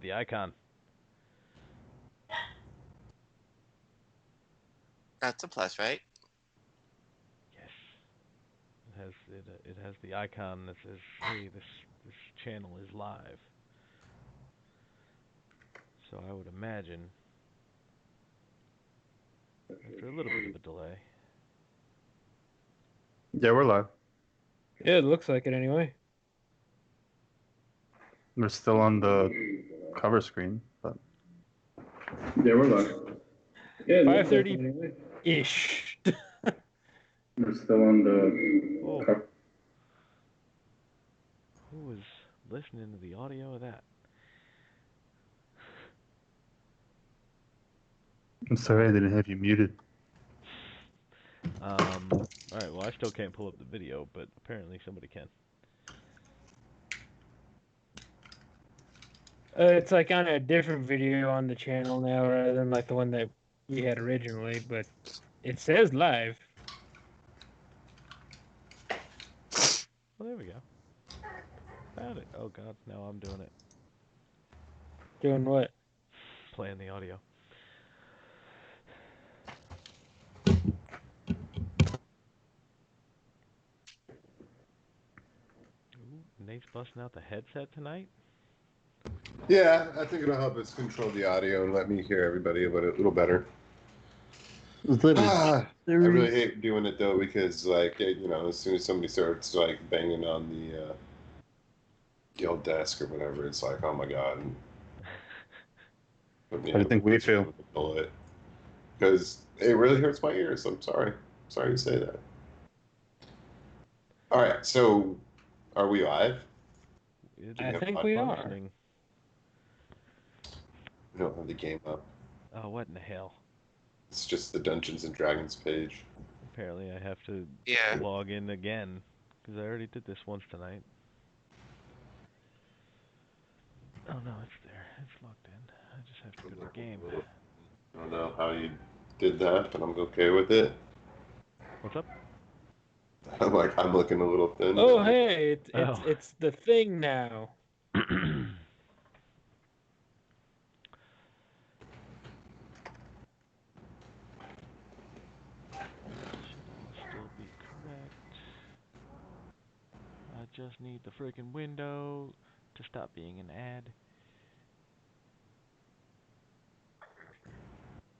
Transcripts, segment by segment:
the icon. That's a plus, right? Yes. It has the icon that says, "Hey, this channel is live." So I would imagine after a little bit of a delay. Yeah, we're live. Yeah, it looks like it anyway. We're still on the cover screen, but Yeah, we're live. Yeah, 5:30-ish. We're still on the. Oh. Who was listening to the audio of that? I'm sorry I didn't have you muted. Alright, well I still can't pull up the video, but apparently somebody can. It's like on a different video on the channel now rather than like the one that we had originally, but it says live. Well, there we go. Found it. Oh god, now I'm doing it. Doing what? Playing the audio. Ooh, Nate's busting out the headset tonight. Yeah, I think it'll help us control the audio and let me hear everybody a little better. I really hate doing it though because, like, you know, as soon as somebody starts like banging on the old desk or whatever, it's like, oh my god. How do you think we feel? Because it really hurts my ears. I'm sorry. Sorry to say that. All right, so are we live? I think we are. We don't have the game up. Oh, what in the hell? It's just the Dungeons and Dragons page. Apparently I have to log in again, because I already did this once tonight. Oh no, it's there. It's logged in. I just have to go to the game. I don't know how you did that, but I'm okay with it. What's up? I'm looking a little thin. Oh, hey, it's the thing now. Still be correct. I just need the freaking window to stop being an ad.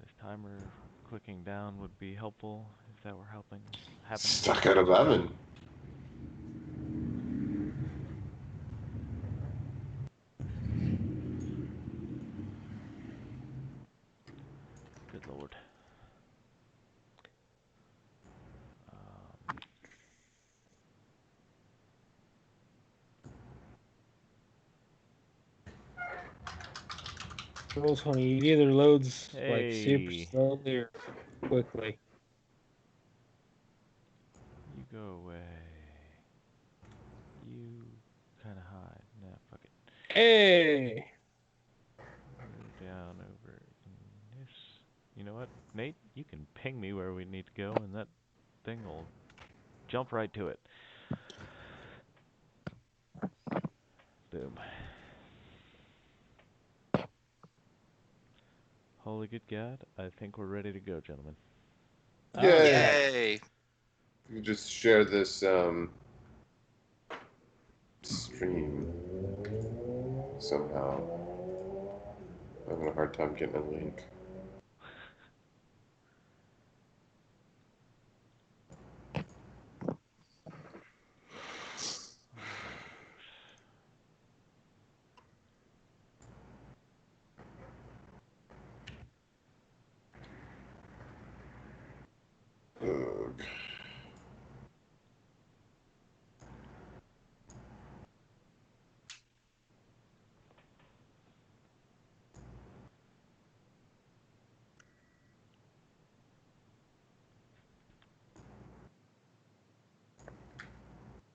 This timer clicking down would be helpful if that were happening. Stuck at 11. Good lord. Rolls funny. It either loads like super Hey. slowly or quickly. You go away. You kind of hide. Nah, fuck it. Hey! We're down over in this. You know what, Nate? You can ping me where we need to go, and that thing will jump right to it. Boom. Holy good God, I think we're ready to go, gentlemen. Yay! You just share this stream somehow. I'm having a hard time getting a link. Ugh.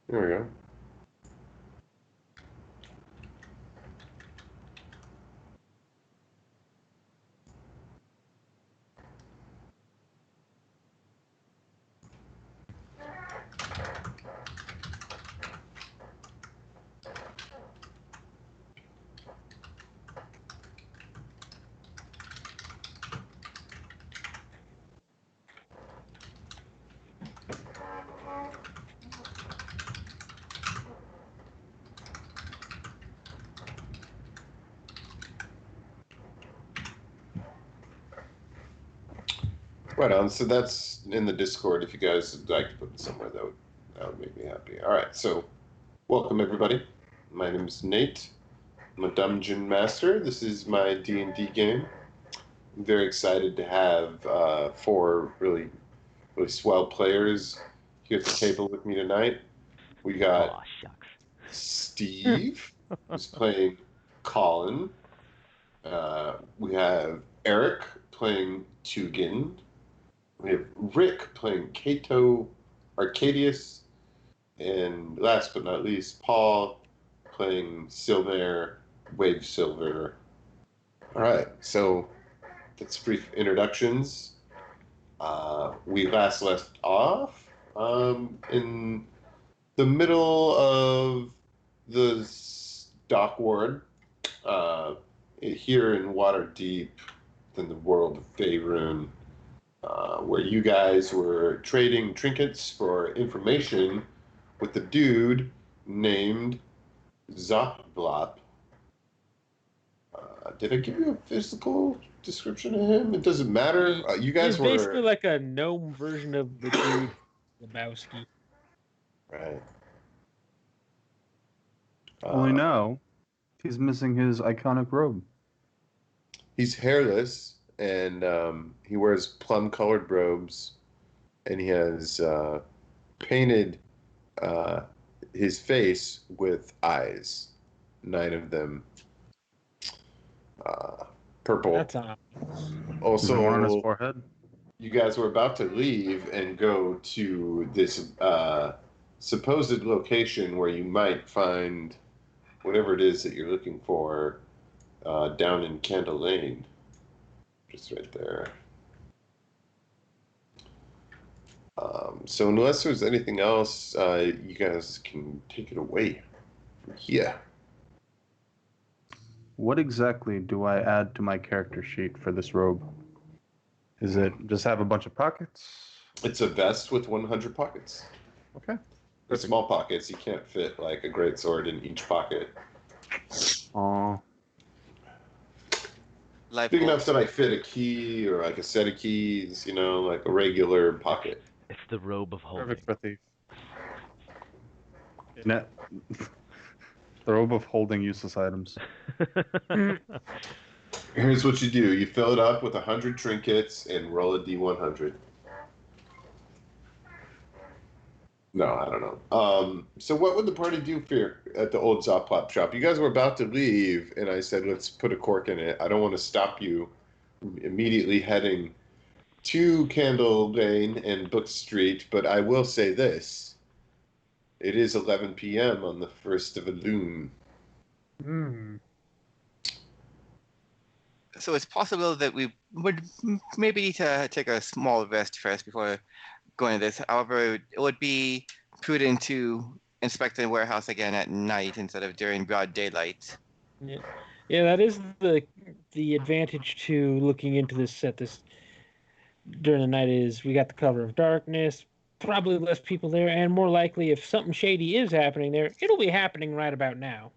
There we go. Right on. So that's in the Discord. If you guys would like to put it somewhere, that would make me happy. All right. So welcome everybody. My name is Nate. I'm a dungeon master. This is my D&D game. I'm very excited to have 4 really swell players here at the table with me tonight. We got Aw, shucks. Steve, who's playing Colin. We have Eric playing Tugin. We have Rick playing Cato Arcadius. And last but not least, Paul playing Silver, Wave Silver. All right, so that's brief introductions. We last left off in the middle of the dock ward here in Waterdeep, in the world of Faerun, where you guys were trading trinkets for information with the dude named Zopblop. Did I give you a physical description of him? It doesn't matter. You guys He's were basically like a gnome version of the dude Lebowski. right. Only now, he's missing his iconic robe. He's hairless and he wears plum-colored robes, and he has painted his face with eyes, 9 of them purple. That's on. Is there one on his Also, forehead? you guys were about to leave and go to this supposed location where you might find whatever it is that you're looking for down in Candle Lane. Just right there. So unless there's anything else, you guys can take it away from here. What exactly do I add to my character sheet for this robe? Is it just have a bunch of pockets? It's a vest with 100 pockets. Okay. They're small pockets. You can't fit like a great sword in each pocket. Oh, Life Big goals. enough that I fit a key or like a set of keys, you know, like a regular pocket. It's the robe of holding. perfect for thief. Net. The robe of holding useless items. Here's what you do. You fill it up with 100 trinkets and roll a D100. No, I don't know. So what would the party do for at the old Zoplop shop? You guys were about to leave, and I said, let's put a cork in it. I don't want to stop you from immediately heading to Candle Lane and Book Street, but I will say this. It is 11 p.m. on the 1st of Elune. So it's possible that we would maybe need to take a small rest first before going to this. However, it would be prudent to inspect the warehouse again at night instead of during broad daylight. Yeah, that is the advantage to looking into this at this during the night is we got the cover of darkness, probably less people there, and more likely if something shady is happening there, it'll be happening right about now.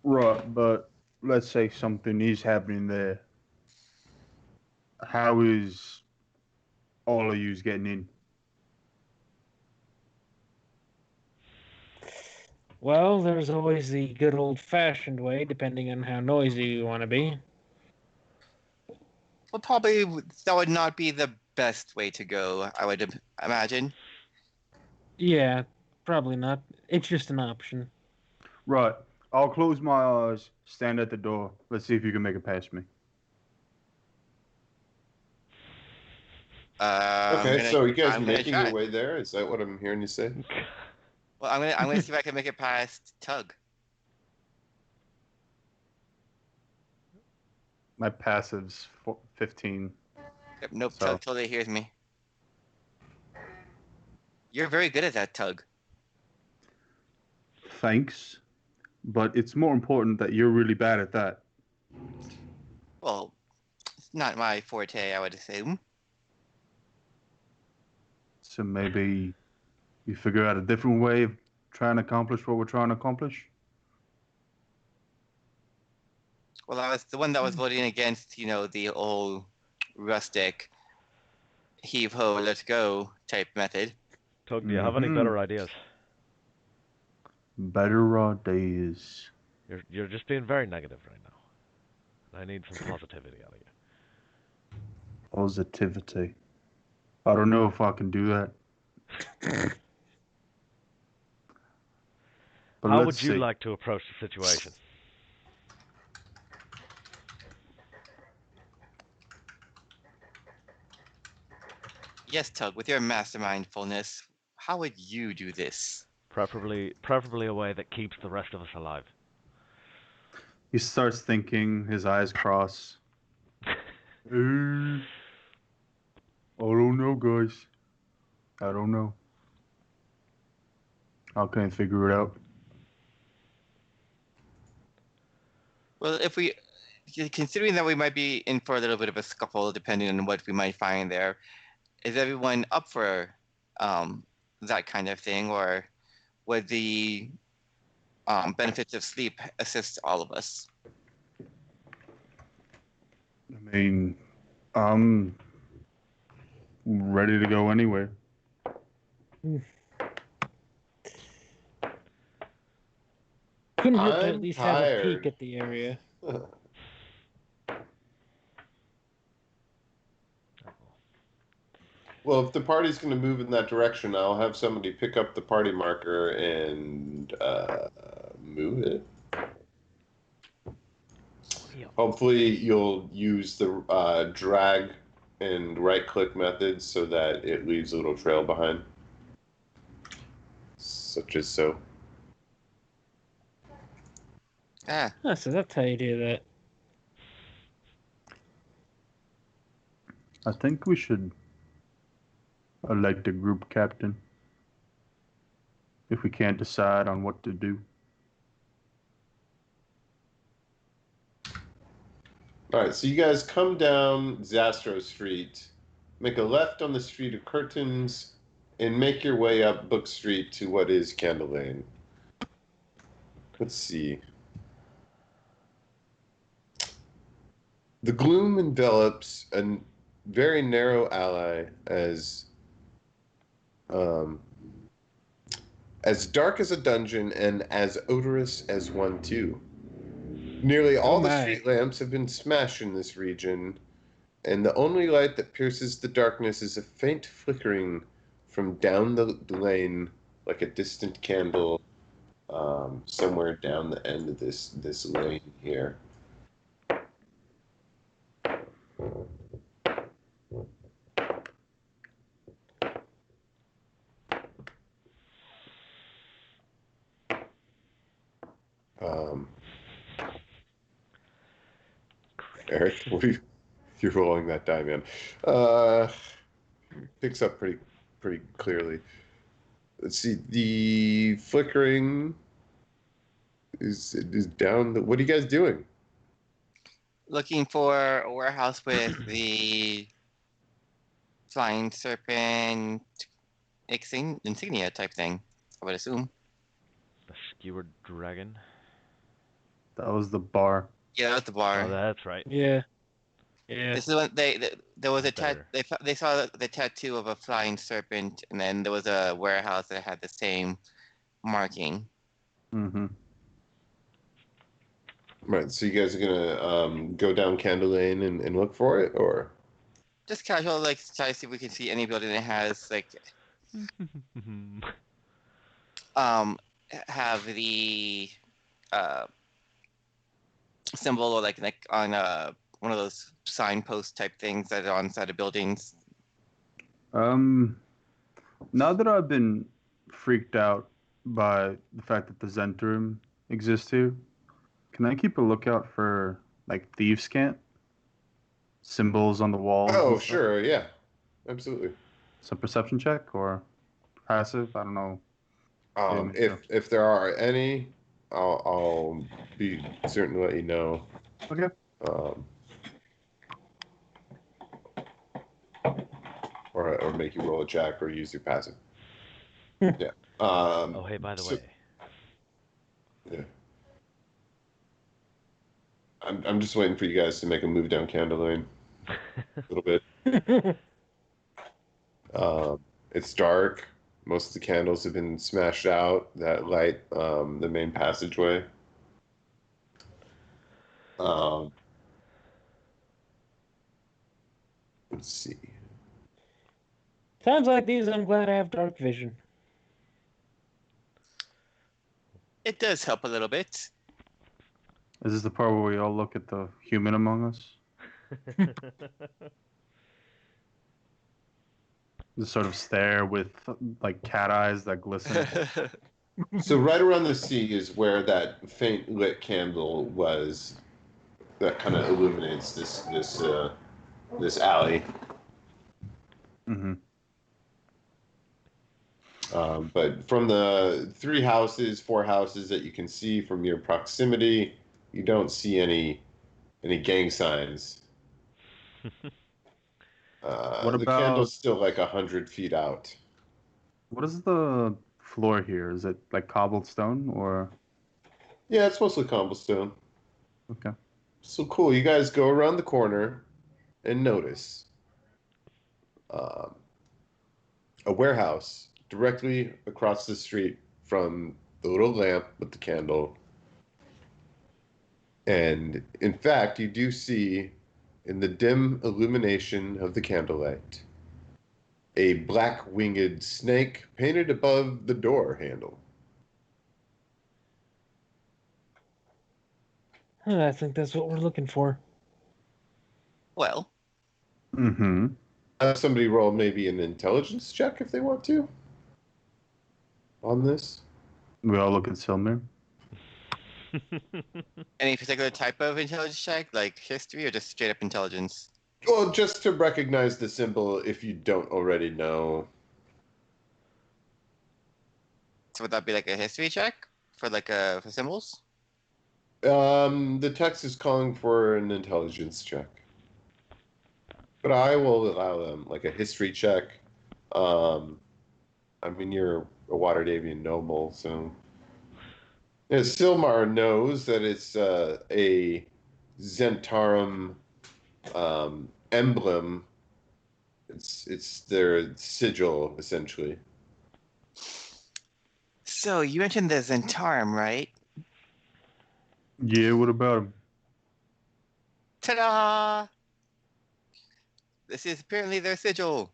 Right, but let's say something is happening there. How is all of yous getting in? Well, there's always the good old-fashioned way, depending on how noisy you want to be. Well, probably that would not be the best way to go, I would imagine. Yeah, probably not. It's just an option. Right, I'll close my eyes, stand at the door. Let's see if you can make it past me. Okay, so you guys I'm gonna making try. your way there? Is that what I'm hearing you say? Well, I'm gonna see if I can make it past Tug. My passive's 15. Yep, nope, So- Tug totally hears me. You're very good at that, Tug. Thanks, but it's more important that you're really bad at that. Well, it's not my forte, I would assume. So maybe you figure out a different way of trying to accomplish what we're trying to accomplish? Well, I was the one that was voting against, the whole rustic heave ho, let's go type method. Tug, do you have any better ideas? Better ideas. You're just being very negative right now. I need some positivity out of you. Positivity. I don't know if I can do that. But How let's would you see. like to approach the situation? Yes, Tug, with your mastermindfulness, how would you do this? Preferably a way that keeps the rest of us alive. He starts thinking, his eyes cross. I don't know, guys. I don't know. How can I figure it out? Well, if we, considering that we might be in for a little bit of a scuffle, depending on what we might find there, is everyone up for that kind of thing, or would the benefits of sleep assist all of us? I mean, I'm ready to go anyway. Couldn't hurt to I'm at least have a tired. peek at the area. Well, if the party's going to move in that direction, I'll have somebody pick up the party marker and move it. Hopefully, you'll use the drag and right-click methods so that it leaves a little trail behind, such as so. Ah, So that's how you do that. I think we should elect a group captain if we can't decide on what to do. All right, so you guys come down Zastro Street, make a left on the Street of Curtains, and make your way up Book Street to what is Candle Lane. Let's see. The gloom envelops a very narrow alley as dark as a dungeon and as odorous as one too. Nearly all the street lamps have been smashed in this region, and the only light that pierces the darkness is a faint flickering from down the lane, like a distant candle, somewhere down the end of this lane here. Eric, you're rolling that die, man. Picks up pretty clearly. Let's see. The flickering is down. What are you guys doing? looking for a warehouse with the flying serpent insignia type thing, I would assume. The skewered dragon. That was the bar. Yeah, that's the bar. Oh, that's right. Yeah. Yeah. This is when there was a Better. they saw the tattoo of a flying serpent, and then there was a warehouse that had the same marking. Mm-hmm. Right. So you guys are gonna go down Candle Lane and look for it, or Just casual, like try to see if we can see any building that has like have the symbol, or like on one of those signpost type things that are on the side of buildings. Now that I've been freaked out by the fact that the Zentrum exists here, can I keep a lookout for like thieves' cant symbols on the walls? oh, and stuff? sure, yeah, absolutely. Some perception check or passive? I don't know. If there are any, I'll be certain to let you know. Okay. Or make you roll a check or use your passive. Yeah. Oh, hey, by the way. Yeah. I'm just waiting for you guys to make a move down Candle Lane. a little bit. It's dark. Most of the candles have been smashed out that light the main passageway. Um, let's see. Times like these, I'm glad I have dark vision. It does help a little bit. Is this the part where we all look at the human among us? Just sort of stare with like cat eyes that glisten. So right around the sea is where that faint lit candle was that kind of illuminates this alley. Mm-hmm. But from the 4 houses that you can see from your proximity, you don't see any gang signs. What The about candle's still like 100 feet out. what is the floor here? Is it like cobblestone or Yeah, it's mostly cobblestone. okay? So cool. You guys go around the corner and notice um, a warehouse directly across the street from the little lamp with the candle. And in fact, you do see in the dim illumination of the candlelight a black winged snake painted above the door handle. I think that's what we're looking for. Well, Mm-hmm. Have somebody roll maybe an intelligence check if they want to on this. We all look at Silmir. any particular type of intelligence check, like history or just straight up intelligence? Well, just to recognize the symbol if you don't already know. So would that be like a history check for for symbols? The text is calling for an intelligence check. But I will allow them like a history check. I mean, you're a Waterdavian noble, so. Yeah, Silmar knows that it's a Zentarum emblem. It's their sigil, essentially. So you mentioned the Zentarum, right? Yeah. What about him? Ta-da! This is apparently their sigil.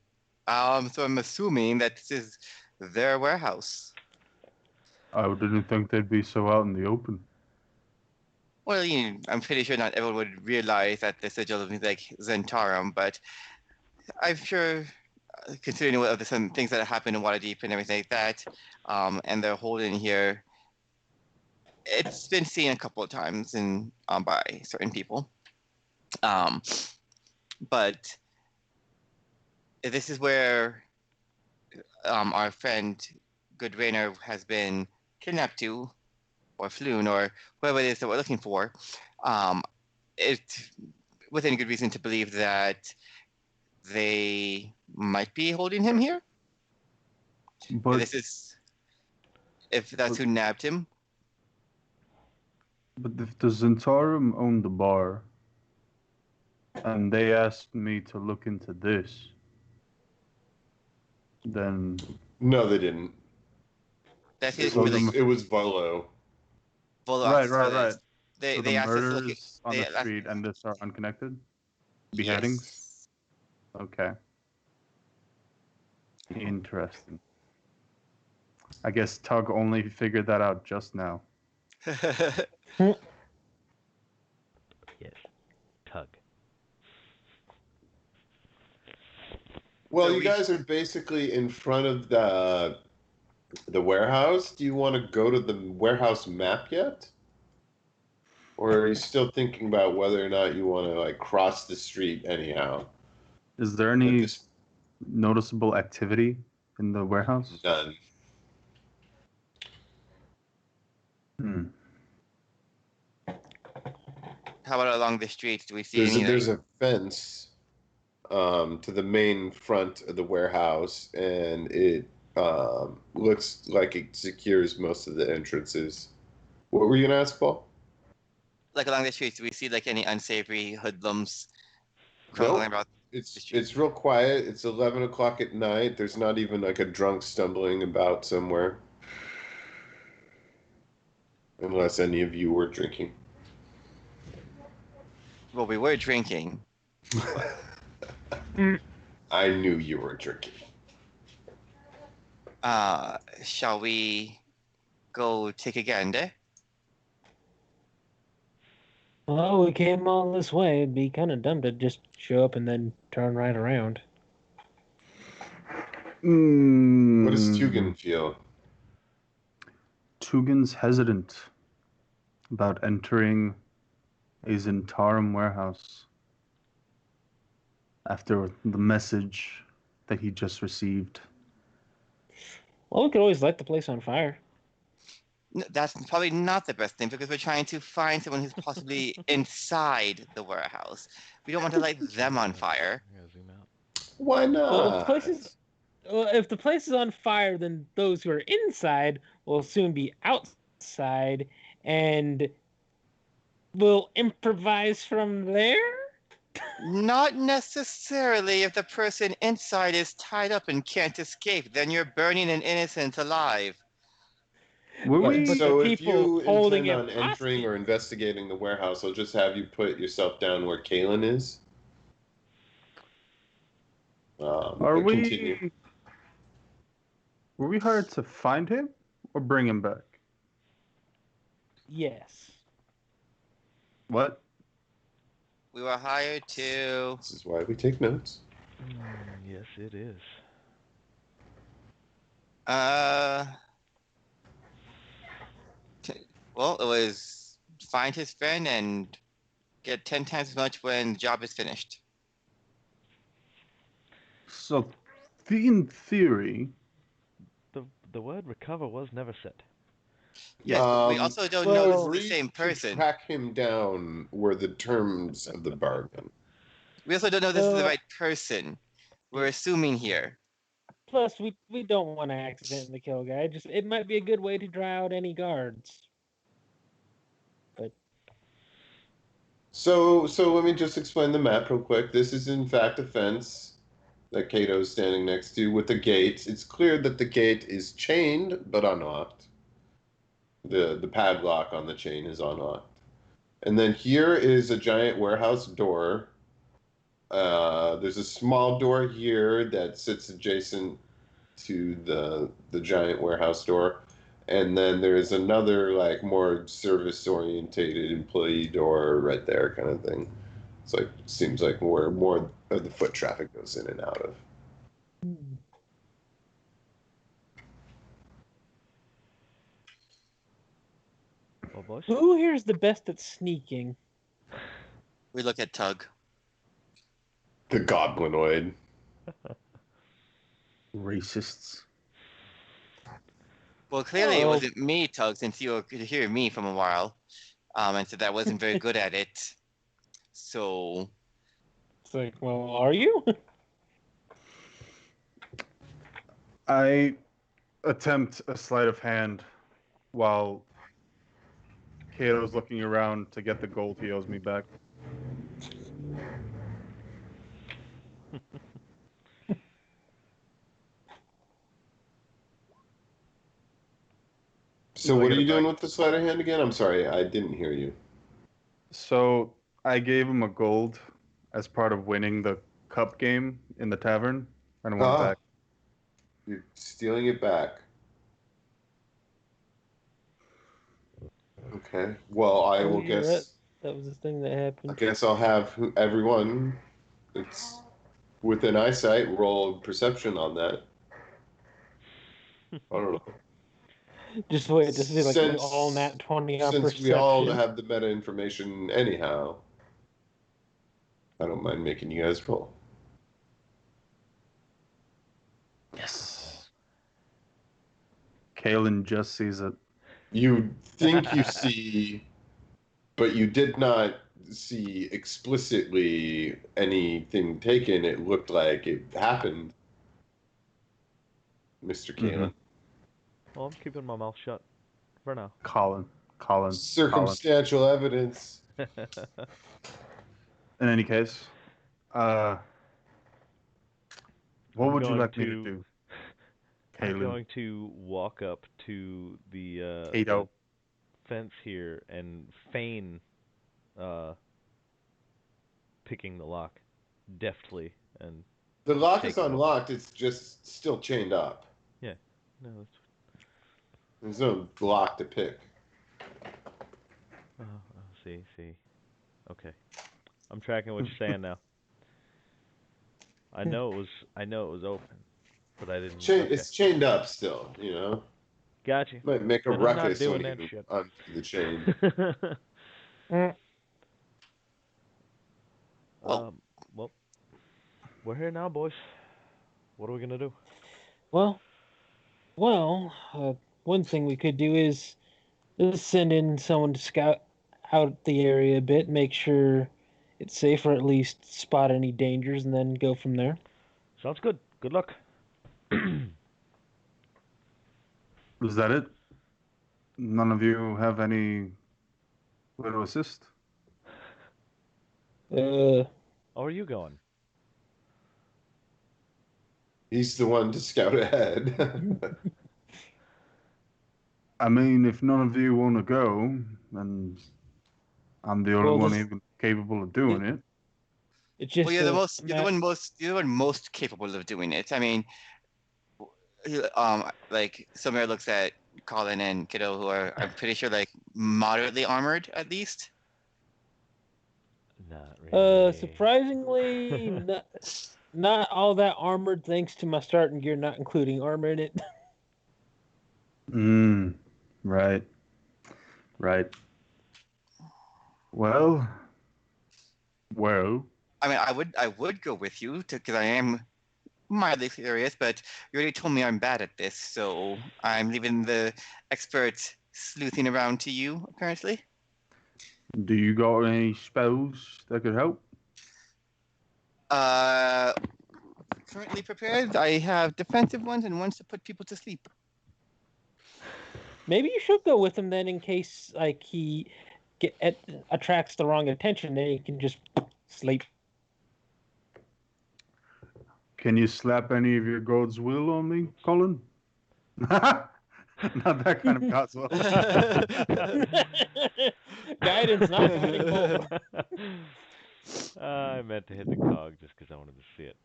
So I'm assuming that this is their warehouse. I didn't think they'd be so out in the open. Well, I'm pretty sure not everyone would realize that the sigil is like Zentarum, but I'm sure, considering what some things that have happened in Waterdeep and everything like that, and they're holding here, it's been seen a couple of times by certain people. But this is where our friend Good Rainer has been kidnapped to, or flown, or whatever it is that we're looking for. It's within good reason to believe that they might be holding him here. But If that's who nabbed him. if the Zentarum owned the bar, and they asked me to look into this, then No, they didn't. That It seems to be like was, it was Volo. Volo right, asked us right, for right. this. They So the they asked us to look at. murders on They the street and this are unconnected? Beheadings? Yes. Okay. Interesting. I guess Tug only figured that out just now. Yes. Tug. Well, So you guys are basically in front of the warehouse. Do you want to go to the warehouse map yet? Or are you still thinking about whether or not you want to like cross the street anyhow? Is there At any this noticeable activity in the warehouse? none. Hmm. How about along the streets? Do we see any There's a fence to the main front of the warehouse, and it looks like it secures most of the entrances. What were you gonna ask, Paul? like along the streets? Do we see like any unsavory hoodlums crumbling about the street. It's real quiet. It's 11 o'clock at night. There's not even like a drunk stumbling about somewhere, unless any of you were drinking. Well, we were drinking. I knew you were drinking. Shall we go take a gander? Well, we came all this way. It'd be kind of dumb to just show up and then turn right around. What does Mm, Tugan feel? Tugan's hesitant about entering a Zentarum warehouse after the message that he just received. Well, we could always light the place on fire. That's probably not the best thing because we're trying to find someone who's possibly inside the warehouse. We don't want to light them on fire. I gotta zoom out. Why not? Well, if the place is on fire, then those who are inside will soon be outside, and we'll improvise from there. Not necessarily if the person inside is tied up and can't escape. Then you're burning an innocent alive. Were But- we? but- So the if people you holding intend it on entering hostage- or investigating the warehouse, I'll just have you put yourself down where Kalen is. Are But we? continue. Were we hired to find him or bring him back? Yes. What? We were hired to. This is why we take notes. Yes, it is. Well, it was find his friend and get 10 times as much when the job is finished. So, in theory, The word recover was never said. Yes, but we also don't know this is the Agreed same to person. track him down were the terms of the bargain. We also don't know this is the right person. We're assuming here. Plus, we don't want to accidentally kill a guy. Just it might be a good way to dry out any guards. So let me just explain the map real quick. This is in fact a fence that Kato's standing next to with a gate. It's clear that the gate is chained but unlocked. The padlock on the chain is unlocked. And then here is a giant warehouse door. There's a small door here that sits adjacent to the giant warehouse door. And then there's another like more service orientated employee door right there kind of thing. It's like seems like where more of the foot traffic goes in and out of. Well, boys. Who here's the best at sneaking? We look at Tug. The goblinoid. racists. Well, clearly it Oh. wasn't me, Tug, since you could hear me from a while. And said that I wasn't very good at it. So, It's like, well, are you? I attempt a sleight of hand while Kato's looking around to get the gold he owes me back. So Will I what are get you it doing back? with the sleight of hand again? I'm sorry, I didn't hear you. So I gave him a gold as part of winning the cup game in the tavern, and I want it back. You're stealing it back. Okay. Well, I Oh, will you're guess. right. That was the thing that I happened. guess I'll have everyone that's within eyesight roll perception on that. I don't know. Just wait to see like Since- all nat 20 on Since perception. we all have the meta information anyhow, I don't mind making you guys roll. Yes. Kalen just sees it. You think you see, but you did not see explicitly anything taken. It looked like it happened, Mr. Kalen. Well, I'm keeping my mouth shut for now. Colin. Circumstantial evidence. In any case, Uh, what I'm would you going like me to to do, I'm Kalen? going to walk up to the Kato. fence here and feign uh picking the lock deftly and The lock is shaking it open. unlocked. It's just still chained up. Yeah. No, that's There's no lock to pick. see. Okay. I'm tracking what you're saying now. I know it was open, but I didn't. Okay. It's chained up still. You know, Got you. might make a Then I'm not ruckus when doing that you shit. undo the chain. Well, Well, we're here now, boys. What are we gonna do? Well, one thing we could do is send in someone to scout out the area a bit, make sure it's safe, or at least spot any dangers, and then go from there. Sounds good. Good luck. Is that it? None of you have any way to assist? Uh, How are you going? He's the one to scout ahead. I mean, if none of you want to go, then I'm the only well, one this even capable of doing it. it's well, just a you're the one most capable of doing it. I mean, like Somewhere looks at Colin and Kiddo, who are, I'm pretty sure, like moderately armored at least. Not really. surprisingly not all that armored, thanks to my starting gear not including armor in it. Right. Right. Well, well, I mean, I would go with you because I am mildly curious, but you already told me I'm bad at this, so I'm leaving the expert sleuthing around to you, apparently. do you got any spells that could help? Uh, Currently prepared. I have defensive ones and ones to put people to sleep. Maybe you should go with him then, in case like he attracts the wrong attention. Then he can just sleep. Can you slap any of your God's will on me, Colin? Not that kind of God's will. Guidance, not guiding bolt. I meant to hit the cog just because I wanted to see it.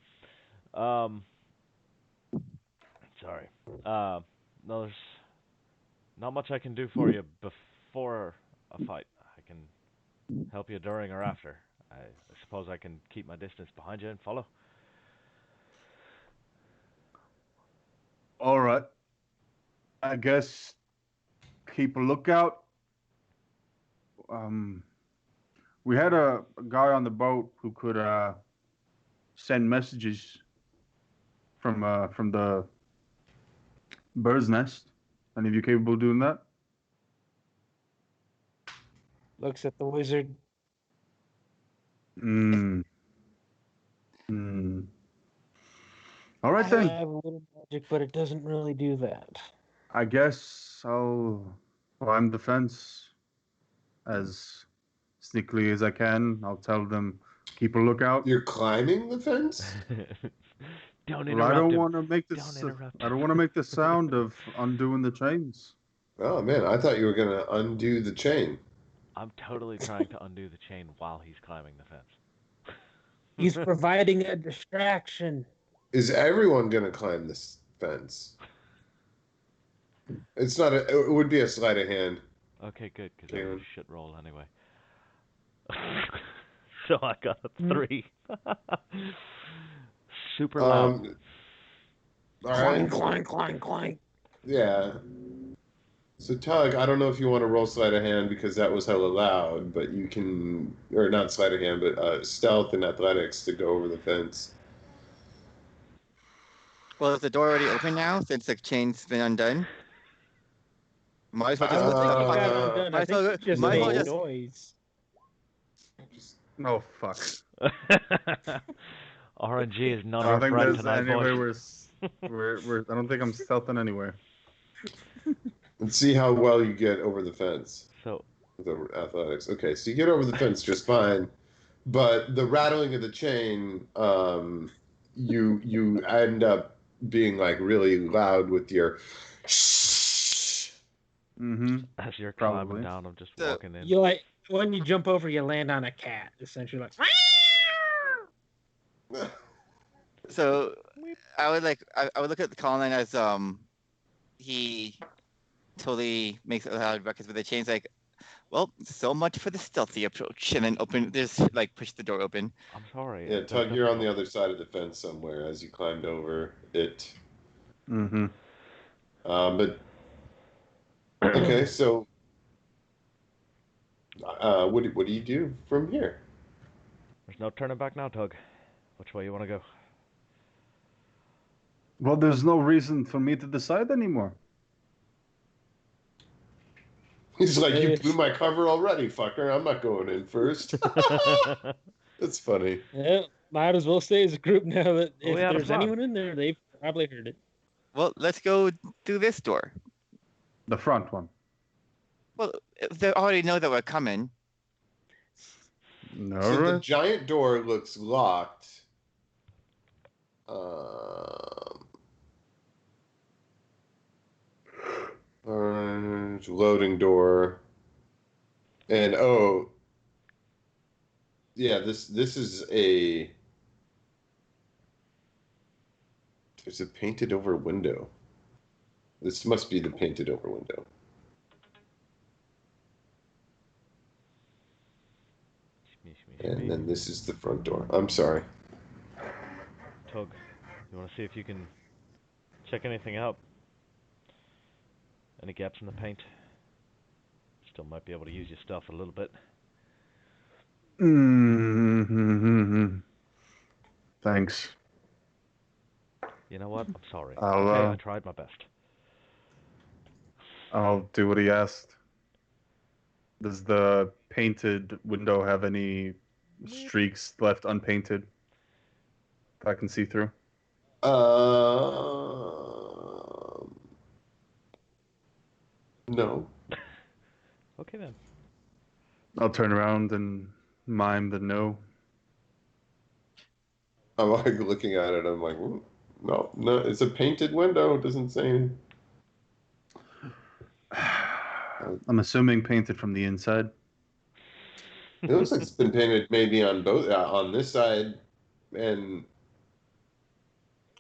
Sorry. No, there's not much I can do for you before a fight. I can help you during or after. I suppose I can keep my distance behind you and follow. All right. I guess keep a lookout. We had a guy on the boat who could send messages from the bird's nest. Any of you capable of doing that? Looks at the wizard. Hmm. Hmm. All right I then. have a little magic, but it doesn't really do that. I guess I'll climb the fence as sneakily as I can. I'll tell them keep a lookout. You're climbing the fence? Don't Well, I interrupt don't him. want to make Don't this. interrupt. I don't want to make the sound of undoing the chains. Oh man, I thought you were gonna undo the chain. I'm totally trying to undo the chain while he's climbing the fence. He's providing a distraction. Is everyone gonna climb this fence? It's not a. It would be a sleight of hand. Okay, good, because I was Karen. a shit roll anyway. So I got a 3. Super loud. All right. Clank, clank, clank. Yeah. So Tug, I don't know if you want to roll sleight of hand because that was hella loud, but you can, or not sleight of hand, but stealth and athletics to go over the fence. Well, is the door already open now since the chain's been undone? Might as well I just don't think it got Uh, undone. I might as think well, it just might as well made just noise. Oh fuck! RNG is not I our don't think friend there's tonight, any way boys. we're. I don't think I'm stealthing anywhere. And see how well you get over the fence So, with the athletics. Okay, so you get over the fence just fine, but the rattling of the chain, you end up being like really loud with your shh. Mm-hmm. As you're climbing Probably. down, I'm just So- walking in. You like when you jump over, you land on a cat. Essentially, like. So I would look at the Colin as he totally makes a loud ruckus with the chains, like, well, so much for the stealthy approach, and then push the door open. I'm sorry. Yeah, there's Tug, you're on nothing- the other side of the fence somewhere as you climbed over it. Mm-hmm. But okay, so what do you do from here? There's no turning back now, Tug. Which way you want to go? Well, there's no reason for me to decide anymore. He's like, you Yes. blew my cover already, fucker. I'm not going in first. That's funny. Yeah, might as well stay as a group now that if We had a there's plan. anyone in there, they've probably heard it. Well, let's go through this door. The front one. Well, if they already know that we're coming. All So the right. giant door looks locked. Um, loading door. And yeah, this is a. There's a painted over window. This must be the painted over window. And then this is the front door. I'm sorry. Tug, you want to see if you can check anything out? Any gaps in the paint? Still might be able to use your stuff a little bit. Mm-hmm. Thanks. You know what? I'm sorry. I'll, Okay, uh, I tried my best. I'll do what he asked. Does the painted window have any streaks left unpainted that I can see through? No. Okay then. I'll turn around and mime the no. I'm like looking at it. I'm like, no, no. It's a painted window. It doesn't say anything. I'm assuming painted from the inside. It looks like it's been painted maybe on both on this side, and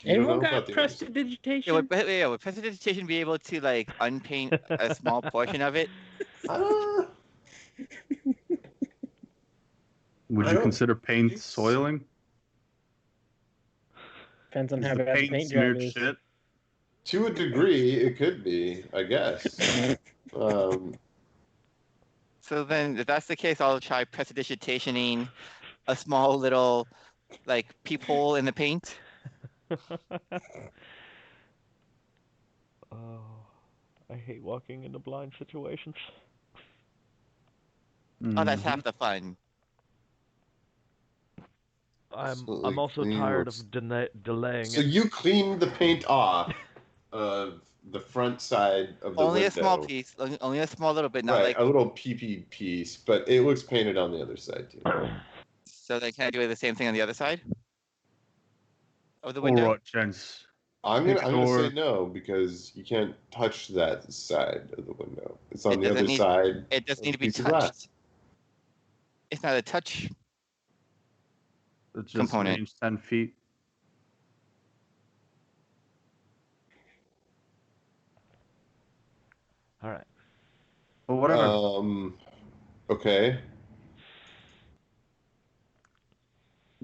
you don't Anyone know got about the other side. prestidigitation? Would prestidigitation be able to like unpaint a small portion of it? Uh, Would I you don't consider paint think so. soiling? Depends on Is how the bad the paint paint job smeared is. shit? To a degree, it could be, I guess. So then, if that's the case, I'll try prestidigitationing a small little like peephole in the paint. Oh, I hate walking into blind situations. Oh, that's Mhm. half the fun. Absolutely I'm also clean tired looks- of delaying So it. you cleaned the paint off of the front side of the Only window. a small piece, only a small little bit, not Right, like. a little pee piece, but it looks painted on the other side too. So then, can I do the same thing on the other side of the All window? right, gents. I'm Take gonna the door. say no because you can't touch that side of the window. It's on It the doesn't other need- side. It doesn't of need to the be piece of glass. touched. It's not a touch. It's just Component. range 10 feet. All right. Well, whatever. Okay.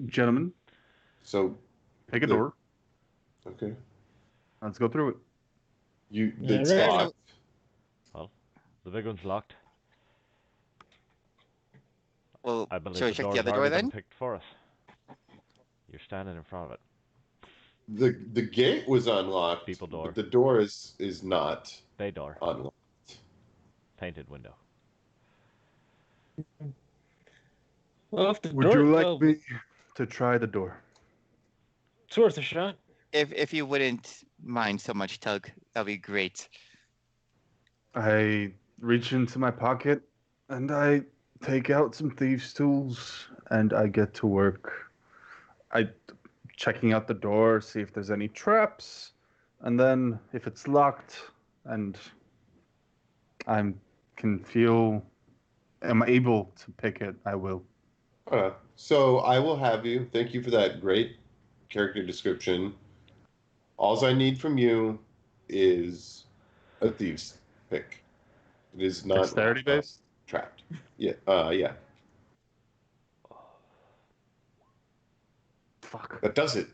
Gentlemen, So take a the- door. okay. Let's go through it. It's Alright. locked. Well, the big one's locked. Well, I believe shall we the check door's the other door already been then? picked for us. You're standing in front of it. The gate was unlocked. People door. But the door is not Bay door. unlocked. Painted window. Well, if the Would door, you like well, me to try the door? it's worth a shot. If you wouldn't mind so much, Tug, that'd be great. I reach into my pocket and I take out some thieves' tools and I get to work. I checking out the door, see if there's any traps, and then if it's locked and I can feel am able to pick it, I will. So I will have you. Thank you for that great character description. Alls I need from you is a thieves pick. It is not Dexterity based? trapped. Yeah. Yeah. Fuck. That does it.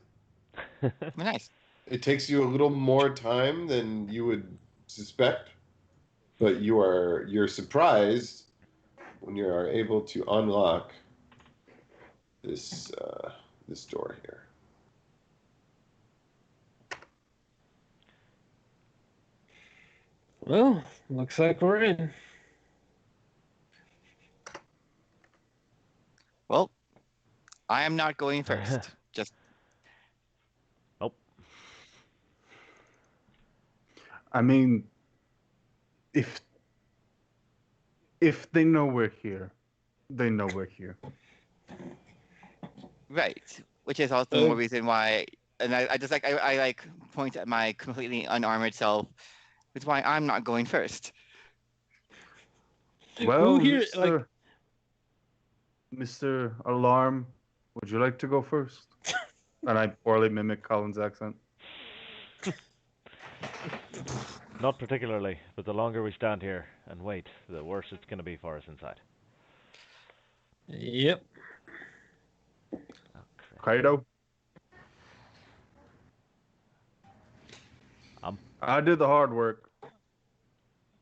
Nice. It takes you a little more time than you would suspect, but you're surprised when you are able to unlock this door here. Well, looks like we're in. Well, I am not going first. Just Nope. I mean, if they know we're here, they know we're here. right, which is also more reason why. And I just like I like point at my completely unarmored self. Which is why I'm not going first. Well, Who here, like, Mr. Alarm, would you like to go first? And I poorly mimic Colin's accent. Not particularly, but the longer we stand here and wait, the worse it's going to be for us inside. yep. Okay. Kaido? I did the hard work.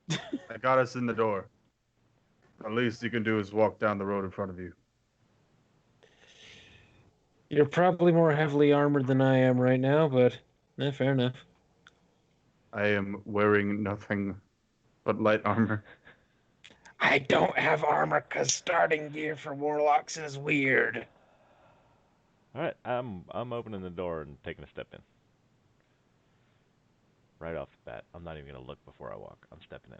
I got us in the door. The least you can do is walk down the road in front of you. You're probably more heavily armored than I am right now, but fair enough. I am wearing nothing but light armor. I don't have armor because starting gear for warlocks is weird. All right, I'm opening the door and taking a step in. Right off the bat, I'm not even gonna look before I walk. I'm stepping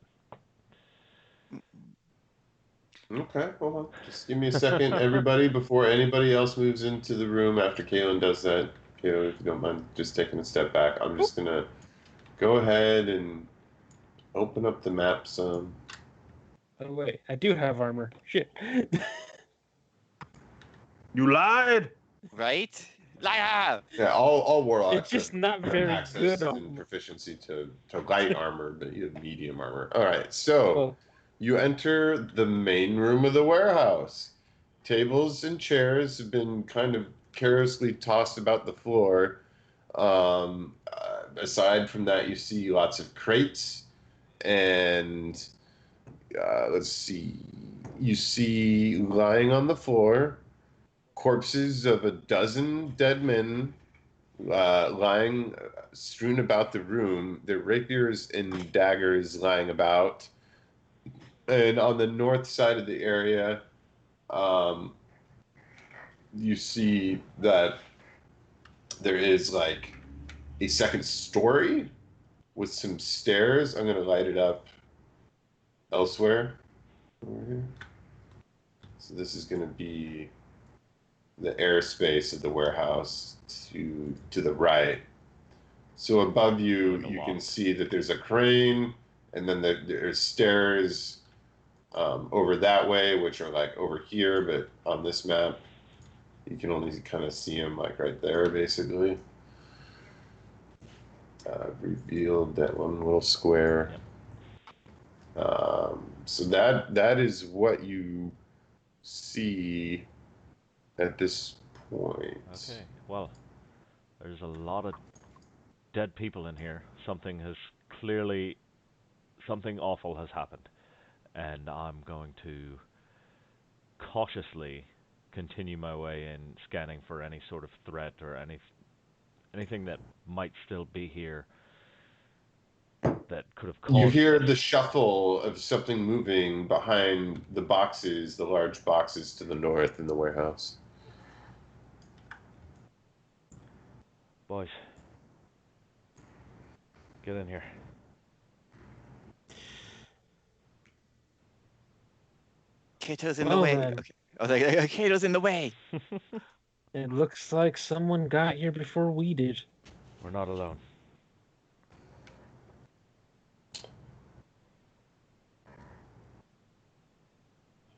in. Okay, hold on. Just give me a second, everybody, before anybody else moves into the room after Kaylin does that. Kaylin, if you don't mind just taking a step back, I'm just gonna go ahead and open up the map some. Oh wait, I do have armor. Shit. You lied! Right? Liar! Yeah, all warlocks It's just have not very access good and armor. proficiency to light armor, but you have medium armor. All right, so Well, you enter the main room of the warehouse. Tables and chairs have been kind of carelessly tossed about the floor. Aside from that, you see lots of crates, and let's see, you see lying on the floor corpses of a dozen dead men lying strewn about the room, their rapiers and daggers lying about. And on the north side of the area, um, you see that there is like a second story with some stairs. I'm going to light it up elsewhere. Over here. So this is going to be the airspace of the warehouse to the right. So above you, Like a you can loft. see that there's a crane, and then there's stairs over that way, which are like over here, but on this map, you can only kind of see them like right there, basically. Revealed that one little square. Yep. So that is what you see at this point. Okay. Well, there's a lot of dead people in here. Something awful has happened, and I'm going to cautiously continue my way in, scanning for any sort of threat or anything that might still be here that could have You caused hear this. the shuffle of something moving behind the boxes, the large boxes to the north in the warehouse. Boys, get in here. Kato's in the well way. then. Okay. I was like, Kato's in the way. It looks like someone got here before we did. We're not alone.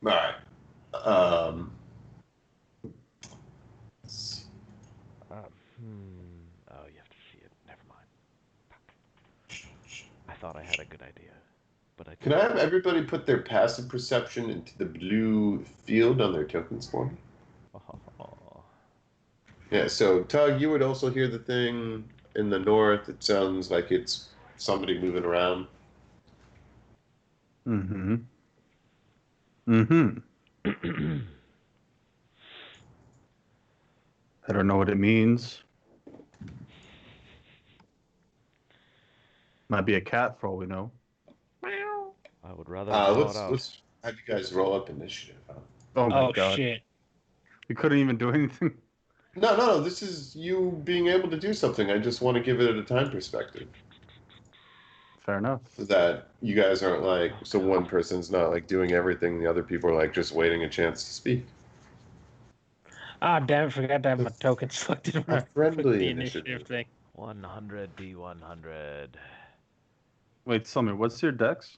All right. Let's see. Oh, you have to see it. Never mind. I thought I had a good idea, but I Can didn't. I have everybody put their passive perception into the blue field on their tokens for me? Oh, Yeah, so Tug, you would also hear the thing in the north. It sounds like it's somebody moving around. Mm-hmm. Mm-hmm. I don't know what it means. Might be a cat for all we know. I would rather draw it out. Let's have you guys roll up initiative. Huh? Oh my Oh god. shit! We couldn't even do anything. No. This is you being able to do something. I just want to give it a time perspective. Fair enough. So that you guys aren't like, so one person's not like doing everything, the other people are like just waiting a chance to speak. Ah, damn! I forgot to have my token selected when A I put friendly the initiative. initiative thing. 100 D100. Wait, Summer, what's your dex?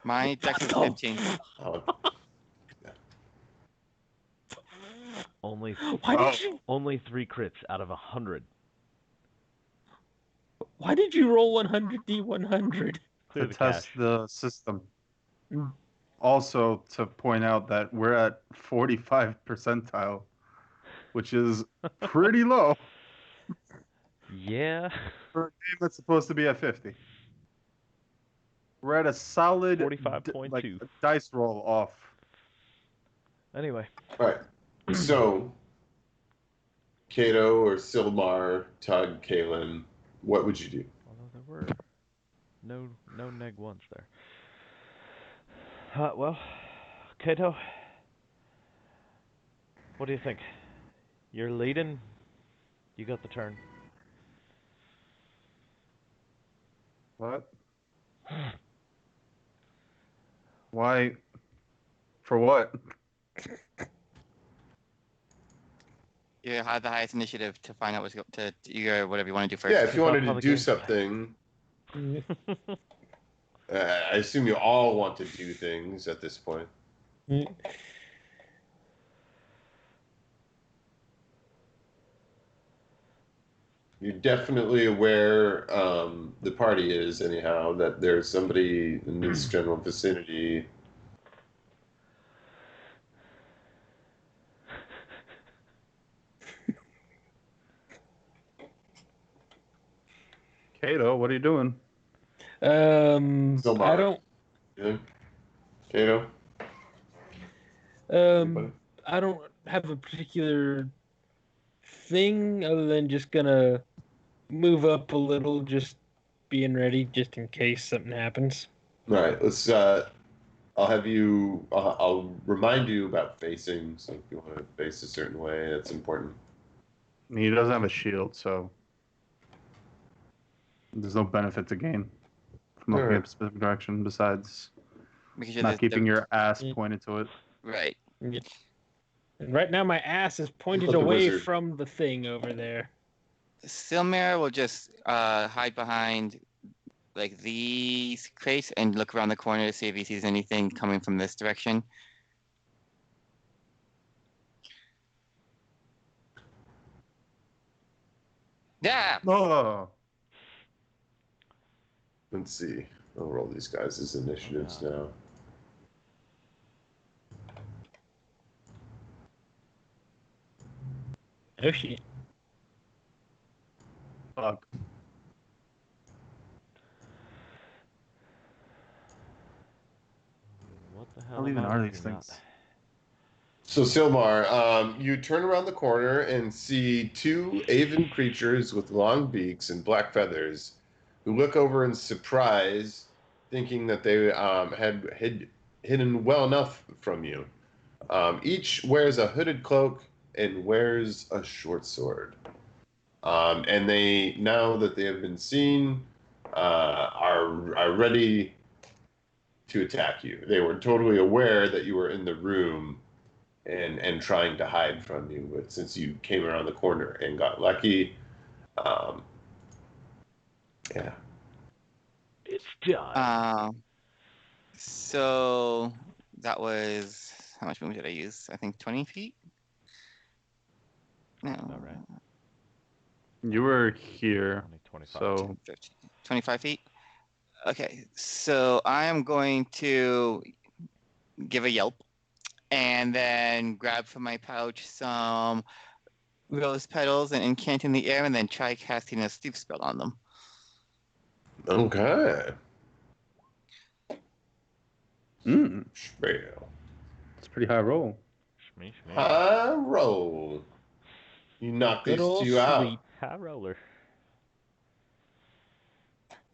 My dex is What 15. Oh, Only Why Oh. did you? only 3 crits out of 100. Why did you roll 100 D 100? Clear To the test cache. the system. Mm. Also, to point out that we're at 45 percentile, which is pretty low Yeah. for a game that's supposed to be at 50. We're at a solid 45.2. dice roll off. Anyway. all right. So, Kato or Silmar, Tug, Kalen, what would you do? Although there were no neg ones there. Well, Kato, what do you think? You're leading. You got the turn. What? Why? For what? You have the highest initiative to find out what's to your whatever you want to do first. Yeah, if you That's wanted how to the do game's played. something, I assume you all want to do things at this point. You're definitely aware, the party is anyhow, that there's somebody in this general vicinity. Kato, what are you doing? I Silmar. don't. Yeah. Kato? Anybody? I don't have a particular thing other than just gonna move up a little, just being ready, just in case something happens. All right, let's. I'll have you. I'll remind you about facing. So if you want to face a certain way, that's important. I mean, he doesn't have a shield, so there's no benefit to gain from looking Alright. at a specific direction besides Making sure not that keeping your ass Mm. pointed to it. right. And right now, my ass is pointed But the away wizard- from the thing over there. Silmar will just hide behind like these crates and look around the corner to see if he sees anything coming from this direction. Yeah. Oh, Let's see. I'll roll these guys as initiatives Oh, now. Oh shit! fuck. What the hell How am even I are these looking at? things? So Silmar, you turn around the corner and see two aven creatures with long beaks and black feathers, who look over in surprise, thinking that they had hidden well enough from you. Each wears a hooded cloak and wears a short sword. And they, now that they have been seen, are ready to attack you. They were totally aware that you were in the room and trying to hide from you. But since you came around the corner and got lucky, yeah. It's time. So that was how much movement did I use? I think 20 feet. No, All right. You were here, 25. so 15, 25 feet. Okay, so I am going to give a yelp and then grab from my pouch some rose petals and incant in the air and then try casting a sleep spell on them. Okay. Spell. it's a pretty high roll. Shmee, shmee. High roll. You knock Good these old two out. sleep. High roller.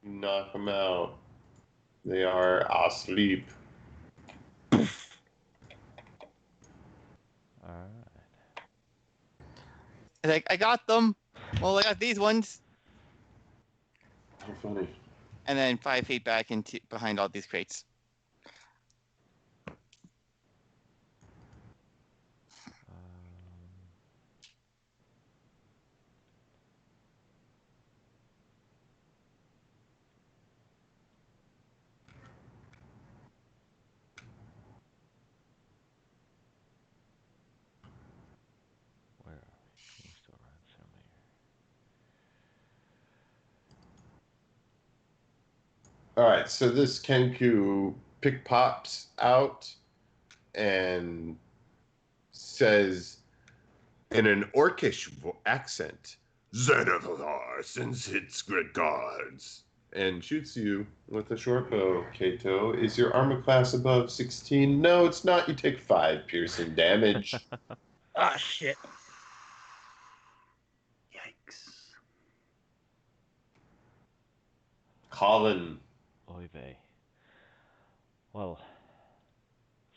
You knock them out. They are asleep. All right. Like, I got them. Well, I got these ones. How funny. And then 5 feet back into behind all these crates. Where are we? Can we still run some here? All right, so this Kenku pick pops out and says in an orcish accent, Xanathar sends its regards, and shoots you with a short bow, Kato. Is your armor class above 16? No, it's not. You take 5 piercing damage. Ah, shit. Yikes. Colin. Oy vey. Well,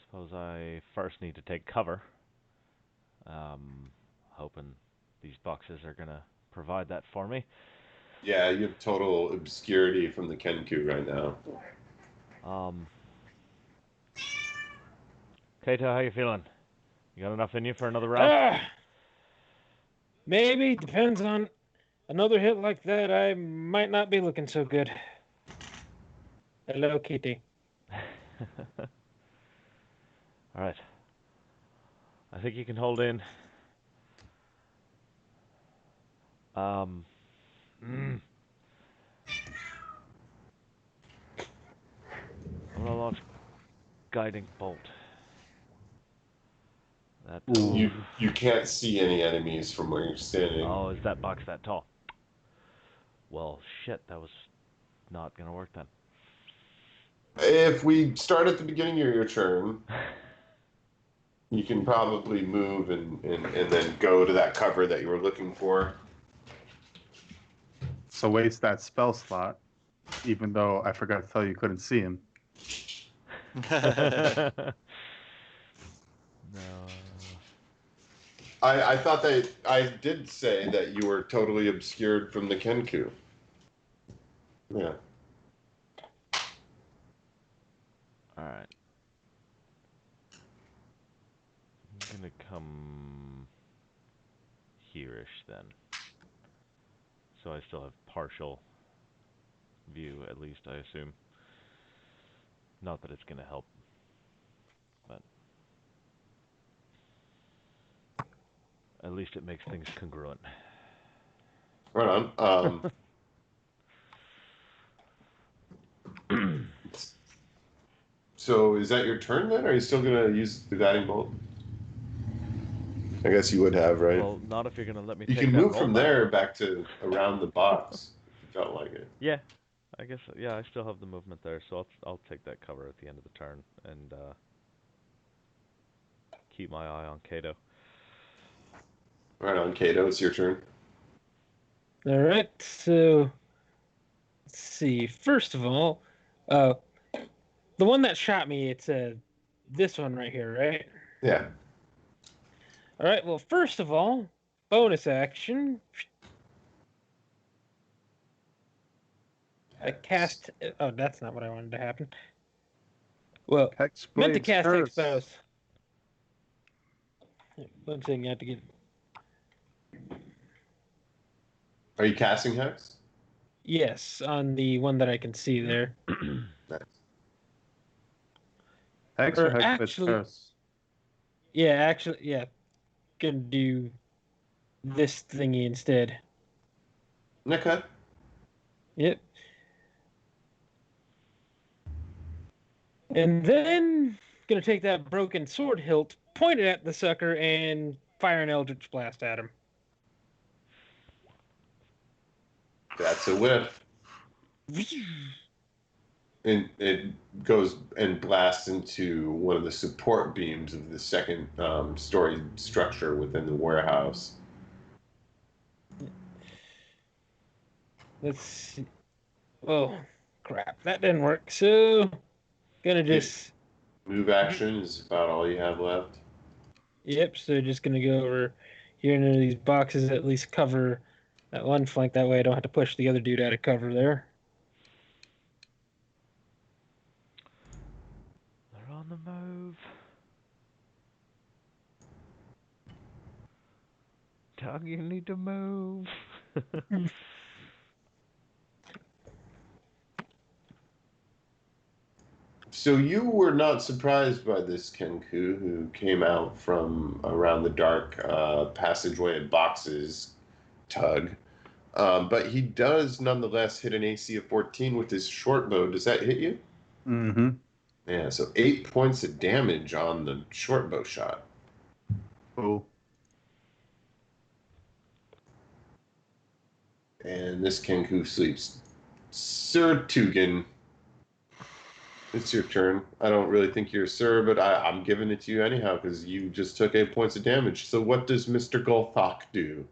suppose I first need to take cover. Hoping these boxes are gonna provide that for me. Yeah, you have total obscurity from the Kenku right now. Kato, how you feeling? You got enough in you for another round? Ah, maybe. Depends on another hit like that. I might not be looking so good. Hello, Kitty. All right. I think you can hold in. I'm gonna launch guiding bolt. That. You can't see any enemies from where you're standing. Oh, is that box that tall? Well, shit. That was not gonna work then. If we start at the beginning of your turn, you can probably move and then go to that cover that you were looking for. So waste that spell slot, even though I forgot to tell you couldn't see him. No. I thought that I did say that you were totally obscured from the Kenku. Yeah. All right. I'm gonna come here-ish then. So I still have partial view, at least, I assume. Not that it's gonna help, but at least it makes things congruent. Right on. So is that your turn then? Or are you still gonna use the guiding bolt? I guess you would have, right? Well, not if you're gonna let me You take can that move roll from back. there back to around the box if you felt like it. Yeah, I guess. Yeah, I still have the movement there, so I'll take that cover at the end of the turn and keep my eye on Kato. Right on, Kato. It's your turn. All right, so let's see. First of all, the one that shot me, it's this one right here, right? Yeah. All right. Well, first of all, bonus action. I cast. Oh, that's not what I wanted to happen. Well, meant to Hexblade's cast curse. Hexbows. One thing you have to get. Are you casting Hex? Yes, on the one that I can see there. Nice. Hex or Or Hex with actually, Curse? yeah. Gonna do this thingy instead. Okay. Yep. And then gonna take that broken sword hilt, point it at the sucker, and fire an Eldritch Blast at him. That's a whiff. And it goes and blasts into one of the support beams of the second story structure within the warehouse. Let's see. Oh, crap. That didn't work. So, gonna just. Move action is about all you have left. Yep, so just gonna go over here into these boxes, at least cover that one flank. That way I don't have to push the other dude out of cover there. They're on the move. Doug, you need to move. So you were not surprised by this Kenku who came out from around the dark passageway of boxes, Tug. But he does nonetheless hit an AC of 14 with his short bow. Does that hit you? Mm-hmm. Yeah, so 8 points of damage on the short bow shot. Cool. And this Kenku sleeps. Sir Tugan, it's your turn. I don't really think you're Sir, but I'm giving it to you anyhow because you just took 8 points of damage. So what does Mr. Golthok do?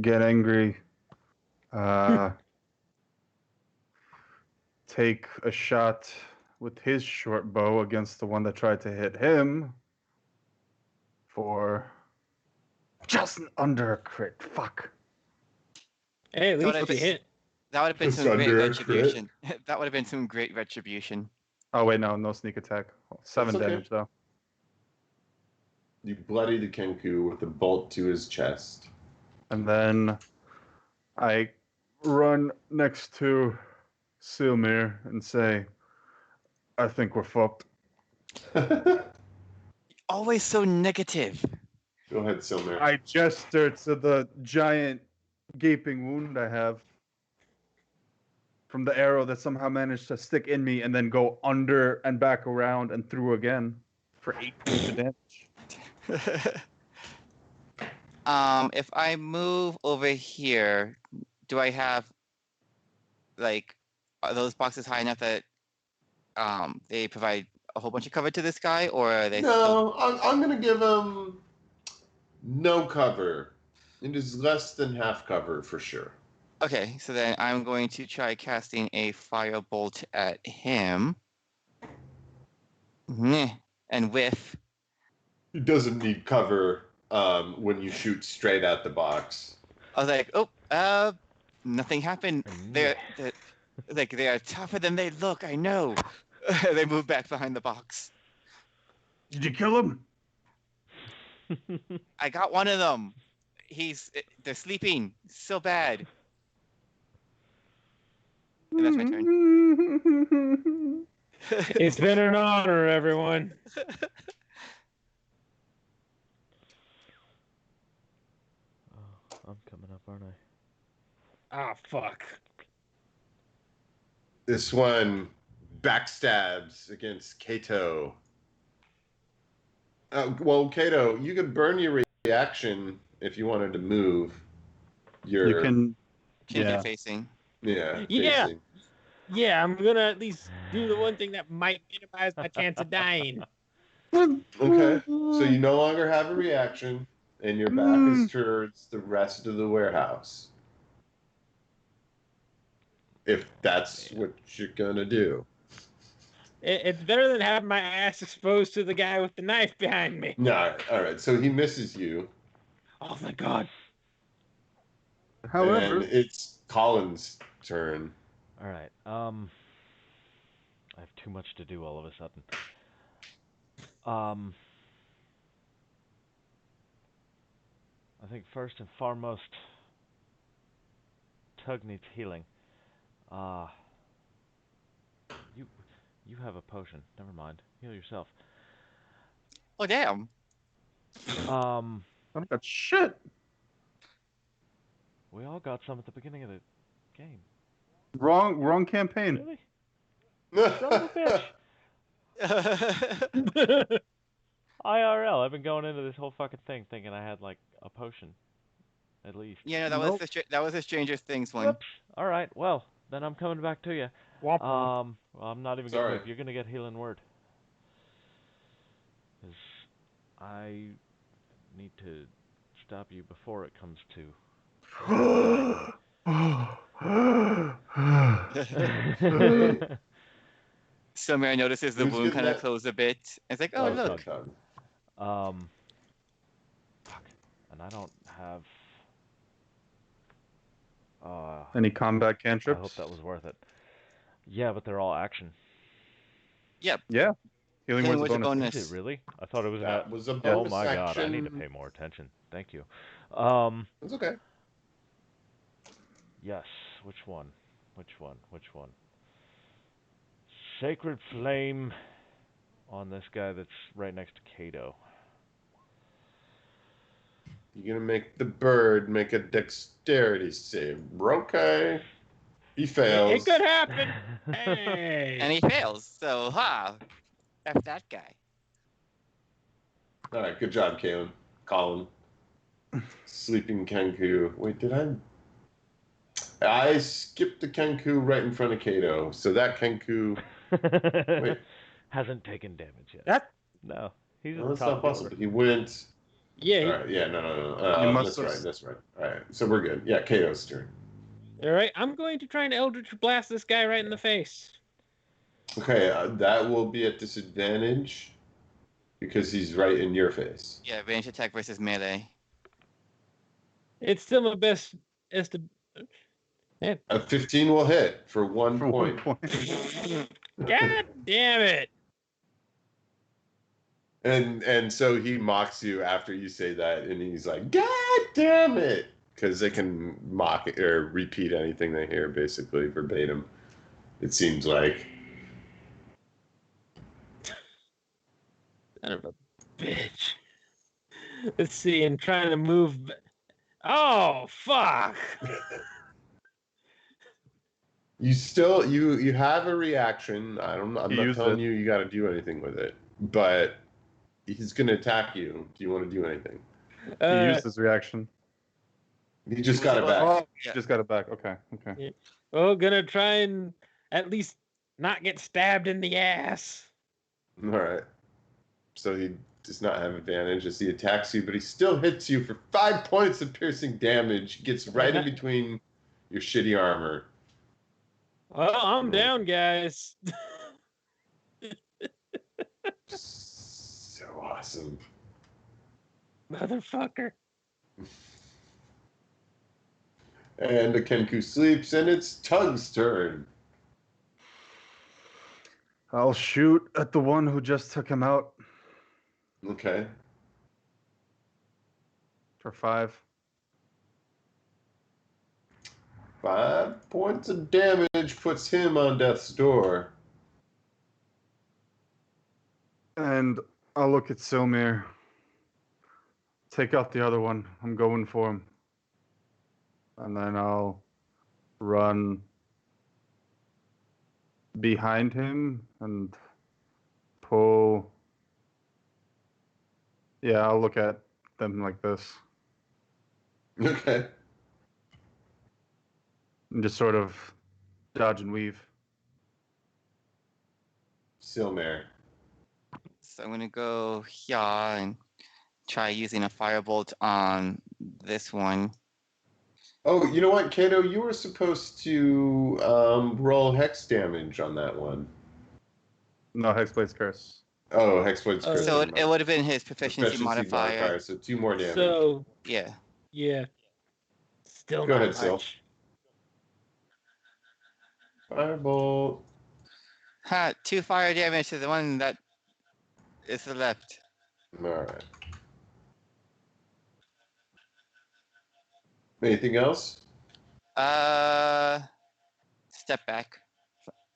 Get angry. Take a shot with his short bow against the one that tried to hit him for just under a crit. Fuck. Hey, at So least that- you hit. That would have been Just some great under a crit. retribution. That would have been some great retribution. Oh wait, no sneak attack. 7 okay. damage though. You bloody the Kenku with a bolt to his chest. And then I run next to Silmir and say, I think we're fucked. Go Always so negative. ahead, Silmer. I gesture to the giant gaping wound I have from the arrow that somehow managed to stick in me and then go under and back around and through again for 8 points of damage. If I move over here, do I have like are those boxes high enough that they provide a whole bunch of cover to this guy, or are they still... No, I'm going to give him no cover. It is less than half cover for sure. Okay, so then I'm going to try casting a firebolt at him. Meh, and whiff. He doesn't need cover when you shoot straight at the box. I was like, nothing happened. They're like they are tougher than they look. I know. They move back behind the box. Did you kill him? I got one of them. They're sleeping so bad. And that's my turn. It's been an honor, everyone. I'm coming up, aren't I? Ah, fuck. This one backstabs against Kato. Well, Kato, you could burn your reaction if you wanted to move. You can. Change Yeah. your facing. Yeah. Yeah. Facing. Yeah, I'm gonna at least do the one thing that might minimize my chance of dying. Okay. So you no longer have a reaction, and your back is towards the rest of the warehouse. If that's what you're gonna do. It's better than having my ass exposed to the guy with the knife behind me. No. All right. So he misses you, Oh, thank God. However, and it's Colin's turn. All right. I have too much to do all of a sudden. I think first and foremost, Tug needs healing. Uh, you you have a potion. Never mind. Heal yourself. Oh damn! Um, I don't got shit. we all got some at the beginning of the game. Wrong campaign. Really? Son of a bitch. IRL. I've been going into this whole fucking thing thinking I had like a potion, at least. Yeah, no, Nope. that was the Stranger Things one. Whoops. All right. Well, then I'm coming back to you. Womp womp. Well, I'm not even Sorry. gonna move. You're gonna get healing word. 'Cause I need to stop you before it comes to. Silmir notices the Who's wound getting kind of that? close a bit. It's like, oh Oh, look. Tug. Fuck. And I don't have. Any combat I hope cantrips? that was worth it. Yeah, but they're all action. Yep. Yeah. Healing Healing was a word's a bonus. bonus. Is it really? I thought it was That was a Oh bonus my god! I need to action. pay more attention. Thank you. It's okay. Yes. Which one? Which one? Which one? Sacred flame on this guy that's right next to Kato. You're gonna make the bird make a dexterity save. Okay. He fails. It could happen. Hey. And he fails. So, F that guy. All right, good job, Colin. Sleeping Kenku. Wait, did I? I skipped the Kenku right in front of Kato. So that Kenku. Wait. Hasn't taken damage yet. That No, he's No, a that's top not possible. healer. He went. yeah. All right. Yeah. No. You must That's have- right. That's right. All right. So we're good. Yeah. Kato's turn. All right. I'm going to try and Eldritch Blast this guy right in the face. Okay. That will be at disadvantage because he's right in your face. Yeah, range attack versus melee. It's still my best estimate. A 15 will hit for 1 For point. 1 point. God damn it! And so he mocks you after you say that, and he's like, "God damn it!" Because they can mock or repeat anything they hear, basically verbatim. It seems like. Son of a bitch. Let's see. I'm trying to move. Oh fuck! You have a reaction. I'm not Use telling it. you got to do anything with it, but he's gonna attack you. Do you want to do anything? He used his reaction. He just got it back. Oh, he Yeah. just got it back. Okay. Well, gonna try and at least not get stabbed in the ass. All right. So he does not have advantage as he attacks you, but he still hits you for 5 points of piercing damage. Gets right in between your shitty armor. Well, I'm down, guys. So awesome. Motherfucker. And the Kenku sleeps, and it's Tug's turn. I'll shoot at the one who just took him out Okay. for 5. 5 points of damage puts him on death's door. And I'll look at Silmir. Take out the other one. I'm going for him. And then I'll run behind him and pull. Yeah, I'll look at them like this Okay. and just sort of dodge and weave. Silmare. So I'm gonna go here and try using a firebolt on this one. Oh, you know what, Kato? You were supposed to roll hex damage on that one. No, Hexblade's Curse. Oh, Hexblade's Curse. So never it mind. would have been his proficiency modifier. So 2 more damage. So Yeah. yeah, still Go not ahead, Sil. much. Firebolt. Ha! 2 fire damage to the one that is the left. All right. Anything else? Step back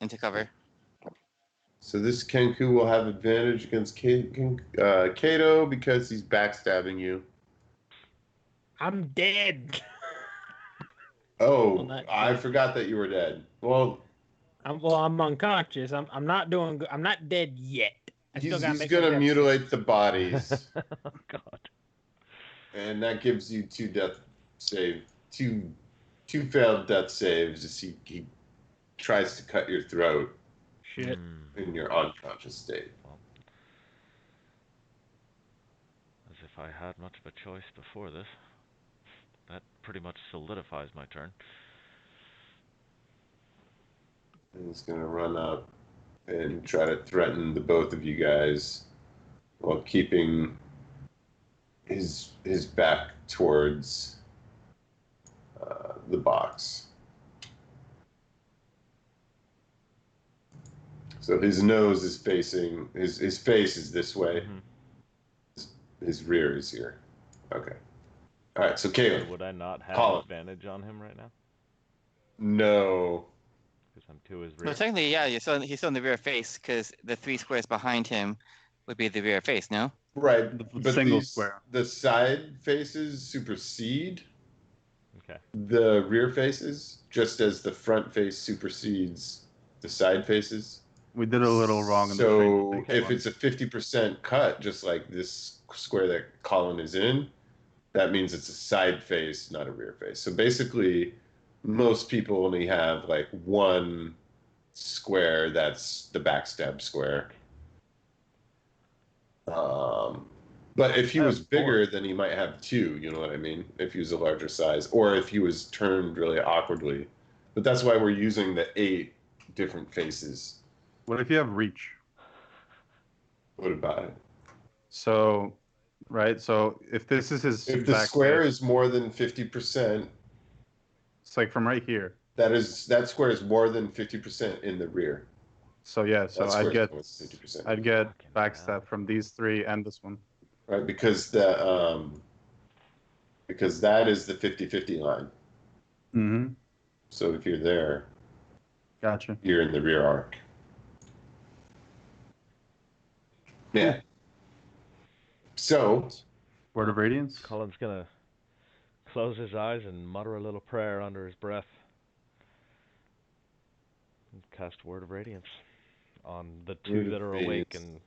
into cover. So this Kenku will have advantage against Kato because he's backstabbing you. I'm dead. Oh, Well, not I dead. forgot that you were dead. Well, I'm unconscious. I'm not doing good. I'm not dead yet. I still gotta he's make gonna my death mutilate the save. bodies, Oh God. and that gives you two failed death saves as he tries to cut your throat Shit. in your unconscious state. Well, as if I had much of a choice before this. That pretty much solidifies my turn. And he's gonna run up and try to threaten the both of you guys while keeping his back towards the box. So his nose is facing his face is this way. His rear is here. Okay. All right. So Caleb, Would I not have Colin. advantage on him right now? No. Because I'm to his rear. Well, technically, yeah, he's still in the rear face because the 3 squares behind him would be the rear face. No. Right. The But single square. the side faces supersede Okay. the rear faces, just as the front face supersedes the side faces. We did a little wrong in the So training. if it's a 50% cut, just like this square that Colin is in, that means it's a side face, not a rear face. So basically, most people only have like one square that's the backstab square. But if he was bigger, then he might have two, you know what I mean? If he was a larger size, or if he was turned really awkwardly. But that's why we're using the 8 different faces. What if you have reach? What about it? So, right. So if this is his If the back square face, is more than 50%, it's like from right here. that square is more than 50% in the rear. So yeah. So That I'd square get is more than 50%. I'd get Fucking backstab hell. from these 3 and this one. Right, because that is the 50-50 line. Mm-hmm. So if you're there, Gotcha. you're in the rear arc. Yeah. So Word of Radiance. Colin's gonna close his eyes and mutter a little prayer under his breath. And cast Word of Radiance on the Word two of that are awake Radiance.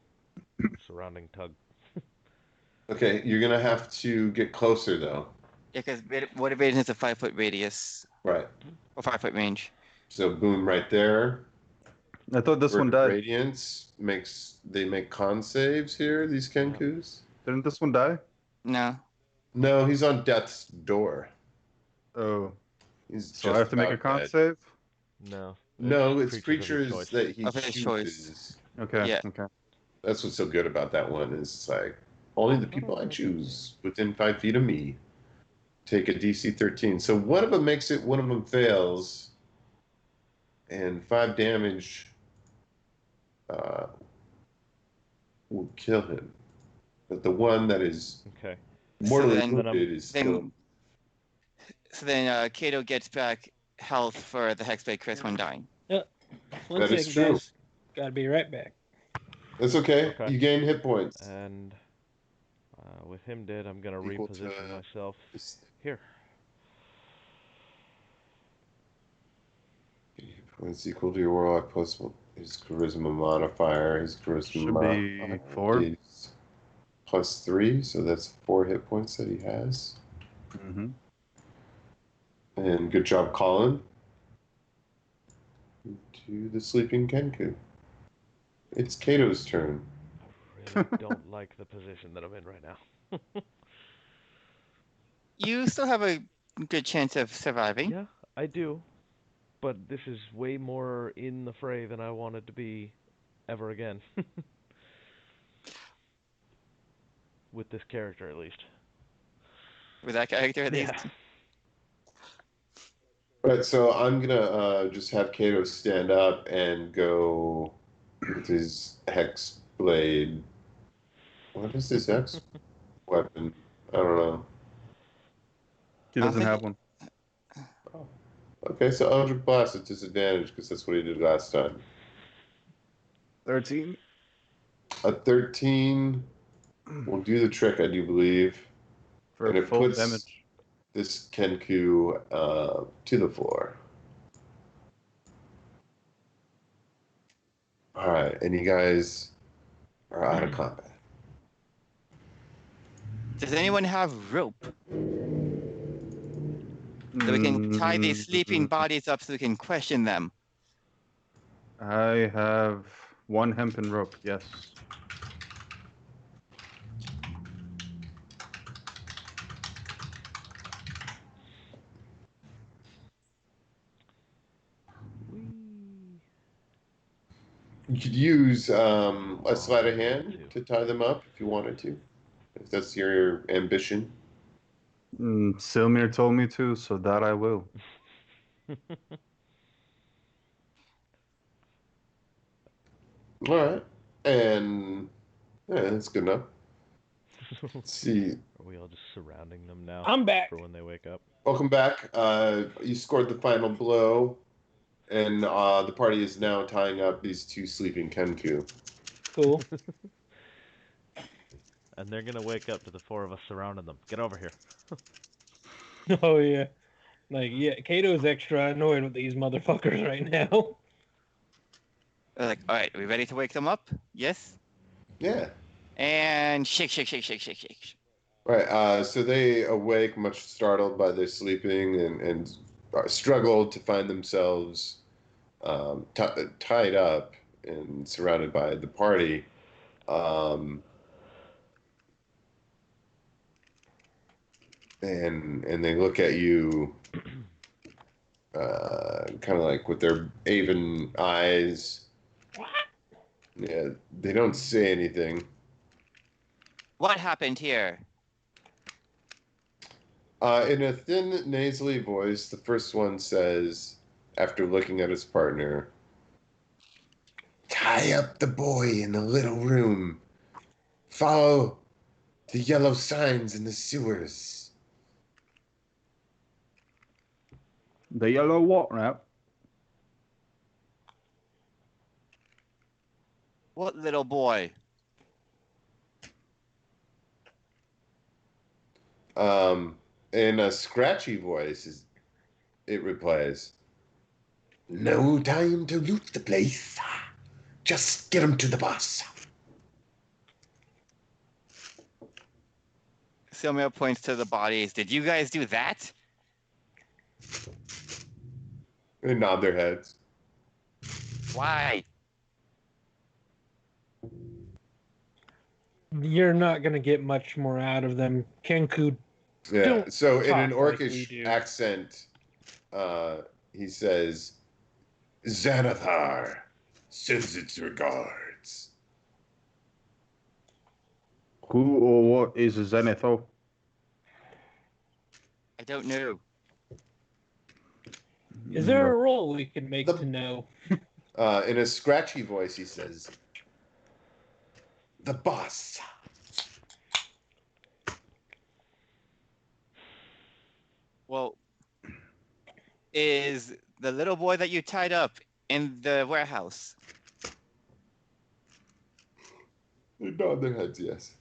and surrounding Tug. Okay, you're gonna have to get closer though. Yeah, because what evasion is a 5-foot radius Right. or 5-foot range. So boom right there. I thought this Word one of died. Radiance they make con saves here, these Kenkus. Didn't this one die? No. No, he's on death's door. Oh, He's so I just have to make a about con dead. save. No. No, it's creatures of his creatures choice. that he Of his choice. chooses. Okay. Yeah. Okay. That's what's so good about that one is it's like only the people I choose within 5 feet of me take a DC 13. So one of them makes it, one of them fails, and 5 damage will kill him. But the one that is Okay. mortally then- wounded is still. So then Kato gets back health for the Hexblade Chris when dying. One That is second, true. guys. Gotta be right back. That's okay. Okay. You gain hit points. And with him dead, I'm gonna Equal reposition to- myself here. Points equal to your warlock plus his charisma modifier. His charisma Should modifier be 4. is +3, so that's 4 hit points that he has. Mm-hmm. And good job, Colin. To the sleeping Kenku. It's Kato's turn. I really don't like the position that I'm in right now. You still have a good chance of surviving. Yeah, I do. But this is way more in the fray than I wanted to be ever again. With this character, at least. With that character at least. Yeah. Right, so I'm gonna just have Kato stand up and go with his hex blade. What is his hex weapon? I don't know. He I don't doesn't think have one. Oh. Okay, so Eldritch Blast at disadvantage because that's what he did last time. 13. A 13 will do the trick, I do believe. For And it full puts damage. this Kenku to the floor. All right, and you guys are out of combat. Does anyone have rope that we can tie these sleeping bodies up so we can question them? I have one hempen rope, yes. Whee! You could use a sleight of hand to tie them up if you wanted to, if that's your ambition. Silmir told me to, so that I will. All right, and yeah, that's good enough. Let's see. Are we all just surrounding them now I'm back. for when they wake up? Welcome back. You scored the final blow, and the party is now tying up these two sleeping Kenku. Cool. And they're gonna wake up to the four of us surrounding them. Get over here. Oh yeah. Like yeah, Kato's extra annoyed with these motherfuckers right now. Like, all right, are we ready to wake them up? Yes. Yeah. And shake, shake, shake, shake, shake, shake. Right. So they awake, much startled by their sleeping, and struggle to find themselves tied up and surrounded by the party. And they look at you, kind of like with their aven eyes. Yeah, they don't say anything. What happened here? In a thin, nasally voice, the first one says, after looking at his partner, "Tie up the boy in the little room. Follow the yellow signs in the sewers." The yellow what now? What little boy? In a scratchy voice, it replies, "No time to loot the place. Just get him to the boss." Silmir points to the bodies. Did you guys do that? They nod their heads. Why? You're not gonna get much more out of them. Kenku Yeah. Don't So in an talk like we orcish do. accent, he says, "Xanathar sends its regards." Who or what is a Zenithal? I don't know. Is there a roll we can make The- to know? In a scratchy voice, he says, "The boss." Well, is the little boy that you tied up in the warehouse? They nod their heads, yes.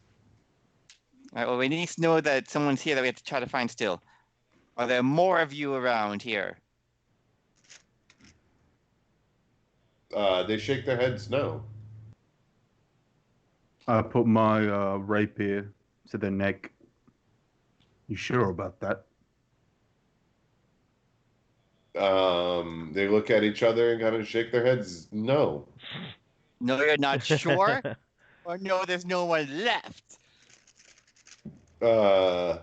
All right, well, we need to know that someone's here that we have to try to find still. Are there more of you around here? They shake their heads, no. I put my rapier to the neck. You sure about that? They look at each other and kind of shake their heads, no. No, you're not sure? Or no, there's no one left? Uh,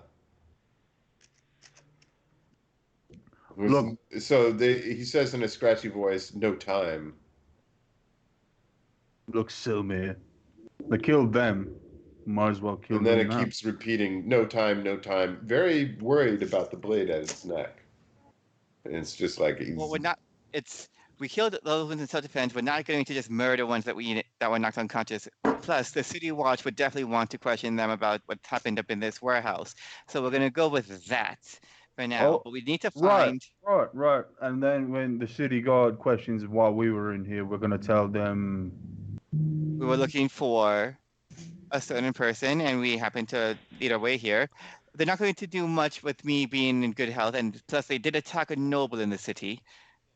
Look. So he says in a scratchy voice, "No time." Look, Silmir. They killed them. Might as well kill And then them it now. keeps repeating, "No time, no time." Very worried about the blade at its neck. And it's just like he's Well, we're not. we killed those ones in self-defense. We're not going to just murder ones that were knocked unconscious. Plus, the city watch would definitely want to question them about what happened up in this warehouse. So we're going to go with that for now. Oh, But we need to Right, find. right. And then when the city guard questions why we were in here, we're gonna tell them. We were looking for a certain person, and we happen to lead our way here. They're not going to do much with me being in good health, and plus, they did attack a noble in the city.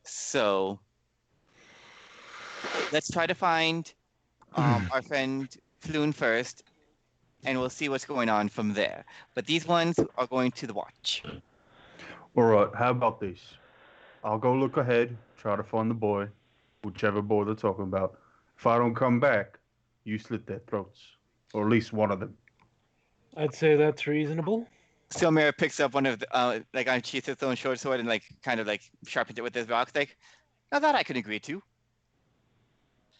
So let's try to find our friend Floon first, and we'll see what's going on from there. But these ones are going to the watch. All right, how about this? I'll go look ahead, try to find the boy, whichever boy they're talking about. If I don't come back, you slit their throats, or at least one of them. I'd say that's reasonable. Silmir picks up one of the, like unsheaths his own short sword and like kind of like sharpens it with his rock. Like, now that I can agree to.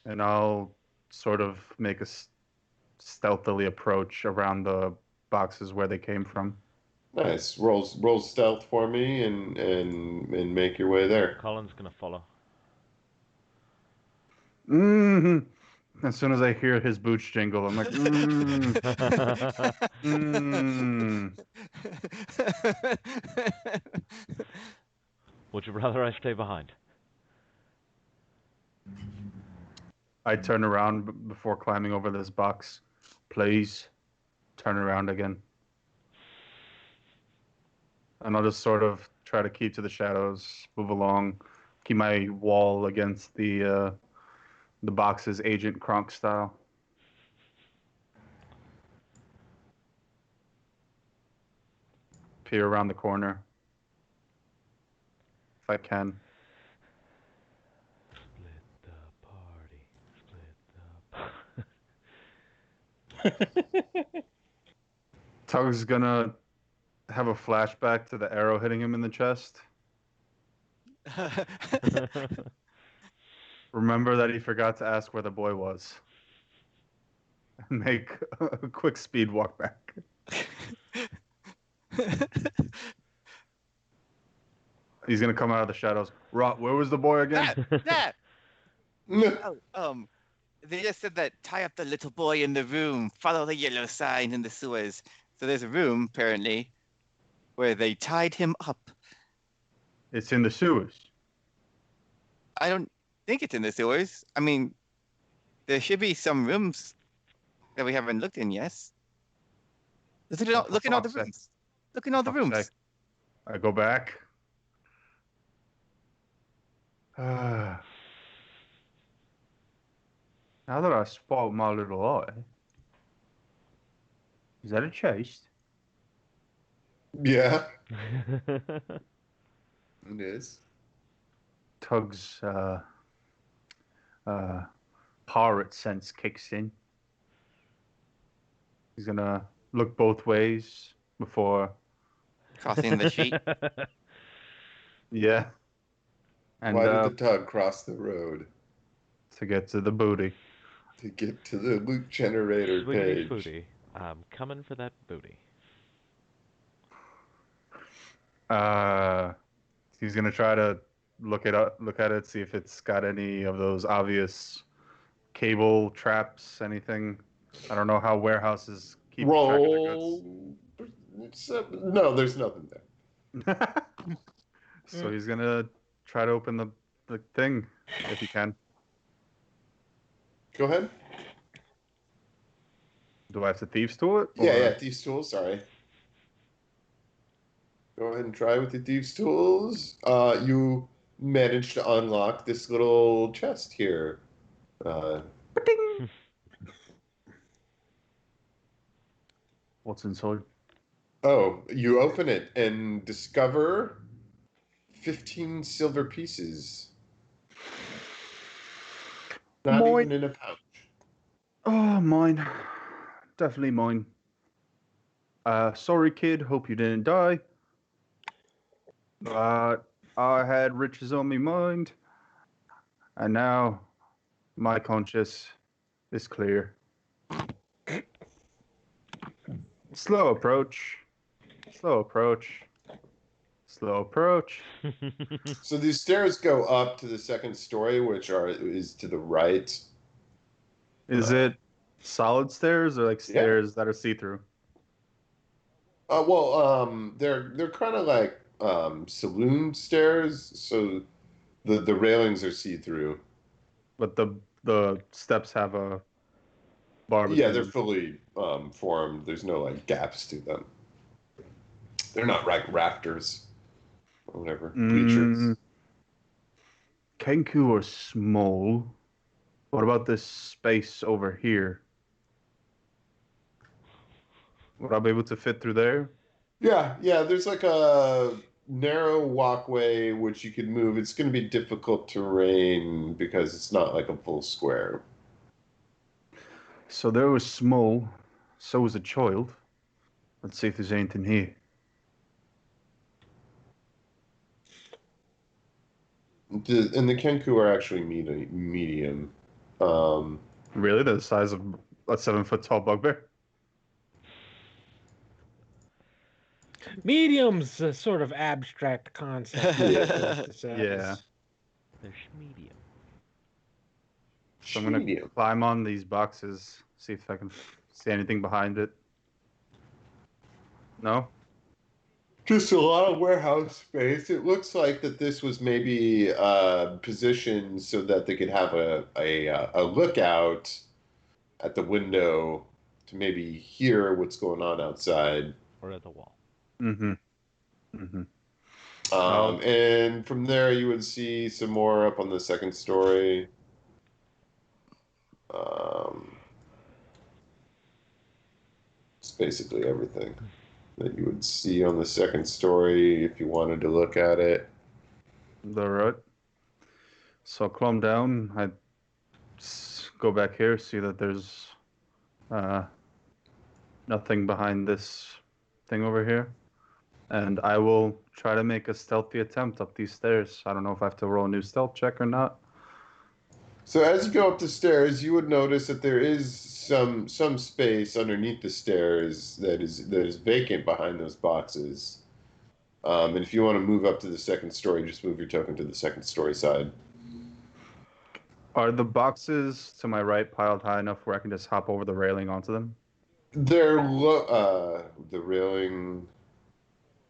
And I'll sort of make a stealthily approach around the boxes where they came from. Nice. Roll stealth for me and make your way there. Colin's gonna follow. Mm-hmm. As soon as I hear his boots jingle, I'm like, Would you rather I stay behind? I turn around before climbing over this box. Please, turn around again. And I'll just sort of try to keep to the shadows, move along, keep my wall against the boxes, Agent Kronk style. Peer around the corner, if I can. Split the party. Tug's gonna have a flashback to the arrow hitting him in the chest. Remember that he forgot to ask where the boy was. And make a quick speed walk back. He's gonna come out of the shadows. Rot, where was the boy again? That. Oh, they just said that tie up the little boy in the room, follow the yellow sign in the sewers. So there's a room, apparently, where they tied him up. It's in the sewers. I don't think it's in the sewers. I mean, there should be some rooms that we haven't looked in, yes? Look at all the rooms. Look at all the rooms. I go back. Now that I spot my little eye, is that a chest? Yeah, it is. Tug's pirate sense kicks in. He's gonna look both ways before. Crossing the sheet. Yeah. And Why did the tug cross the road? to get to the booty. To get to the loot generator Sweetie page. booty. I'm coming for that booty. He's gonna try to look at it, see if it's got any of those obvious cable traps, anything. I don't know how warehouses keep track of Roll. No, there's nothing there. the goods. So he's gonna try to open the thing if he can. Go ahead. Do I have to thieves tool it? Yeah, thieves tools. Sorry. Go ahead and try with the thieves tools. You managed to unlock this little chest here. What's inside? Oh, you open it and discover 15 silver pieces. Not Mine. even in a pouch. Oh, mine. Definitely mine. Sorry, kid. Hope you didn't die. But I had riches on my mind, and now my conscience is clear. Slow approach. Slow Slow approach. So these stairs go up to the second story, which is to the right. Is it solid stairs or like Yeah. stairs that are see-through? They're kind of like saloon stairs, so the railings are see through. But the steps have a bar Yeah, between they're them. fully formed. There's no like gaps to them. They're not like rafters or whatever bleachers. Kenku are small. What about this space over here? Would I be able to fit through there? Yeah. There's like a narrow walkway which you could move. It's going to be difficult terrain because it's not like a full square. So there was small. So was a child. Let's see if there's anything here. And the Kenku are actually medium. Um, Really? They're the size of a 7 foot tall bugbear? Medium's a sort of abstract concept. Yeah. Yeah. They're medium. So I'm gonna medium. climb on these boxes, see if I can see anything behind it. No? Just a lot of warehouse space. It looks like that this was maybe positioned so that they could have a lookout at the window to maybe hear what's going on outside. Or at the wall. Mm-hmm. Mm-hmm. And from there, you would see some more up on the second story. It's basically everything that you would see on the second story if you wanted to look at it. All right. So I'll climb down. I go back here, see that there's nothing behind this thing over here. And I will try to make a stealthy attempt up these stairs. I don't know if I have to roll a new stealth check or not. So as you go up the stairs, you would notice that there is some space underneath the stairs that is vacant behind those boxes. And if you want to move up to the second story, just move your token to the second story side. Are the boxes to my right piled high enough where I can just hop over the railing onto them? The railing.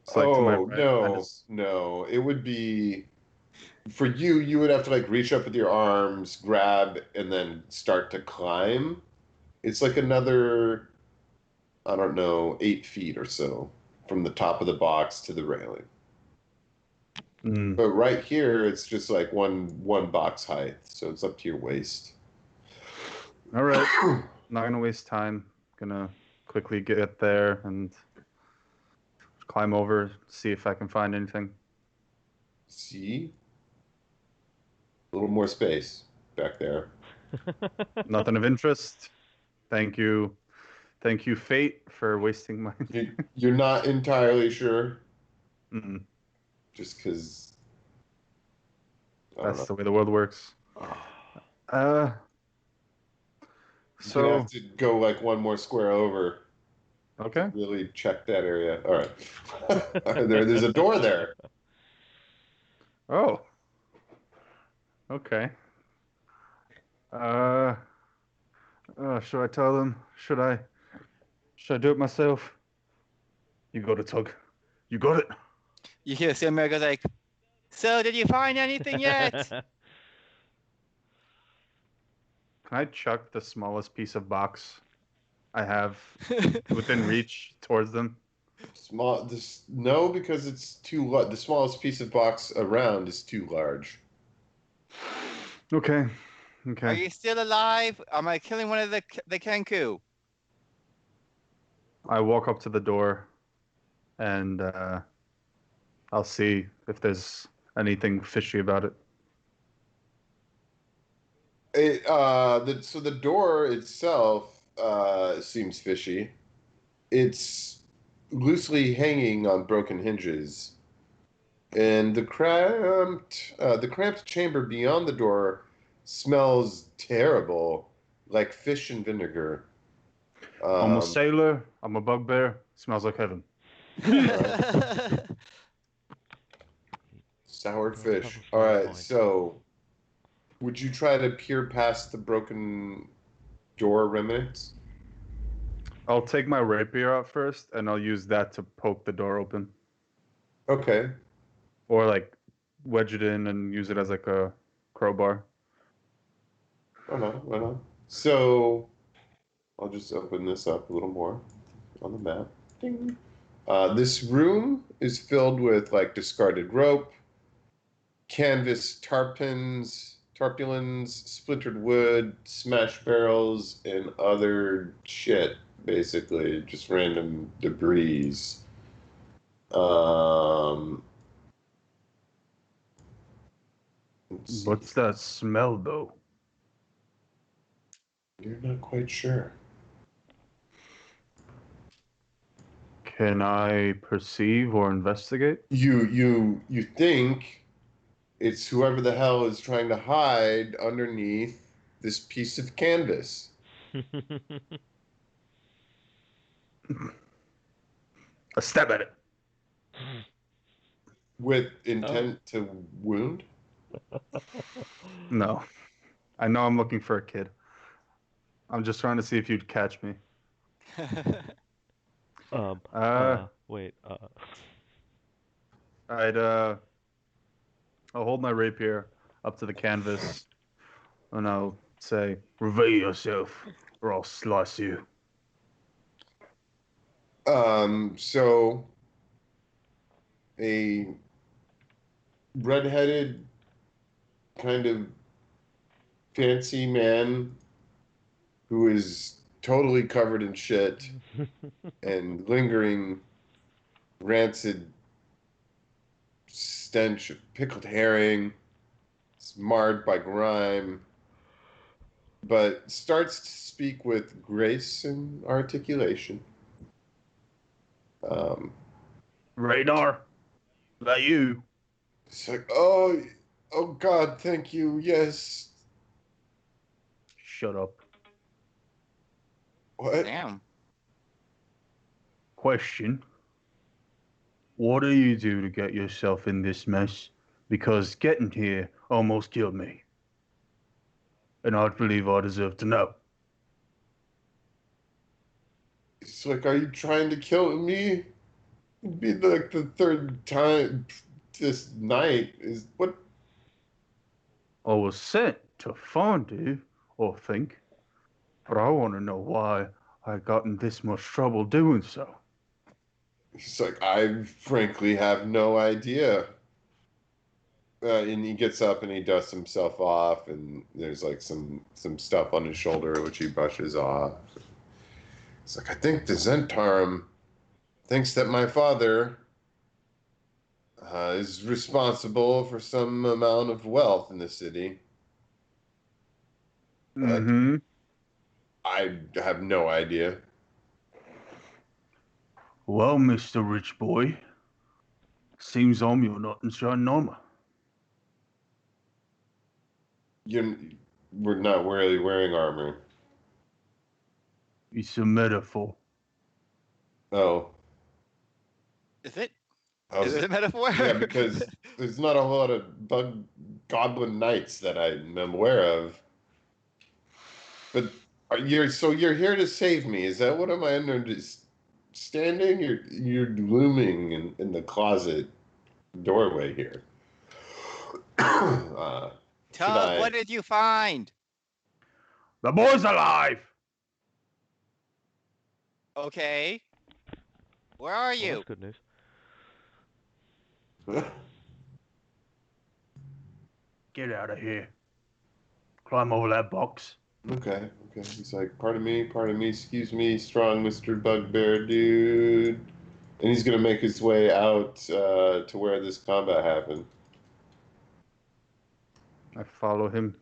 It's like to my Oh right. no! It would be for you. You would have to like reach up with your arms, grab, and then start to climb. It's like another, I don't know, 8 feet or so from the top of the box to the railing. Mm. But right here, it's just like one box height, so it's up to your waist. All right. Not gonna waste time. Gonna quickly get there and climb over, see if I can find anything. See? A little more space back there. Nothing of interest. Thank you, fate, for wasting my. You're not entirely sure, Mm-mm. just because. That's the way the world works. You So have to go like one more square over. okay. Really check that area. All right. There's a door there. Oh. Okay. Should I tell them? Should I do it myself? You got it, Tug. You got it. You hear Silmer goes like, "So did you find anything yet?" Can I chuck the smallest piece of box I have within reach towards them? No, because it's too large. The smallest piece of box around is too large. Okay. Are Okay. you still alive? Am I killing one of the Kenku? I walk up to the door and I'll see if there's anything fishy about it. So the door itself seems fishy. It's loosely hanging on broken hinges, and the cramped chamber beyond the door smells terrible, like fish and vinegar. I'm a sailor. I'm a bugbear. Smells like heaven. Sour That's fish. a All fair right, point. so would you try to peer past the broken door remnants? I'll take my rapier out first, and I'll use that to poke the door open, Okay. or like wedge it in and use it as like a crowbar. Right on, right on. So I'll just open this up a little more on the map. Ding. This room is filled with like discarded rope, canvas tarpaulins, splintered wood, smashed barrels, and other shit. Basically, just random debris. Um, let's see. What's that smell, though? You're not quite sure. Can I perceive or investigate? You think it's whoever the hell is trying to hide underneath this piece of canvas A stab at it. with Oh. intent to wound. No. I know I'm looking for a kid. I'm just trying to see if you'd catch me. Wait. I'll hold my rapier up to the canvas, and I'll say, "Reveal yourself, or I'll slice you." So a redheaded kind of fancy man who is totally covered in shit and lingering rancid stench of pickled herring. It's marred by grime, but starts to speak with grace and articulation. Um, Radar, is that you? it's like, oh God, thank you. Yes. Shut up. What? Damn. Question. What do you do to get yourself in this mess? Because getting here almost killed me. And I believe I deserve to know. It's like, are you trying to kill me? It'd be like the third time this night. Is what? I was sent to find you, I think. But I want to know why I got in this much trouble doing so. He's like, I frankly have no idea. And he gets up and he dusts himself off, and there's like some stuff on his shoulder which he brushes off. It's like, I think the Zentarum thinks that my father is responsible for some amount of wealth in the city. But Mm-hmm. I have no idea. Well, Mr. Rich Boy, seems you're not in Shanoma. We're not really wearing armor. It's a metaphor. Oh, Is it? I Is was, it a metaphor? yeah, because there's not a whole lot of bug goblin knights that I'm aware of. But you're here to save me? Is that what am I understanding? You're looming in the closet doorway here. Should Tug, I? what did you find? The boy's alive! Okay. Where are Well, you? that's good news. Get out of here. Climb over that box. Okay. He's like, pardon me, excuse me, strong Mr. Bugbear dude. And he's gonna make his way out to where this combat happened. I follow him.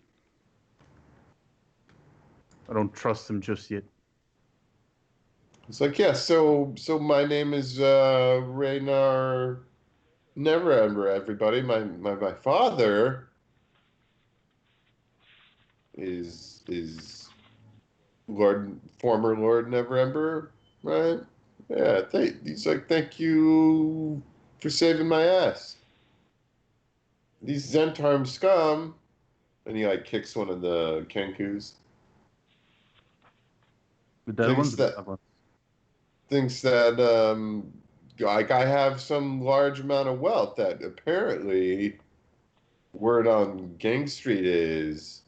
I don't trust him just yet. It's like, yeah, so my name is Raynar Neverember, everybody. My father is former Lord Neverember, right? Yeah, he's like, thank you for saving my ass. these Zentarm scum, and he like kicks one of the Kenkus. The dead Thinks ones. that like I have some large amount of wealth that apparently word on Gang Street is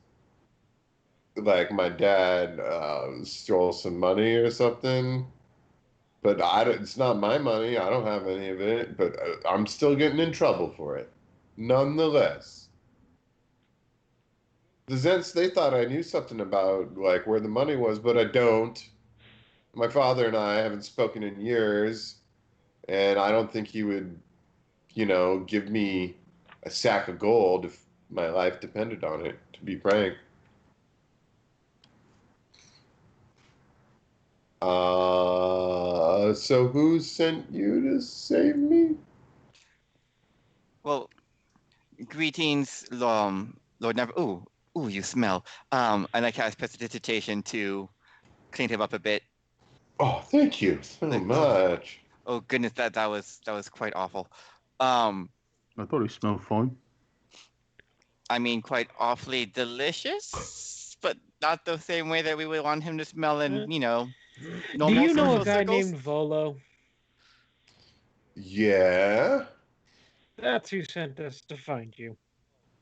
like my dad stole some money or something. But it's not my money. I don't have any of it. But I'm still getting in trouble for it. Nonetheless, the Zents, they thought I knew something about like where the money was, but I don't. My father and I haven't spoken in years, and I don't think he would, give me a sack of gold if my life depended on it, to be frank. So who sent you to save me? Well, greetings, Lord Never. Ooh, you smell. And I cast prestidigitation to clean him up a bit. Oh, thank you so Like, much. oh goodness, that was quite awful. I thought he smelled fine. I mean, quite awfully delicious, but not the same way that we would want him to smell in, Do normal you know a social guy circles. named Volo? Yeah. That's who sent us to find you.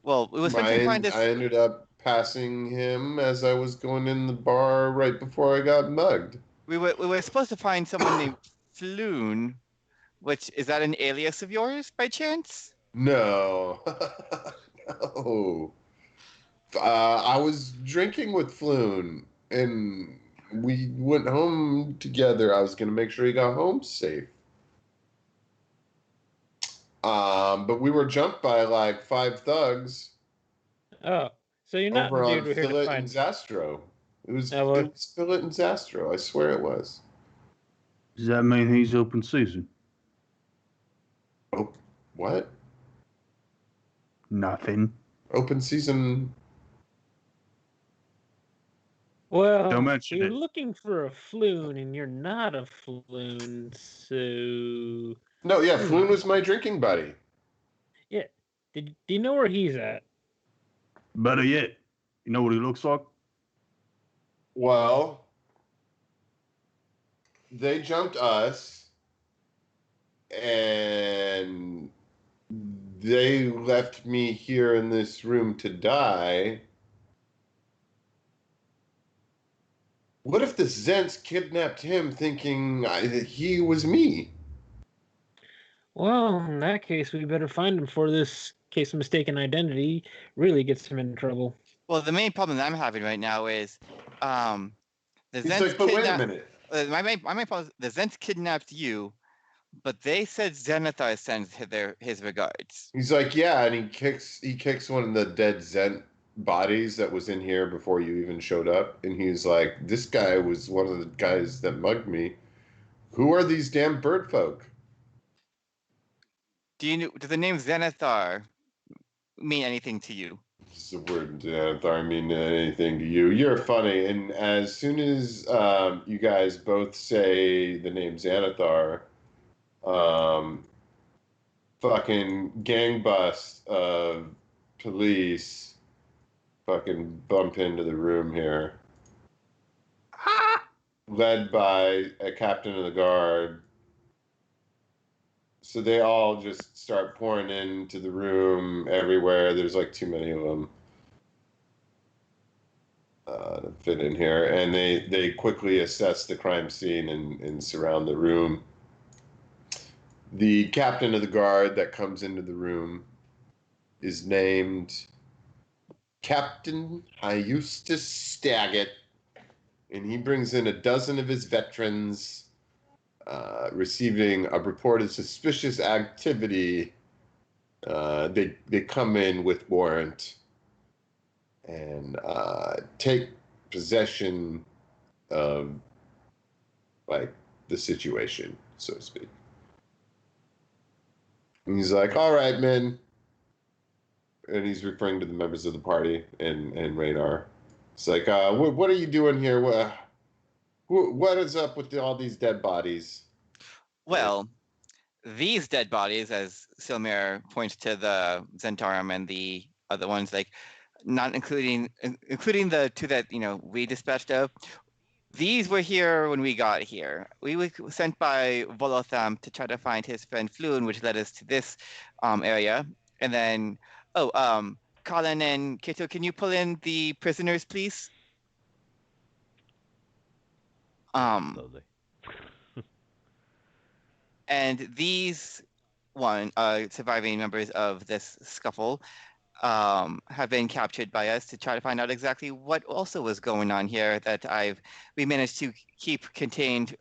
Well, it was meant to find I us. ended up passing him as I was going in the bar right before I got mugged. We were supposed to find someone named Floon, which is that an alias of yours by chance? No. No. I was drinking with Floon, and we went home together. I was going to make sure he got home safe. But we were jumped by like 5 thugs Oh, so you're not the over dude on we're here to Fillet and find. Zastro. It was Oh, it was Fillet and Zastro. I swear it was. Does that mean he's open season? Oh, what? Nothing. Open season? Don't well, mention we were it. looking for a floon, and you're not a floon, so No, yeah, Floon was my drinking buddy. yeah. Do you know where he's at? Better yet, you know what he looks like? Well, they jumped us, and they left me here in this room to die. What if the Zents kidnapped him thinking that he was me? Well, in that case, we better find him before this case of mistaken identity really gets him in trouble. Well, the main problem that I'm having right now is, the He's Zents like, but wait a kidnapped. minute. My main problem is the Zents kidnapped you, but they said Zenithar sends his regards. He's like, yeah, and he kicks one of the dead Zent bodies that was in here before you even showed up, and he's like, this guy was one of the guys that mugged me. Who are these damn bird folk? Does the name Zenithar mean anything to you? Does the word Xanathar mean anything to you? You're funny, and as soon as you guys both say the name Xanathar, um, fucking gang bust of police fucking bump into the room here. Led by a captain of the guard. So they all just start pouring into the room everywhere. There's like too many of them to fit in here. And they quickly assess the crime scene and surround the room. The captain of the guard that comes into the room is named Captain Eustace Staggett, and he brings in a dozen of his veterans, receiving a report of suspicious activity. They come in with warrant and take possession of like the situation, so to speak. And he's like, "All right, men," and he's referring to the members of the party and Radar. It's like, what are you doing here? What is up with all these dead bodies? Well, these dead bodies, as Silmir points to the Zentarum and the other ones, like not including the two that we dispatched of. These were here when we got here. We were sent by Volotham to try to find his friend Floon, which led us to this area. And then, Colin and Kito, can you pull in the prisoners, please? Slowly. And these surviving members of this scuffle have been captured by us to try to find out exactly what also was going on here that we managed to keep contained,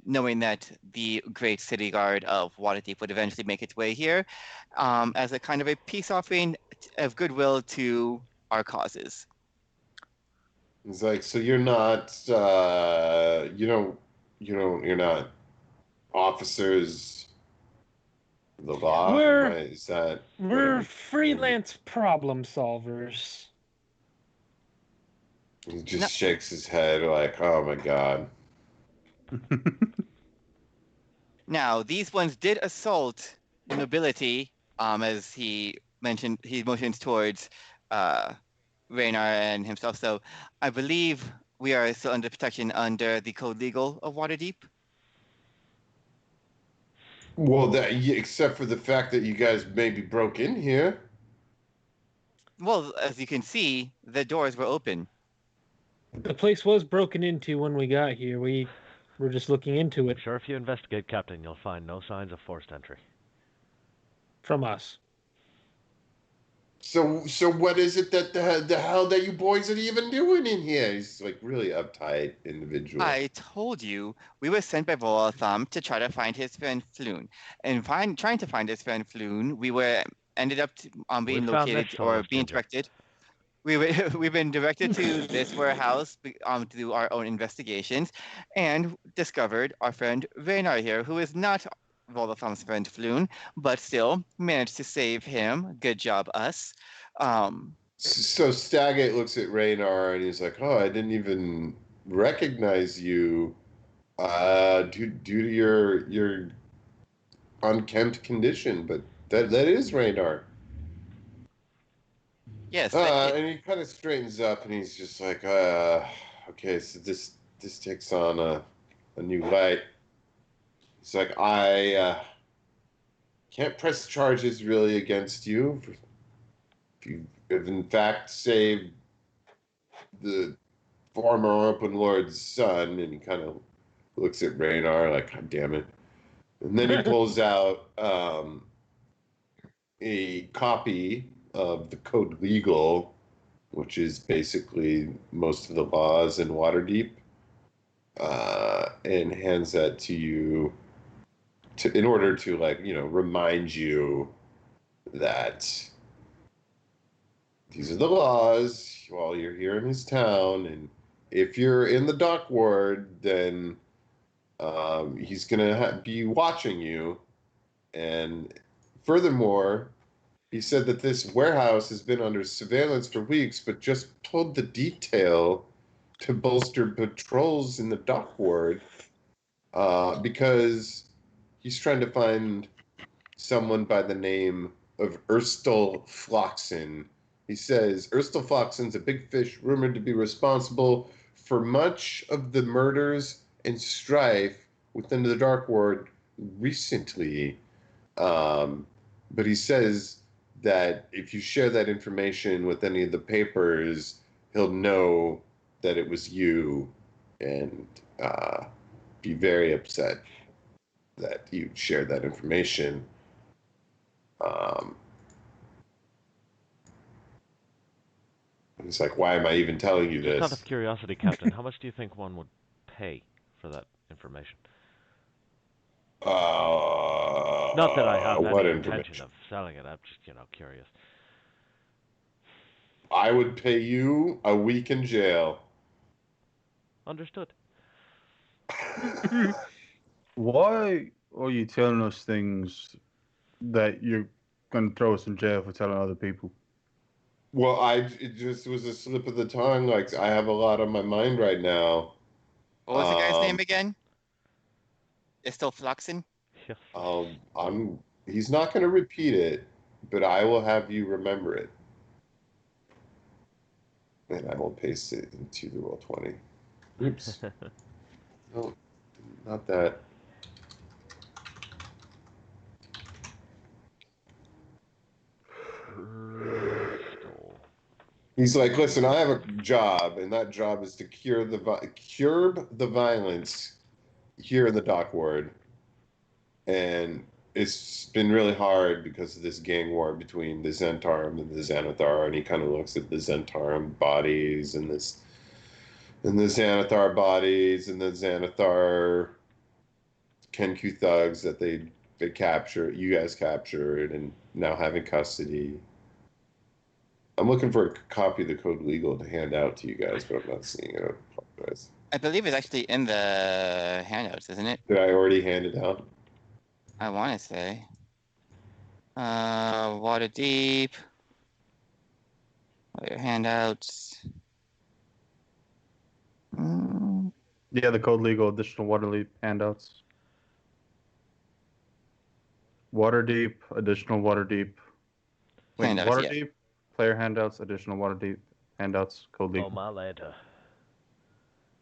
knowing that the great city guard of Waterdeep would eventually make its way here as a kind of a peace offering of goodwill to our causes. He's like, so you're not, you're not officers of the law? Is that We're freelance problem solvers. He just shakes his head like, oh my god. Now, these ones did assault the nobility, as he motions towards Raynar and himself. So I believe we are still under protection under the Code Legal of Waterdeep. Well, except for the fact that you guys maybe broke in here. Well, as you can see, the doors were open. The place was broken into when we got here. We were just looking into it. I'm sure if you investigate, Captain, you'll find no signs of forced entry. From us. So what is it that the hell that you boys are even doing in here? He's like really uptight individual. I told you we were sent by Volotham to try to find his friend Floon. And trying to find his friend Floon, we ended up being located or being directed. We've been directed to this warehouse to do our own investigations, and discovered our friend Raynar here, who is not Volotham's friend Floon, but still managed to save him. Good job, us. So Stagate looks at Raynar and he's like, "Oh, I didn't even recognize you due to your unkempt condition, but that is Raynar." Yes. And he kind of straightens up and he's just like, okay, so this takes on a new light. He's like, I can't press charges really against you if you have in fact saved the former Open Lord's son. And he kind of looks at Raynar like, God damn it. And then he pulls out a copy of the Code Legal, which is basically most of the laws in Waterdeep, and hands that to you in order to remind you that these are the laws while you're here in his town, and if you're in the dock ward, then he's gonna be watching you. And furthermore, he said that this warehouse has been under surveillance for weeks, but just pulled the detail to bolster patrols in the dock ward because he's trying to find someone by the name of Erstal Floxen. He says Erstal Floxen's a big fish rumored to be responsible for much of the murders and strife within the Dark Ward recently. But he says that if you share that information with any of the papers, he'll know that it was you and be very upset that you shared that information. He's like, why am I even telling you Just this? out of curiosity, Captain, how much do you think one would pay for that information? Not that I have any intention of selling it. I'm just, curious. I would pay you a week in jail. Understood. Why are you telling us things that you're going to throw us in jail for telling other people? Well, it just was a slip of the tongue. Like, I have a lot on my mind right now. What was the guy's name again? It's still Floxen? He's not going to repeat it, but I will have you remember it. And I will paste it into the Roll20. Oops. No, not that. He's like, listen, I have a job, and that job is to curb the violence here in the dock ward. And it's been really hard because of this gang war between the Zentarum and the Xanathar, and he kind of looks at the Zentarum bodies and the Xanathar bodies and the Xanathar Kenku thugs that they captured, you guys captured, and now have in custody. I'm looking for a copy of the Code Legal to hand out to you guys, but I'm not seeing it. I apologize. I believe it's actually in the handouts, isn't it? Did I already hand it out? I want to say. Water Deep. All your handouts. Yeah, the Code Legal additional Waterdeep handouts. Waterdeep, additional Waterdeep. Wait, Handouts, Waterdeep, player handouts, additional Waterdeep handouts, Code Oh, Legal. my Lanta.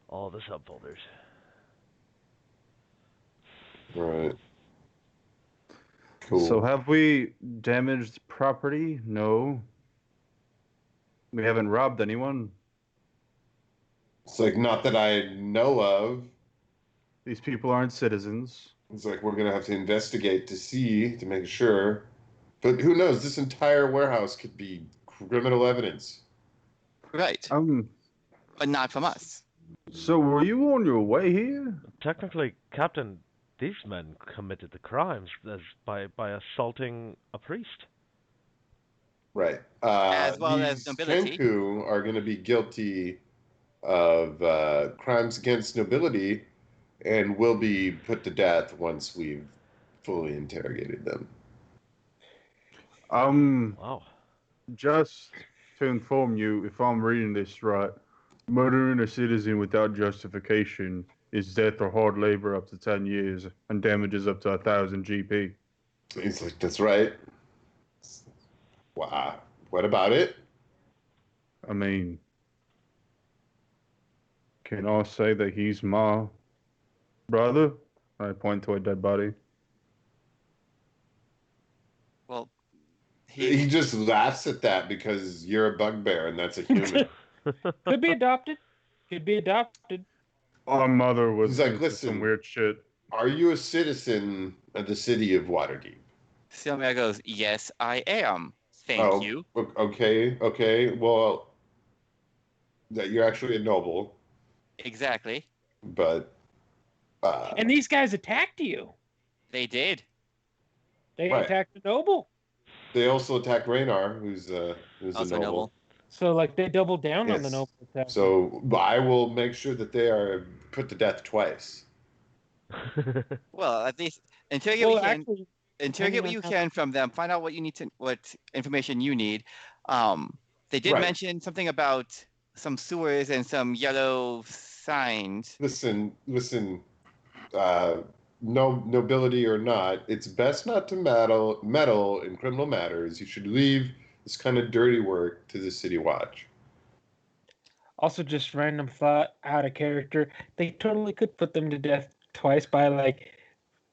All the subfolders. Right. Cool. So have we damaged property? No. We haven't robbed anyone. It's like, not that I know of. These people aren't citizens. It's like, we're going to have to investigate to make sure. But who knows? This entire warehouse could be criminal evidence. Right. But not from us. So were you on your way here? Technically, Captain, these men committed the crimes by assaulting a priest. Right. As well as these nobility. Kenku are going to be guilty of crimes against nobility and will be put to death once we've fully interrogated them. Wow. Just to inform you, if I'm reading this right, murdering a citizen without justification is death or hard labor up to 10 years and damages up to 1,000 GP. He's like, that's right. Wow. What about it? I mean, can I say that he's my brother? I point to a dead body. Well, He just laughs at that because you're a bugbear and that's a human. Could be adopted. Could be adopted. Our mother was He's like, into listen, some weird shit. Are you a citizen of the city of Waterdeep? Sylvia goes, yes, I am. Thank you. Okay. Well, that you're actually a noble. Exactly. But and these guys attacked you. They did. They attacked the noble. They also attacked Raynar, who's also a noble. So like they doubled down on the noble attack. So I will make sure that they are put to death twice. Well, at least interrogate what you can from them. Find out what you need what information you need. They did mention something about some sewers and some yellow signs. Listen. No nobility or not, it's best not to meddle in criminal matters. You should leave this kind of dirty work to the City Watch. Also, just random thought, out of character. They totally could put them to death twice by like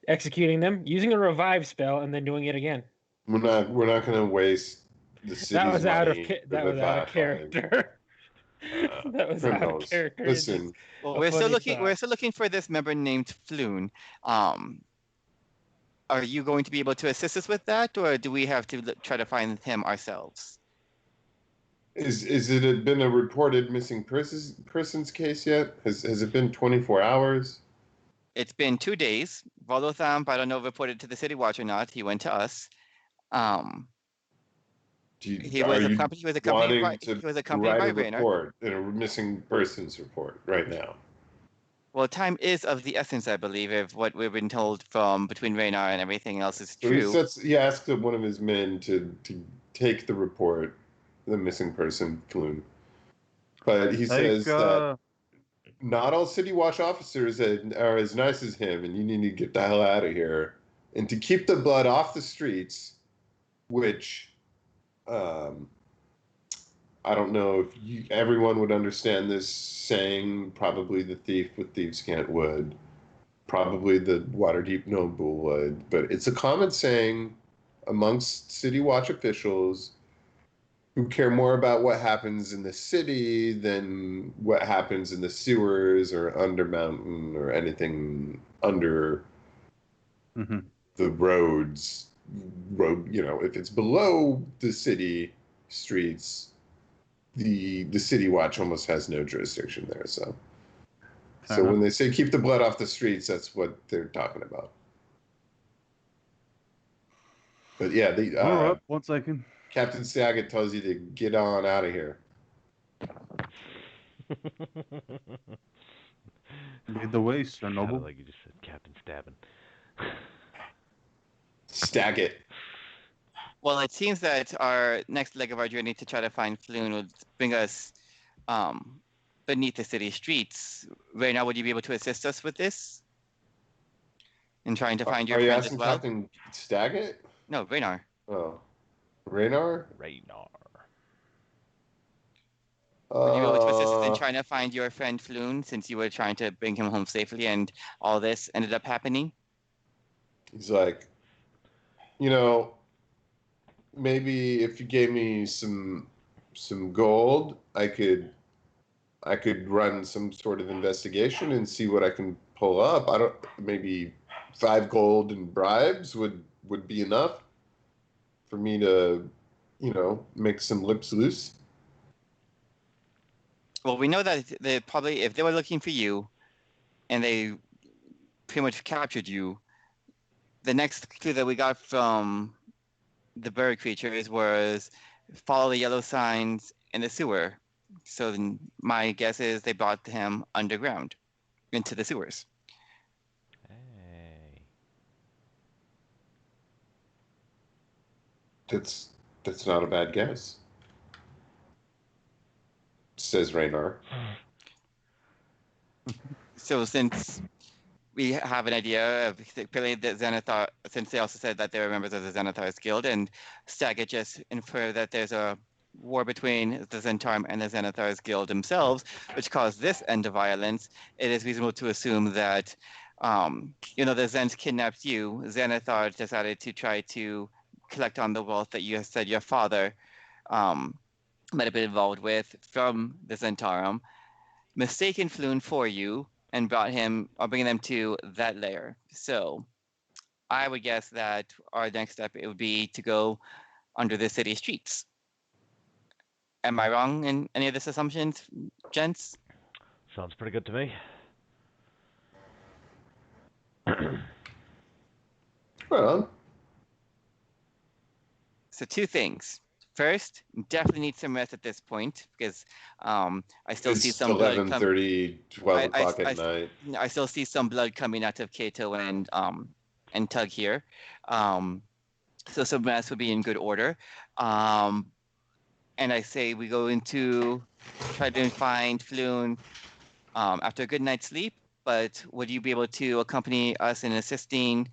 executing them, using a revive spell, and then doing it again. We're not going to waste the city's money. That was out of character. That was out of character. Listen, well, we're still looking for this member named Floon. Are you going to be able to assist us with that, or do we have to try to find him ourselves? Is it been a reported missing persons case yet? Has it been 24 hours? It's been 2 days. Volothamp, I don't know if reported to the City Watch or not. He went to us. He was accompanied by report in a missing persons report right now. Well, time is of the essence, I believe, if what we've been told from between Raynar and everything else is true. So he asked one of his men to take the report, the missing person flume. But he says that not all City Watch officers are as nice as him, and you need to get the hell out of here And to keep the blood off the streets, which I don't know if everyone would understand this saying. Probably the thief with thieves' cant would. Probably the Waterdeep noble would. But it's a common saying amongst City Watch officials who care more about what happens in the city than what happens in the sewers or under mountain or anything under the roads. If it's below the city streets, the City Watch almost has no jurisdiction there. So when they say keep the blood off the streets, that's what they're talking about. But yeah, 1 second. Captain Saget tells you to get on out of here. Lead the way, Sir Sounded Noble. like you just said Captain Stabbing. Staggit. Well, it seems that our next leg of our journey to try to find Floon would bring us beneath the city streets. Raynar, would you be able to assist us with this? In trying to find your Are you friend as asking well? Captain Staggit? No, Raynar. Oh. Raynar? Raynar. Would you be able to assist us in trying to find your friend Floon, since you were trying to bring him home safely and all this ended up happening? He's like, maybe if you gave me some gold, I could run some sort of investigation and see what I can pull up. Maybe 5 gold and bribes would be enough for me to, make some lips loose. Well, we know that they probably, if they were looking for you and they pretty much captured you, the next clue that we got from the bird creatures was follow the yellow signs in the sewer. So then my guess is they brought him underground into the sewers. Hey. That's not a bad guess, says Raynar. So since we have an idea of clearly the Xanathar, since they also said that they were members of the Xanathar's Guild, and Saget just inferred that there's a war between the Zentarum and the Xanathar's Guild themselves, which caused this end of violence, it is reasonable to assume that, the Zens kidnapped you. Xanathar decided to try to collect on the wealth that you said your father might have been involved with from the Zentarum, mistaken Floon for you, and bringing them to that lair. So I would guess that our next step, it would be to go under the city streets. Am I wrong in any of this assumptions, gents? Sounds pretty good to me. Well, So 2 things. First, definitely need some rest at this point because I still see some blood 11:30, 12 o'clock at night. I still see some blood coming out of Kato and Tug here. So some rest would be in good order. And I say we go into try to find Floon after a good night's sleep. But would you be able to accompany us in assisting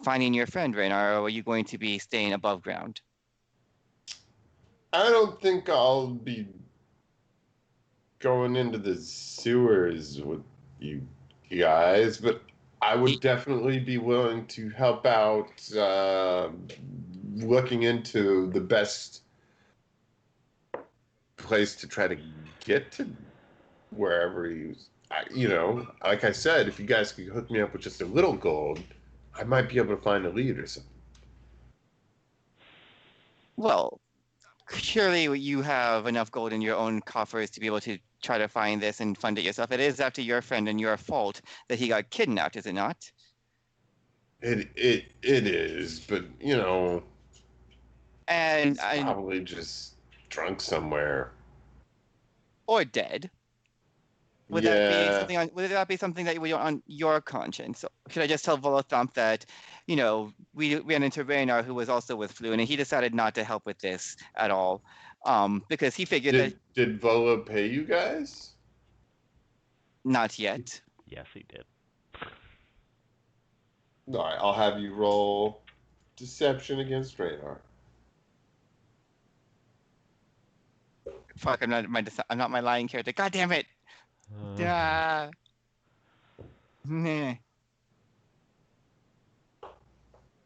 finding your friend, Raynar, or are you going to be staying above ground? I don't think I'll be going into the sewers with you guys, but I would definitely be willing to help out looking into the best place to try to get to wherever like I said, if you guys could hook me up with just a little gold, I might be able to find a lead or something. Well, surely you have enough gold in your own coffers to be able to try to find this and fund it yourself. It is after your friend and your fault that he got kidnapped, is it not? It is, but And he's probably just drunk somewhere. or dead. Would that be something that would on your conscience? So should I just tell Volothump that, we ran into Raynar, who was also with Floon, and he decided not to help with this at all, because he figured Did Volo pay you guys? Not yet. Yes, he did. All right, I'll have you roll deception against radar. Fuck, I'm not my lying character. God damn it. Yeah. Meh.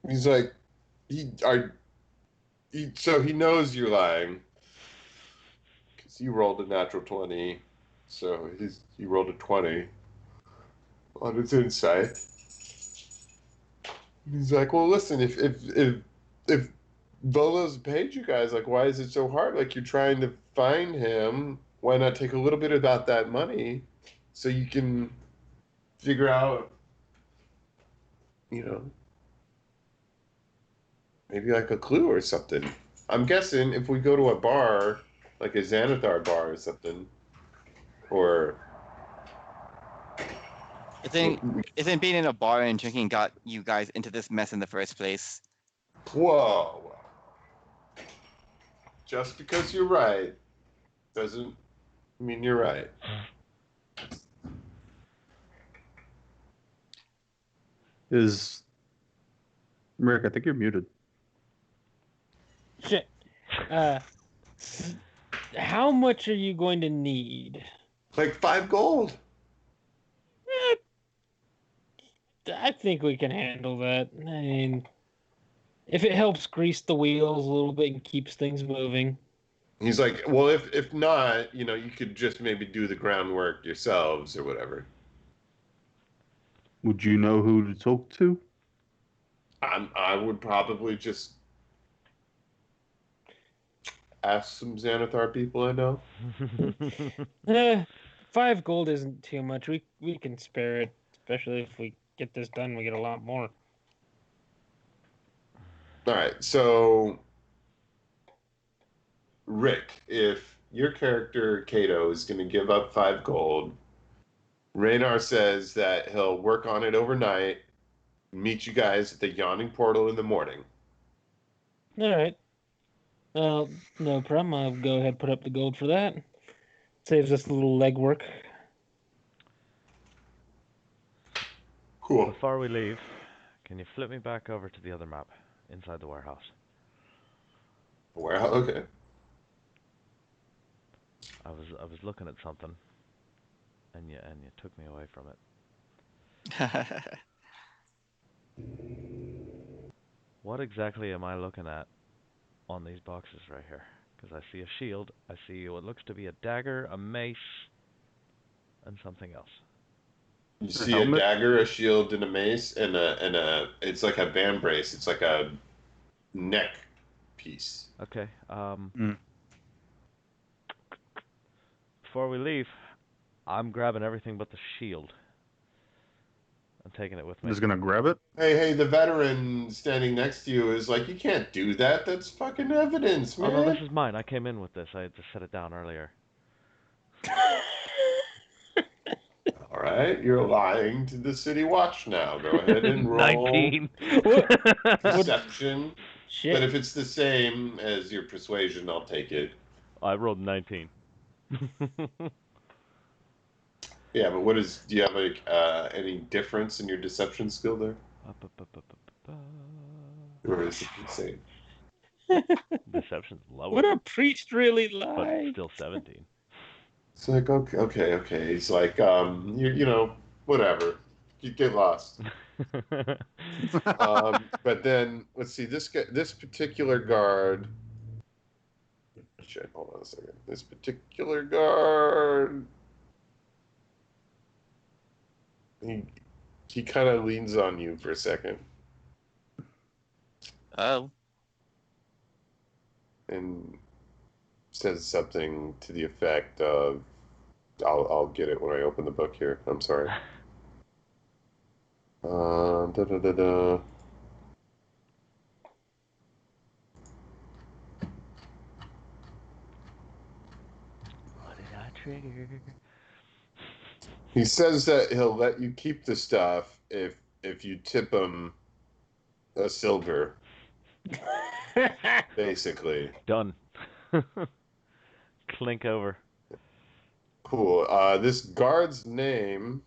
He's like, so he knows you're lying because he rolled a natural 20, so he rolled a 20 on his insight. He's like, well, listen, if Volo's paid you guys, like, why is it so hard? Like, you're trying to find him. Why not take a little bit about that money so you can figure out, you know, maybe like a clue or something. I'm guessing if we go to a bar, like a Xanathar bar or something, or Isn't being in a bar and drinking got you guys into this mess in the first place? whoa, just because you're right doesn't mean you're right. Rick, I think you're muted. Shit. How much are you going to need? Like 5 gold. I think we can handle that. I mean, if it helps grease the wheels a little bit and keeps things moving. He's like, well, if not, you know, you could just maybe do the groundwork yourselves or whatever. Would you know who to talk to? I would probably just ask some Xanathar people I know. 5 gold isn't too much. We can spare it, especially if we get this done. We get a lot more. All right, so Rick, if your character Kato is going to give up 5 gold, Raynar says that he'll work on it overnight, meet you guys at the yawning portal in the morning. All right. Well, no problem. I'll go ahead and put up the gold for that. Saves us a little legwork. Cool. Before we leave, can you flip me back over to the other map inside the warehouse? Well, okay. I was looking at something, and you took me away from it. What exactly am I looking at on these boxes right here? Because I see a shield, I see what looks to be a dagger, a mace, and something else. You A see helmet? a dagger, a shield, and a mace, and a. It's like a band brace. It's like a neck piece. Okay. Mm. Before we leave, I'm grabbing everything but the shield. I'm taking it with me. Just gonna grab it? Hey, the veteran standing next to you is like, you can't do that. That's fucking evidence, Oh man. no, this is mine. I came in with this. I just set it down earlier. All right, you're lying to the city watch now. Go ahead and roll 19. deception. Shit. But if it's the same as your persuasion, I'll take it. I rolled 19. Yeah, but what is? Do you have like any difference in your deception skill there, or is it the same? Deception's lower, Would a priest really but lie? still 17. It's like okay. It's like you know, whatever. You get lost. But then let's see this particular guard. Shit, hold on a second. This particular guard, he kind of leans on you for a second Oh. and says something to the effect of, "I'll get it when I open the book here. I'm sorry." Da da da da. What did I trigger? He says that he'll let you keep the stuff if you tip him a silver, basically. Done. Clink over. Cool. This guard's name.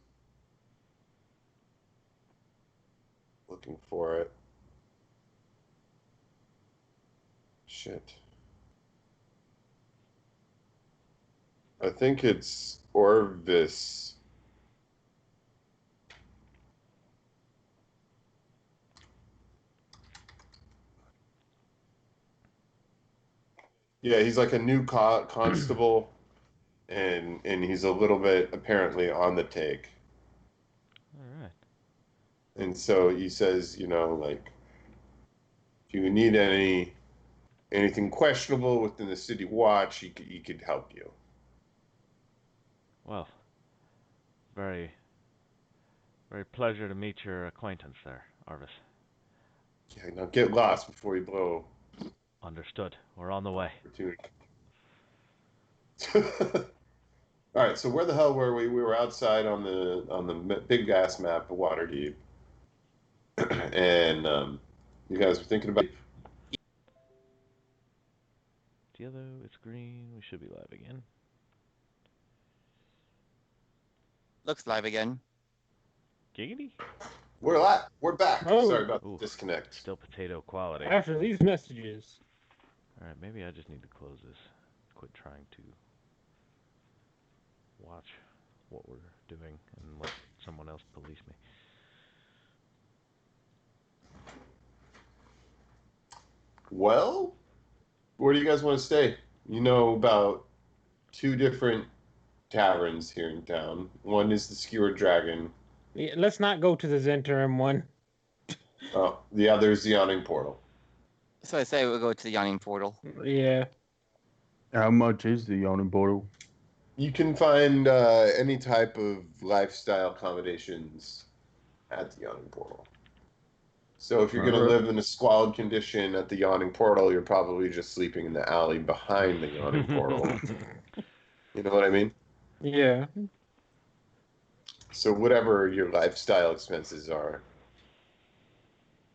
looking for it. Shit. I think it's Orvis. Yeah, he's like a new constable, and he's a little bit apparently on the take. All right. And so he says, like, if you need anything questionable within the city watch, he could help you. Well, very, very pleasure to meet your acquaintance there, Arvis. Yeah, now get lost before you blow Understood. We're on the way. opportunity. All right, so where the hell were we? We were outside on the big ass map of Waterdeep, and you guys were thinking about. It's yellow, it's green. We should be live again. Looks live again. Giggity. We're live. We're back. Oh. Sorry about the Ooh. disconnect. Still potato quality. After these messages. All right, maybe I just need to close this. Quit trying to watch what we're doing and let someone else police me. Well, where do you guys want to stay? You know about 2 different taverns here in town. One is the Skewered Dragon. Yeah, let's not go to the Zentrum one. Oh, the other is the Yawning Portal. So I say we'll go to the Yawning Portal. Yeah. How much is the yawning portal? You can find any type of lifestyle accommodations at the Yawning Portal. So if you're going to Alright. live in a squalid condition at the Yawning Portal, you're probably just sleeping in the alley behind the Yawning Portal. You know what I mean? Yeah. So whatever your lifestyle expenses are.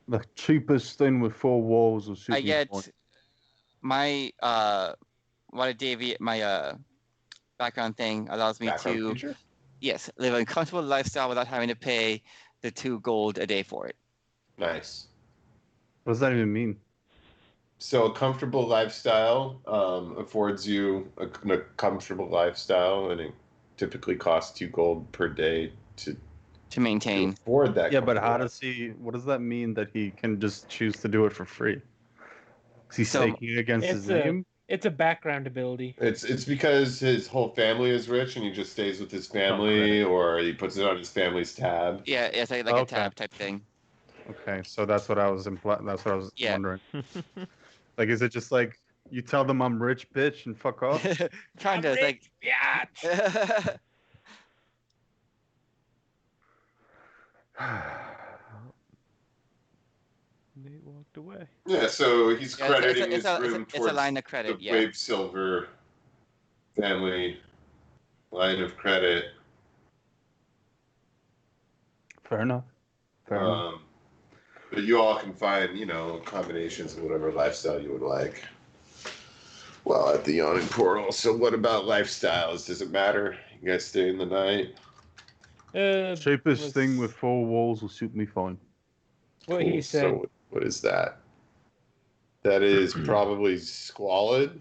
The cheapest thing with 4 walls will suit I me get fine. my my background thing allows me Background to feature? live a comfortable lifestyle without having to pay the 2 gold a day for it. Nice. What does that even mean? So a comfortable lifestyle affords you a comfortable lifestyle, and it typically costs 2 gold per day to maintain. afford that. Yeah, but how comfortable does he? What does that mean that he can just choose to do it for free? Is he So, staking it against his It's a name? it's a background ability. It's because his whole family is rich and he just stays with his family, or he puts it on his family's tab. Yeah, it's like a Okay. tab type thing. Okay, so that's what I was That's what I was Yeah. wondering. Like, is it just like you tell them I'm rich, bitch, and fuck off? Trying to like Yeah. Nate walked away. Yeah, so he's Yeah, crediting it's his a room it's a towards line of credit. the Yeah. Wave Silver family line of credit. Fair enough. Fair enough. But you all can find, combinations of whatever lifestyle you would like. Well, at the Yawning Portal. So what about lifestyles? Does it matter? You guys stay in the night? Cheapest let's- thing with 4 walls will suit me fine. What he said. So what is that? That is probably squalid.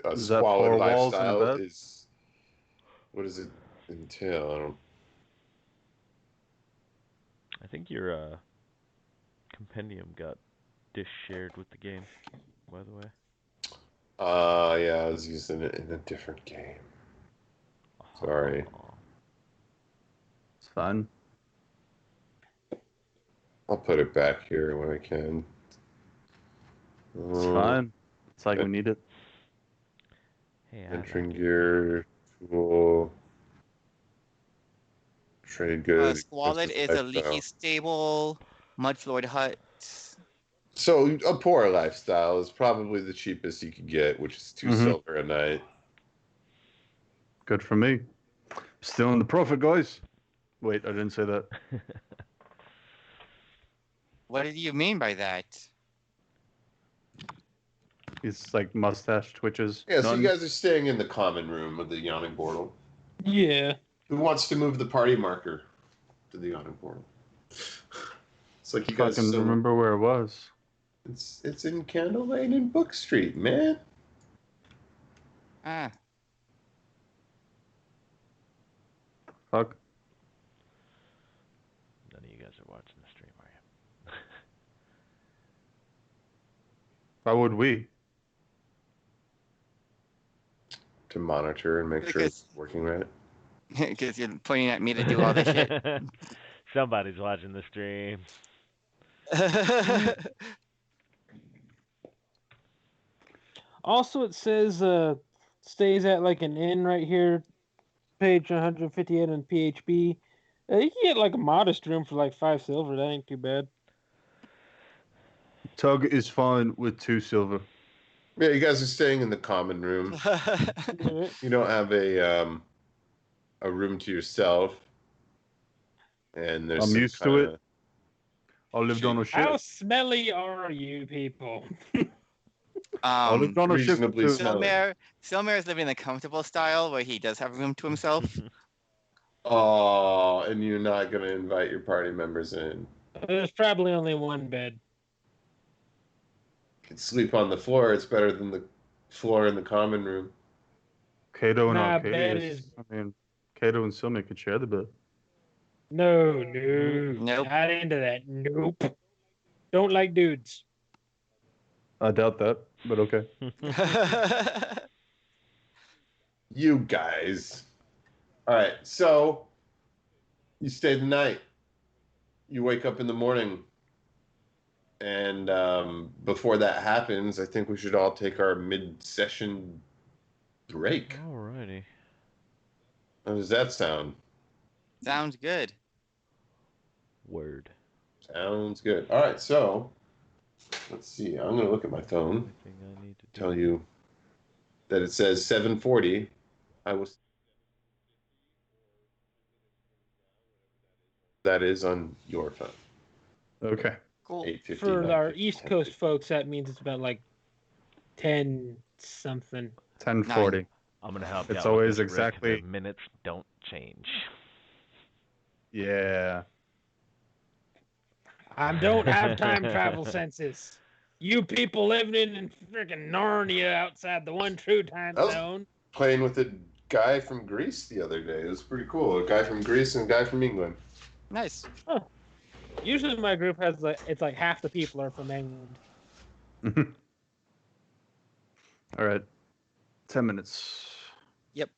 A Is that squalid 4 walls and a lifestyle bed? is. What does it entail? I don't. I think your compendium got dish shared with the game, by the way. Yeah, I was using it in a different game. Sorry. It's fine. I'll put it back here when I can. It's fine. It's like we need it. Hey, I Entering like it. gear, tool, trade goods. Squalid is a leaky lifestyle. stable, mudfloored hut. So a poor lifestyle is probably the cheapest you could get, which is 2 Mhm. silver a night. Good for me. Still in the profit, guys. Wait, I didn't say that. What did you mean by that? It's like mustache twitches. Yeah, so None. you guys are staying in the common room of the Yawning Portal. Yeah. Who wants to move the party marker? to the yawning portal. It's like you I guys can remember where it was. It's in Candle Lane and Book Street, man. Ah, Fuck. None of you guys are watching the stream, are you? Why would we? To monitor and make sure Because- it's working right. because you're pointing at me to do all this shit. Somebody's watching the stream. Also, it says stays at like an inn right here, page 158 on PHP. You can get like a modest room for like 5 silver. That ain't too bad. Tug is fine with 2 silver. Yeah, you guys are staying in the common room. Yeah. You don't have a room to yourself. And there's I'm some used to it. kinda I lived on a ship. How smelly are you people? I lived on a ship reasonably too. smelly. Silmer is living the comfortable style where he does have room to himself. Oh, and you're not gonna invite your party members in. There's probably only one bed. You can sleep on the floor. It's better than the floor in the common room. Kato and Nah, bed Arcadius. is- I mean, Kato and Silmy could share the bed. No, Nope. not into that. Nope. Don't like dudes. I doubt that, but okay. You guys. All right, so you stay the night. You wake up in the morning, and before that happens, I think we should all take our mid-session break. Alrighty. How does that sound? Sounds good. Word. Sounds good. All right, so let's see. I'm gonna look at my phone. Everything I need to do. Tell you that it says 7:40. I was. That is on your phone. Okay. Cool. 8:50. For our 9:50, East 10:50. Coast folks, that means it's about like 10 something. 10:40. I'm gonna help It's you out with always this, Rick. exactly- The minutes don't change. Yeah. I don't have time travel senses. You people living in freaking Narnia outside the one true time Oh. zone. Playing with a guy from Greece the other day. It was pretty cool. A guy from Greece and a guy from England. Nice. Usually my group has like it's like half the people are from England. All right. 10 minutes. Yep.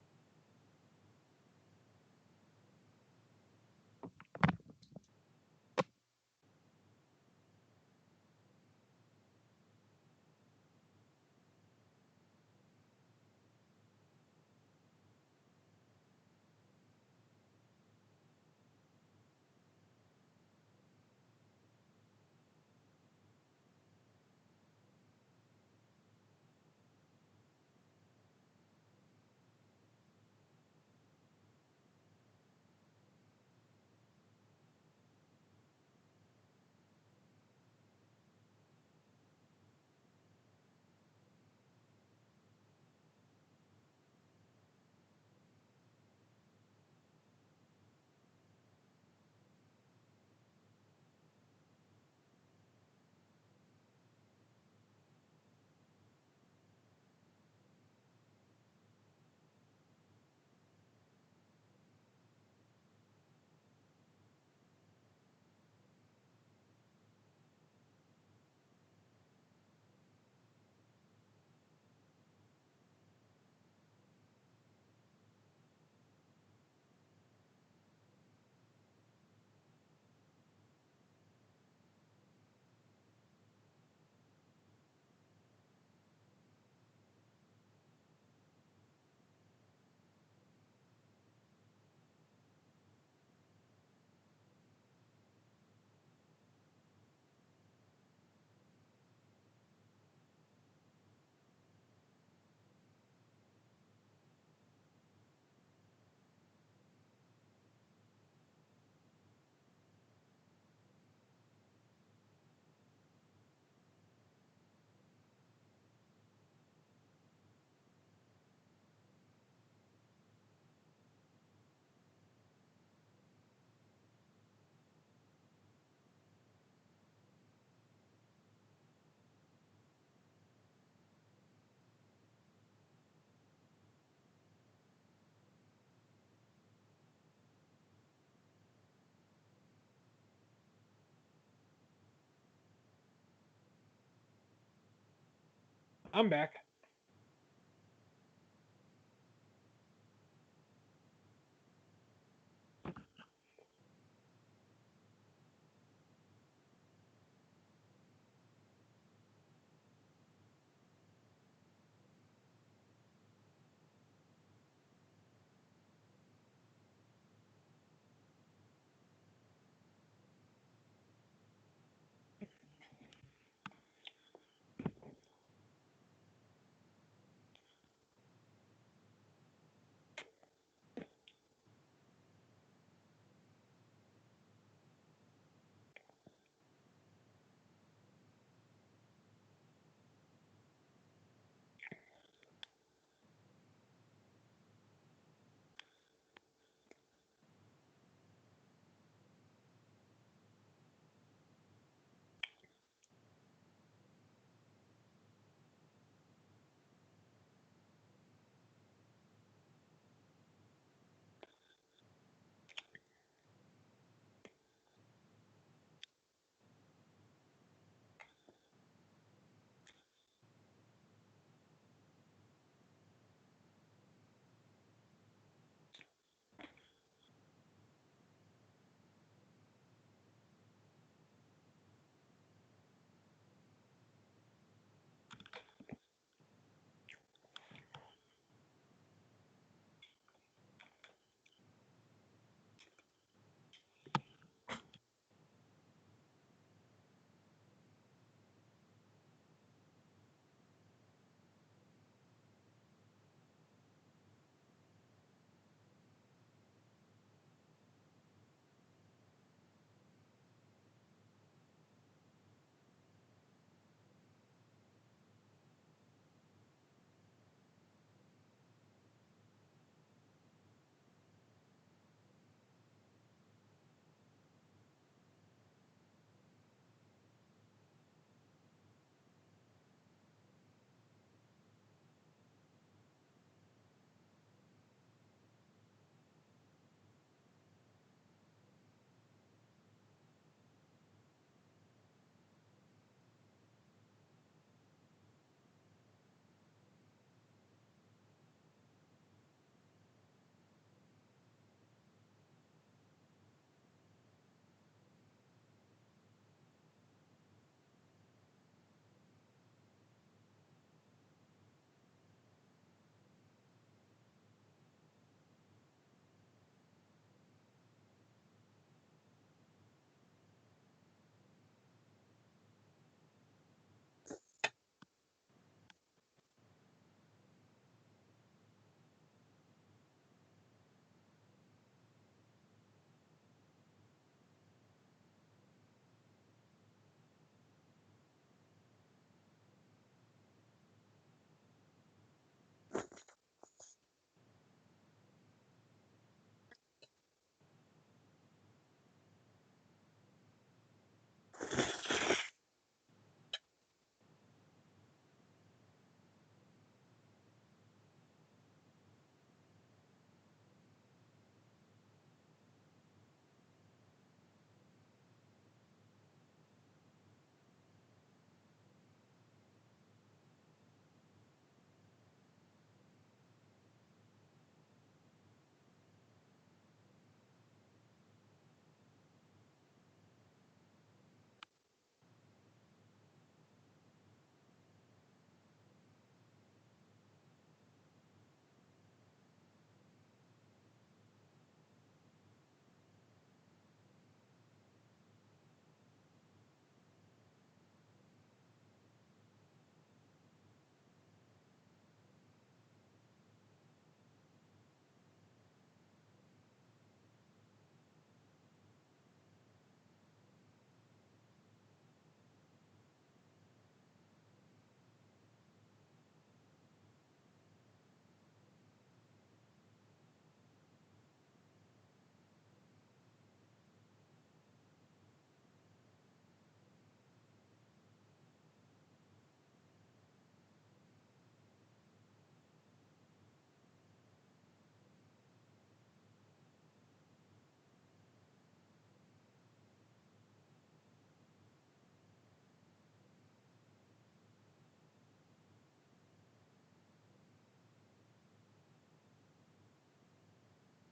I'm back.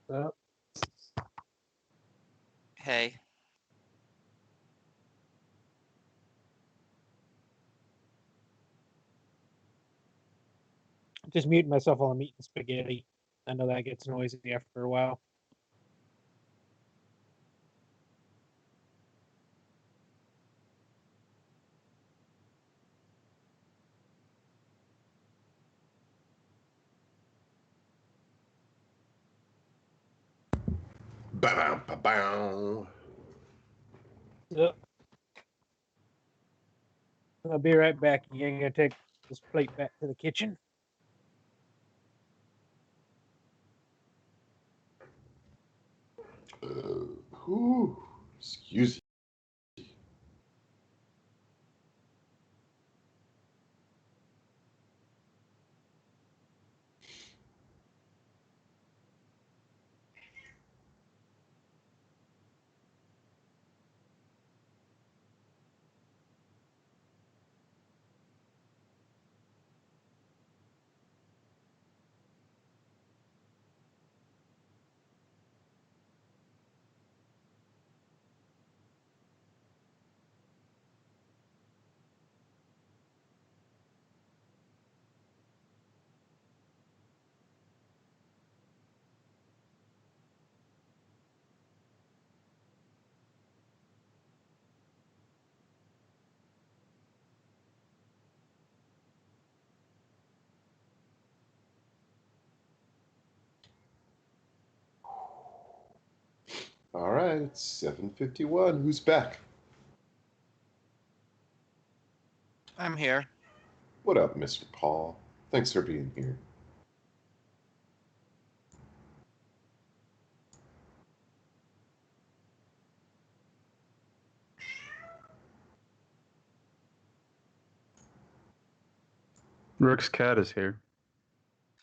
Uh, Hey. just muting myself while I'm eating spaghetti. I know that gets noisy after a while. Ba-bow, ba-bow. Yep. I'll be right back. You ain't gonna take this plate back to the kitchen. Whew. Excuse me. All right, it's 7:51. Who's back? I'm here. What up, Mr. Paul? Thanks for being here. Rick's cat is here.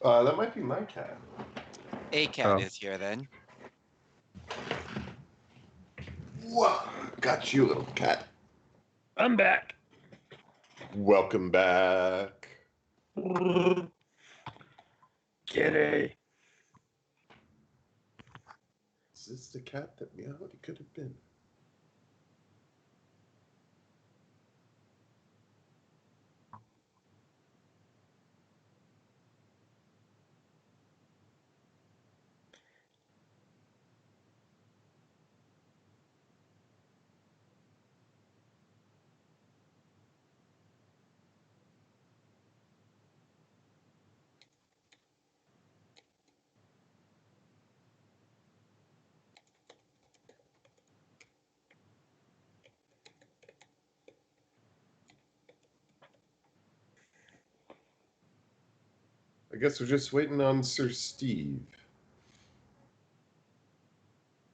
That might be my cat. A cat is here then. Whoa, got you, little cat. I'm back. Welcome back. Kitty. Is this the cat that meowed? It could have been. I guess we're just waiting on Sir Steve.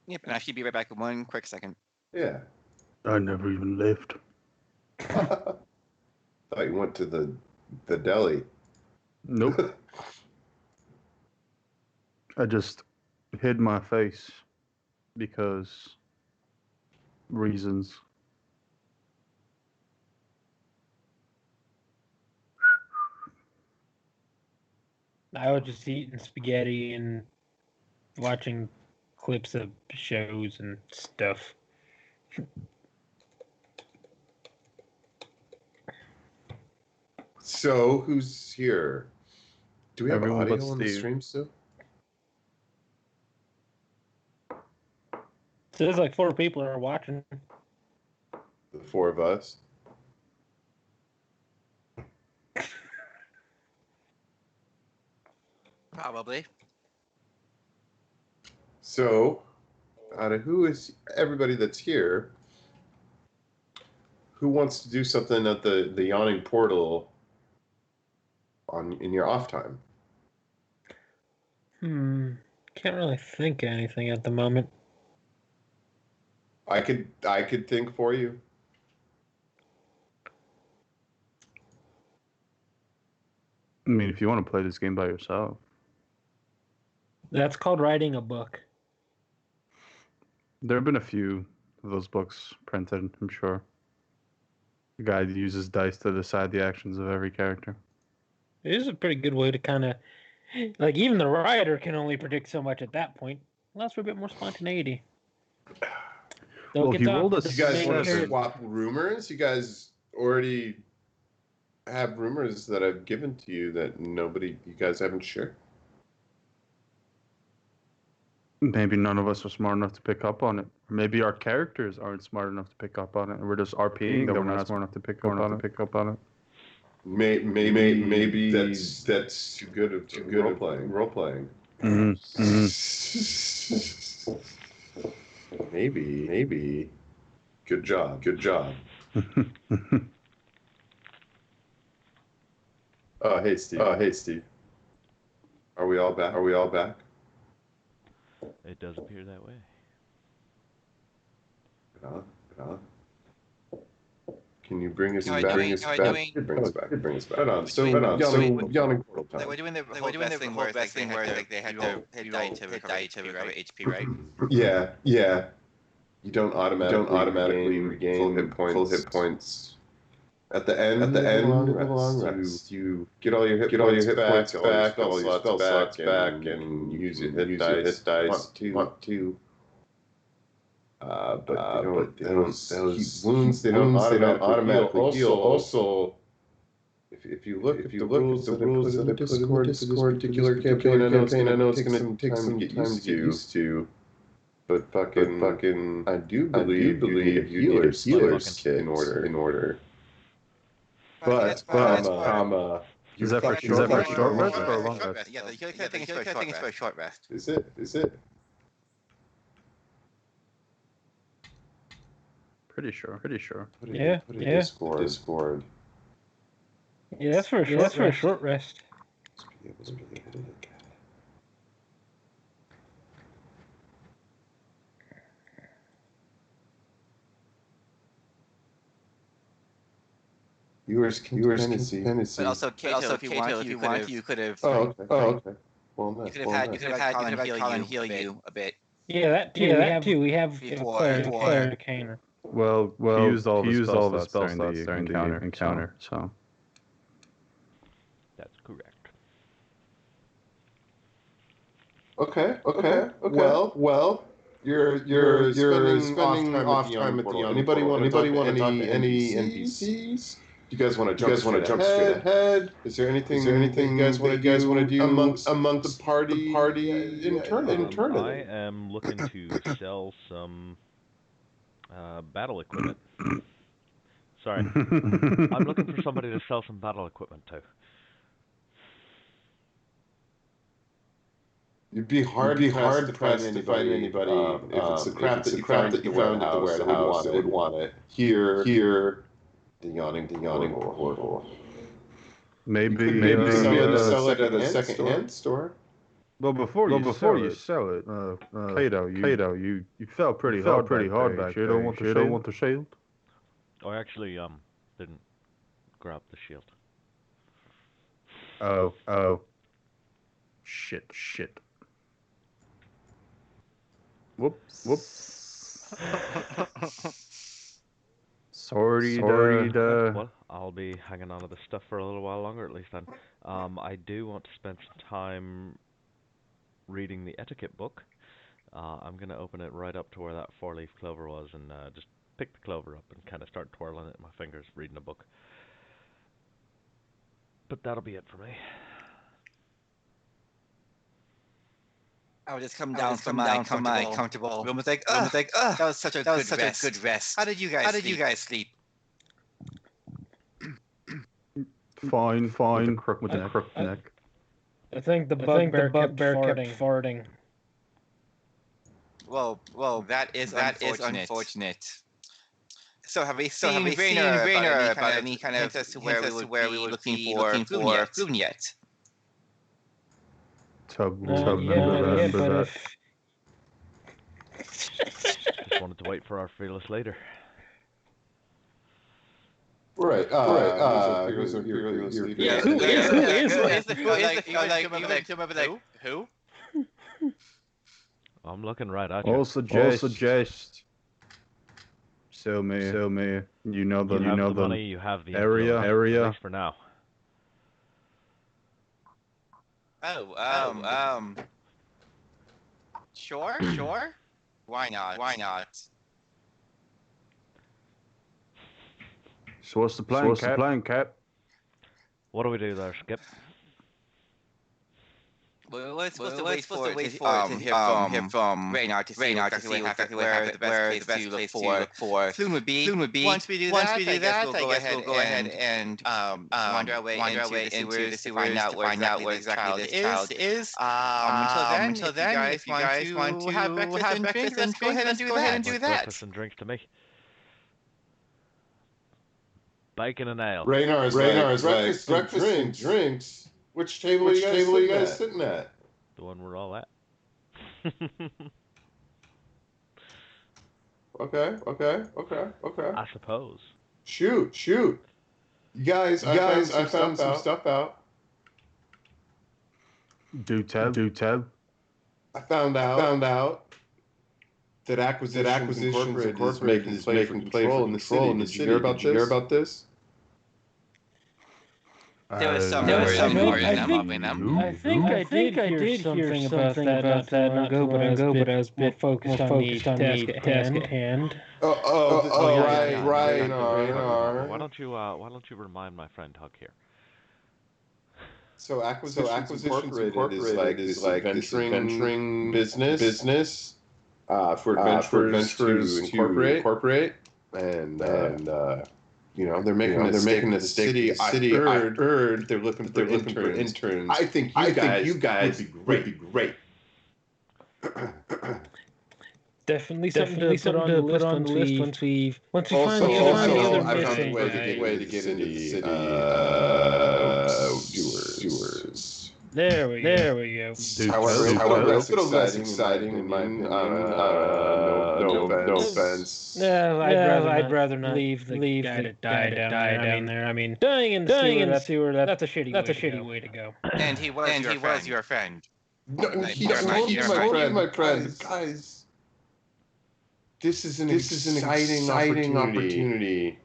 Yep, and I should be right back in one quick second. Yeah. I never even lived. Thought you went to the deli. Nope. I just hid my face because reasons. I was just eating spaghetti and watching clips of shows and stuff. So, who's here? Do we have Everyone but audio on the Steve. stream still? So there's like 4 people are watching. The 4 of us? Probably. So, out of who is everybody that's here, who wants to do something at the yawning portal in your off time? Can't really think of anything at the moment. I could think for you. I mean, if you want to play this game by yourself. That's called writing a book. There have been a few of those books printed, I'm sure. The guy uses dice to decide the actions of every character. It is a pretty good way to kind of, like, even the writer can only predict so much at that point. allows for a bit more spontaneity. Well, he rolled a You guys want to Sure. swap rumors? You guys already have rumors that I've given to you that you guys haven't shared. Maybe none of us are smart enough to pick up on it. Or maybe our characters aren't smart enough to pick up on it. And we're just RPing that we're not smart enough to pick up on it. Maybe that's too good of role playing. Mm-hmm. Maybe. Good job. Hey Steve. Are we all back? It does appear that way. Can you bring us How are back? you doing? How are you doing? Bring us back. Right on. So yawning portal time. We're doing the whole best thing where they had to hit die to recover HP, right? Yeah. You don't automatically regain full hit points. At the end of the long rest, you get all your hit points back, all your spell slots back, and use your hit dice. Want to. But those wounds they don't automatically heal. Also, if you look at the rules that I put in the Discord for this particular campaign, I know it's going to take some time to get used to. But fucking, I do believe you need a healer's kit in order. But, Is that for short rest or a long rest? Yeah, the healer thing is for a short rest. Is it? Pretty sure. Put it Yeah. in Discord. Yeah, that's for a short rest. Viewers dependency. But also, Kato, if you want, you could have. Oh, okay. Well, You could have had Colin heal you a bit. Yeah, that too. We have Before- Claire Caner. Well, he used all the spell slots during the encounter, so. That's correct. Okay. Well, you're spending off time at the Yawning Anybody want to talk to any NPCs? Do you guys want to jump straight ahead? Is there anything you guys want to do amongst the party internally? I am looking to sell some battle equipment. Sorry, I'm looking for somebody to sell some battle equipment to. It'd be hard to find anybody if it's the crap that you found at the warehouse that would want it. Here, the yawning portal. Maybe sell it at a second-hand store. Well, before you sell it, Kato, you fell pretty hard back there. You don't want the shield? Oh, I actually didn't grab the shield. Oh. Shit. Whoops. Sorry. Well, I'll be hanging on to this stuff for a little while longer, at least then. I do want to spend some time reading the etiquette book. I'm going to open it right up to where that four-leaf clover was and just pick the clover up and kind of start twirling it in my fingers, reading the book. But that'll be it for me. I would just come down from my comfortable room. It's like, that was such a good rest. How did you guys sleep? Fine. With a crook neck. I think the bugbear kept farting. Well, that is unfortunate. So have we seen Rainer about any kind of hints as to where we would looking for Floon yet? Tub But Just wanted to wait for our fearless leader. Right. Fearless leader. Yeah. Who is the who? I'm looking right at you. All suggest. Sell me. You know the money. You have the area. At least for now. Sure. Why not? So what's the plan, Cap? What do we do there, Skip? We're supposed to wait for to hear from Raynar to see exactly where the best place to look for Floon would be. Once we do that, I guess we'll go ahead and wander our way into the sewers to find out where exactly this child is. Until then, if you guys want to have breakfast and drink, let's go ahead and do that. Breakfast and drinks to me. Bacon and ale. Raynar's like, breakfast and drinks. Which table are you guys sitting at? The one we're all at. Okay. I suppose. Shoot. You guys, I found some stuff out. Do tell. I found out that Acquisitions Incorporated is making play for control in the city. Did you hear about this? There was some rumors in them. I think I did hear something about that not too long ago, but I was more focused on the task at hand. Right. Why don't you remind my friend Huck here? So Acquisitions Incorporated is like this adventuring business for adventurers to incorporate, and they're making a stake. I heard they're looking for interns. I think you guys would be great. Definitely something to put on the list once we find the other missing way to get into the city. Sewers. There we go. However, it's exciting in my opinion. No offense. No, I'd rather not leave the guy to die down there. I mean, dying in the sewer, that's a shitty way to go. And he was your friend. No, he's my friend. Guys, this is an exciting opportunity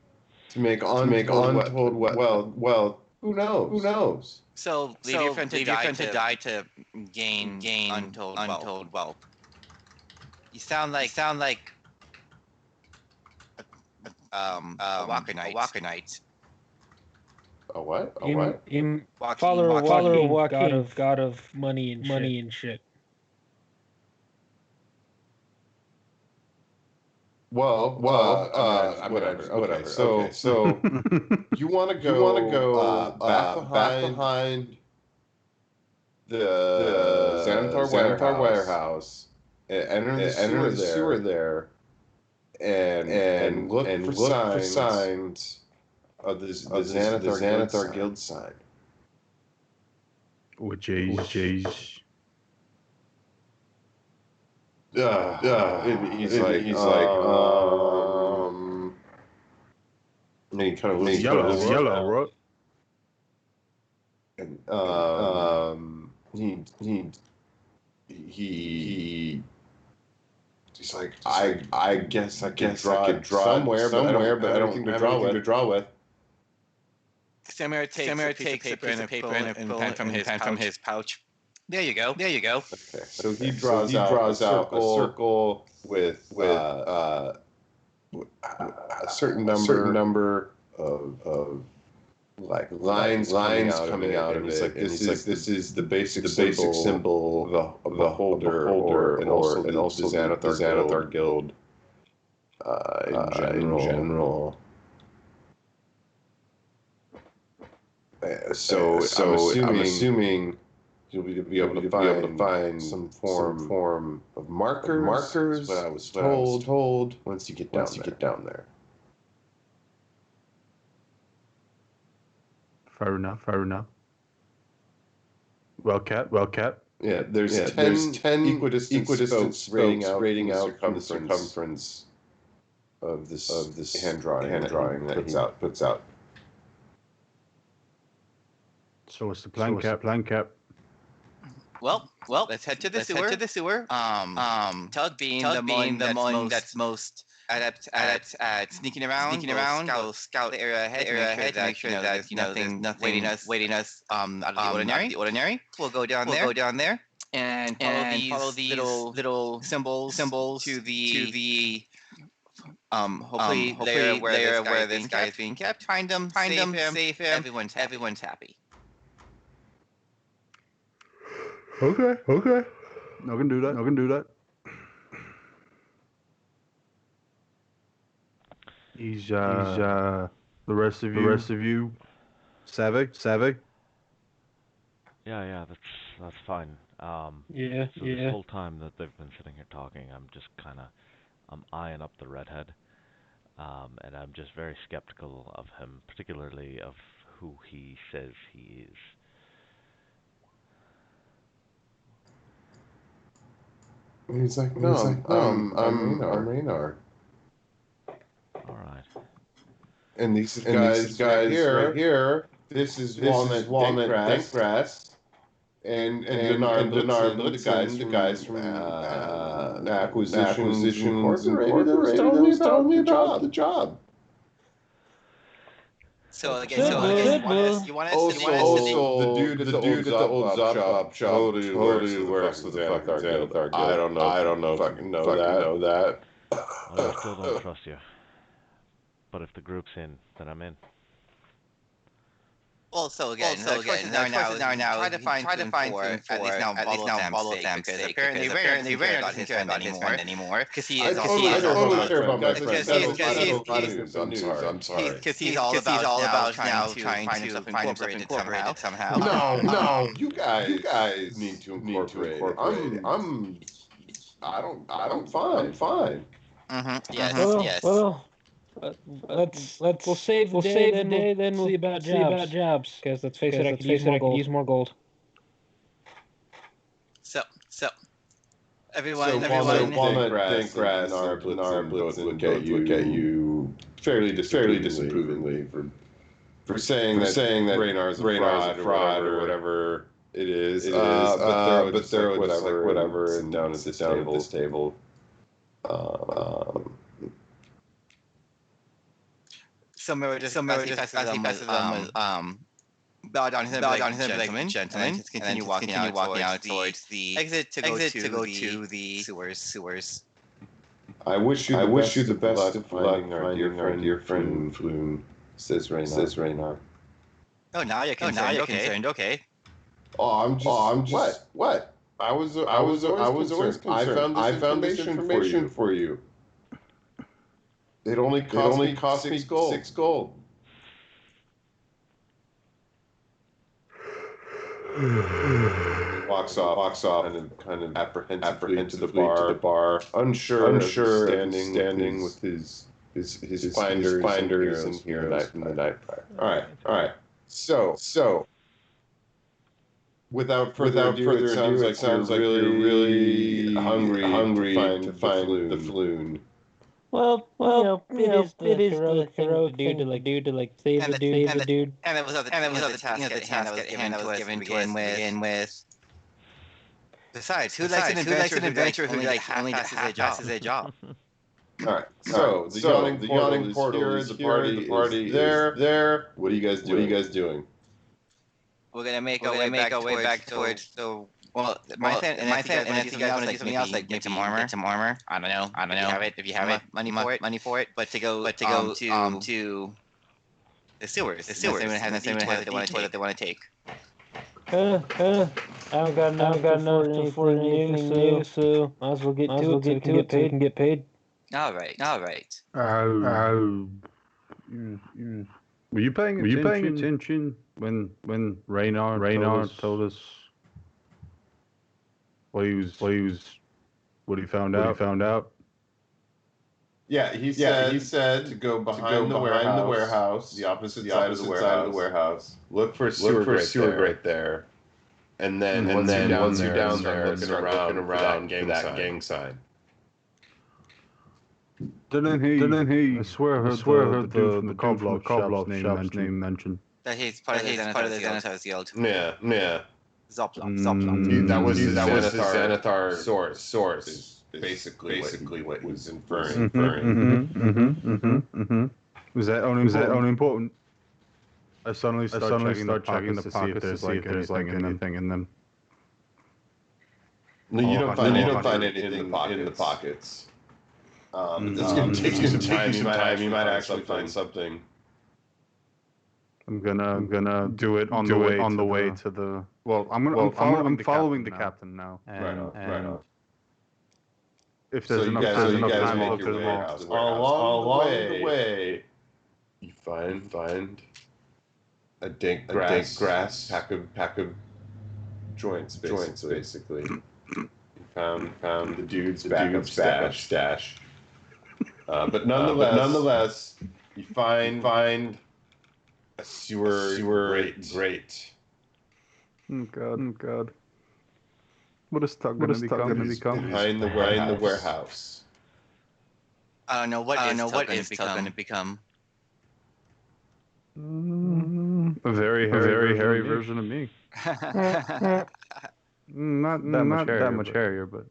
to make untold well. Who knows? So leave your friend to die to gain untold wealth. You sound like a Walker Knight. A what? Follower walking god of money and shit. Whatever. Okay. So you want to go back behind the Xanathar warehouse, enter the sewer there, and look for signs of the Xanathar Guild sign. Which is he's like, and he kind of leans yellow, right? And he's like, I guess I could draw somewhere, but I don't think to draw with. Samara takes a piece of paper and a pen from his pouch. There you go. Okay, so he draws out a circle with a certain number of like lines coming out of it. It's like this is the basic symbol of the holder, and also the Xanathar Guild in general. So I'm assuming you'll be able to find some form of markers. What I was told once you get down there. Fair enough. Well, Cat. Yeah, there's 10 equidistant folks rating out the circumference of this hand drawing that he puts out. So what's the plan, Cap? Well, let's head to the sewer. Tug being the one that's most adept at sneaking around. We'll scout the area ahead to make sure that there's nothing waiting us out of the ordinary. We'll go down there and follow these little symbols to the hopefully layer where this guy's being kept. Find him, save him. Everyone's happy. Okay. I can do that. He's the rest of you. Savvy. Yeah, that's fine. Yeah, So this whole time that they've been sitting here talking, I'm eyeing up the redhead, and I'm just very skeptical of him, particularly of who he says he is. He's like, no, I'm Raynar. All right. And these guys right here, this is Walnut Dankgrass. And Denard Blitzen, the guys from Acquisitions Incorporated, that was telling me about the job. So again, you want us to the dude at the old Zop shop totally works for the fucking Xanathar Guild. I don't know, fucking know that. Well, I still don't trust you. But if the group's in, then I'm in. Well, so again, now try to find for at least now all of them because apparently Rayner doesn't care about his friend anymore because he is I totally care about my friend. I'm sorry. Because he's all about now trying to find himself incorporated somehow. No, you guys need to incorporate. I'm fine. Yes. Well, we'll save the day, then we'll see about jobs. Because let's face it, I could use more gold. So everyone, Walnut Dankgrass and our Blitzen look at you fairly disapprovingly for saying that Raynar's a fraud or whatever it is. But they're just like whatever, and down at this table. Somewhere just as he passes them bow down to him like, gentlemen, just continue walking out towards the exit to go to the sewers. I wish you the best of finding our dear friend Floon, says Raynar. Oh, now you're concerned. Okay. Oh, I'm just what? I was always concerned. I found this information for you. It only cost me 6 gold. Walks off, kind of apprehensively to the bar, unsure, standing with his finders in here from the night prior. All right. So, without further ado, it sounds like you're really hungry to find the Floon. Well, it is the heroic thing to do to save the dude. And it was other task that was given to us to begin with. Besides, who likes an adventurer who only passes a job? All right. So the yawning portal is the party is there. What are you guys doing? We're gonna make our way back towards the. Well, my plan, and if you guys want to do something else, like get some armor. I don't know. If you have it, money for it. But to go to the sewers. Anyone has a detour that they want to take. I haven't got enough for anything new, so might as well get to it so we can get paid. All right. Were you paying attention when Raynar told us what he found out? Yeah, he said to go behind the warehouse, the opposite side of the warehouse. Look for a sewer grate there, and then once you're down there, looking around for that gang sign. Didn't he? I swear I heard the cobbler shop's name mentioned. That he's part of the Xanathar Guild. Yeah. Zopla. That was his Xanathar source. Basically what he was inferring. Was that unimportant? I suddenly start checking the pockets to see if there's anything in them. No, you don't find anything in the pockets. It's going to take you some time. You might actually find something. I'm gonna do it on the way to the. Well, I'm following the captain now. And if there's enough time to look through the warehouse. Along the way, you find a dank grass pack of joints basically. You found the dude's backup stash. But nonetheless, you find a sewer grate. Oh God. What is Tug gonna become? Behind the warehouse. I don't know what is Tug gonna become. A very hairy version of me. Not that much hairier, but.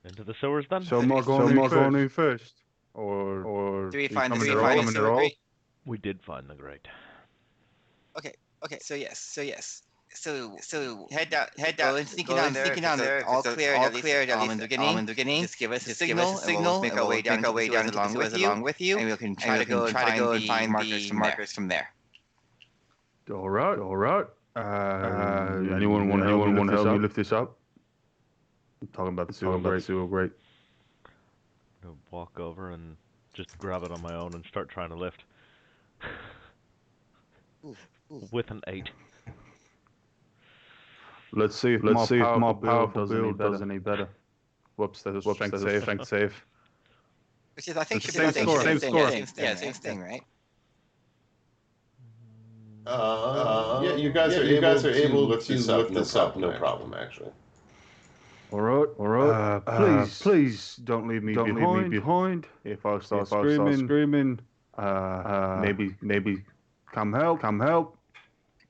Into the sewers then? So more going in first, or Do we find the sewer grate? We did find the grate. Okay. So yes. So head down, go sneaking down there. All clear, at least in the beginning. Just give us a signal, and we'll make our way down along with you, and we can try to go and find markers from there. All right. Anyone want to help me lift this up? I'm talking about the sewer grate. I'll walk over and just grab it on my own and start trying to lift. With an 8. Let's see if more powerful build does any better. Whoops, that was strength save. Which is, I think, same score. Yeah, same thing, right? Yeah, you guys are able to lift this up, no problem, actually. All right. Please don't leave me behind. If I start screaming, maybe come help.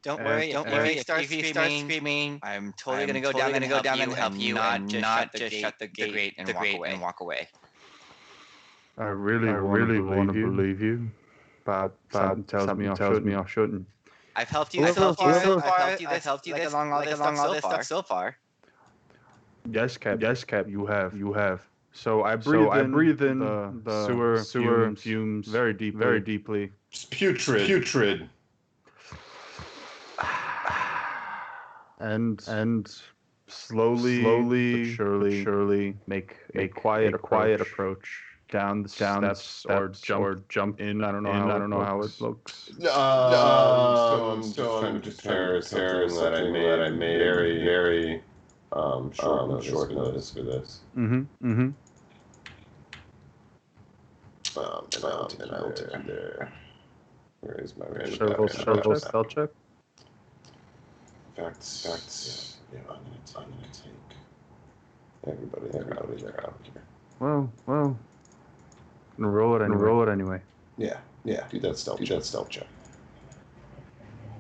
Don't worry. If you start screaming, I'm totally gonna go down and help you, and not just shut the grate and walk away. I really want to believe you, but something tells me I shouldn't. I've helped you so far. I've helped you along all this stuff so far. Yes, Cap. You have. So I breathe in the sewer fumes very deeply. It's putrid. And slowly but surely make a quiet approach down the steps or jump in. I don't know how it looks. I'm just trying to prepare something that I made very short notice for this. Mm-hmm. And I'll take there. Where is my Survival spell check? Facts. Yeah, I'm gonna take everybody out here. Well. I'm gonna roll it anyway. Yeah. Do that stealth check.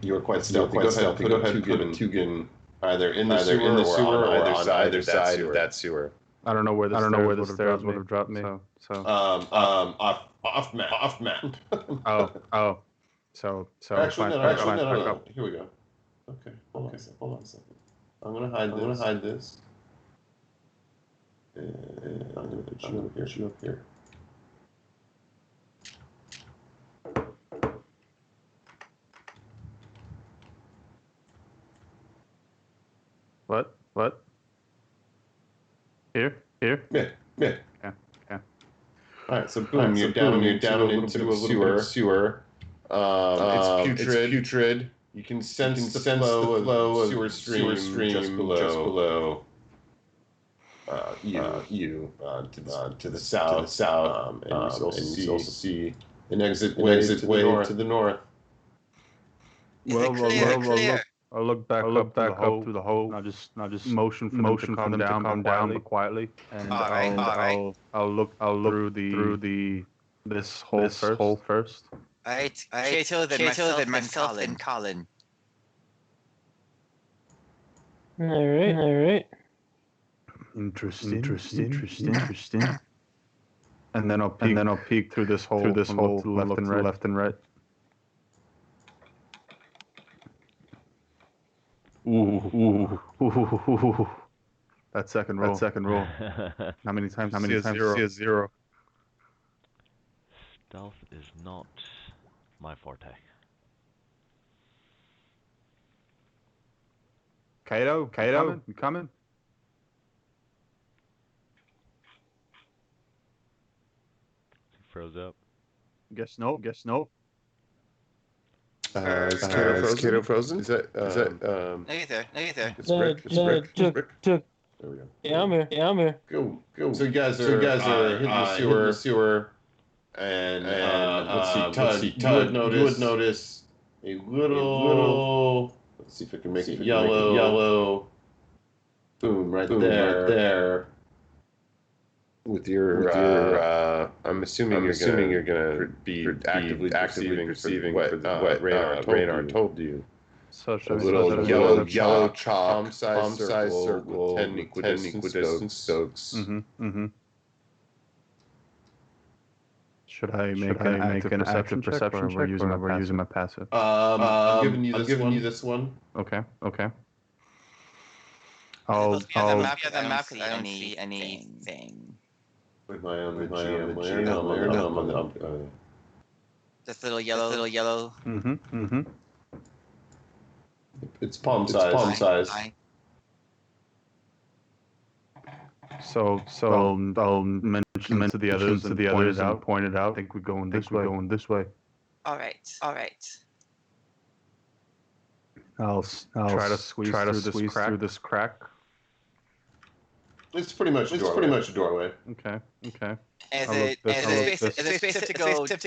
You are quite stealthy. Go ahead. Put a Tugan either in the sewer or on either side of that sewer. I don't know where the stairs would have dropped me. So. Off map. Oh. So. Actually, no. Here we go. Okay, hold on a second. I'm gonna hide this. And I'm gonna put you up here. What? Here? Yeah. Yeah. All right, so boom, you're down into a little bit of sewer. It's putrid. You can sense the flow of sewer stream just below you to the south. And you also see an exit way to the north. Clear. I'll look back up through the hole. I'll just motion for them to come down, but quietly. And all right. I'll look through this hole first. All right. Kato, then myself, and Colin. All right. Interesting. And then I'll peek through this hole to left and right. Ooh, Ooh, that second roll. How many times? See a zero? Stealth is not my forte. Kato, you coming? He froze up. Guess no. Is Kato frozen? Is that No, you're there. It's Rick. Rick. There we go. Yeah, I'm here. Go. So you guys are hitting the sewer, and let's see. Tug, you would notice a little. Let's see if I can make it yellow. Boom! Right there. With your, I'm assuming you're gonna be actively perceiving what Radar told you. Such A little yellow chalk, palm-sized circle with 10 equidistant spokes. Mm-hmm. Should I make an active perception check, or we're using my passive? I'm giving you this one. Okay. I'll I'll map because I don't see anything. With my own layer. No, I'm on the. Just little yellow. Mm-hmm. It's palm size. So I'll mention to the others and point it out. I think we're going this way. All right. I'll try to squeeze through this crack. It's pretty much a doorway. Okay. Is it space to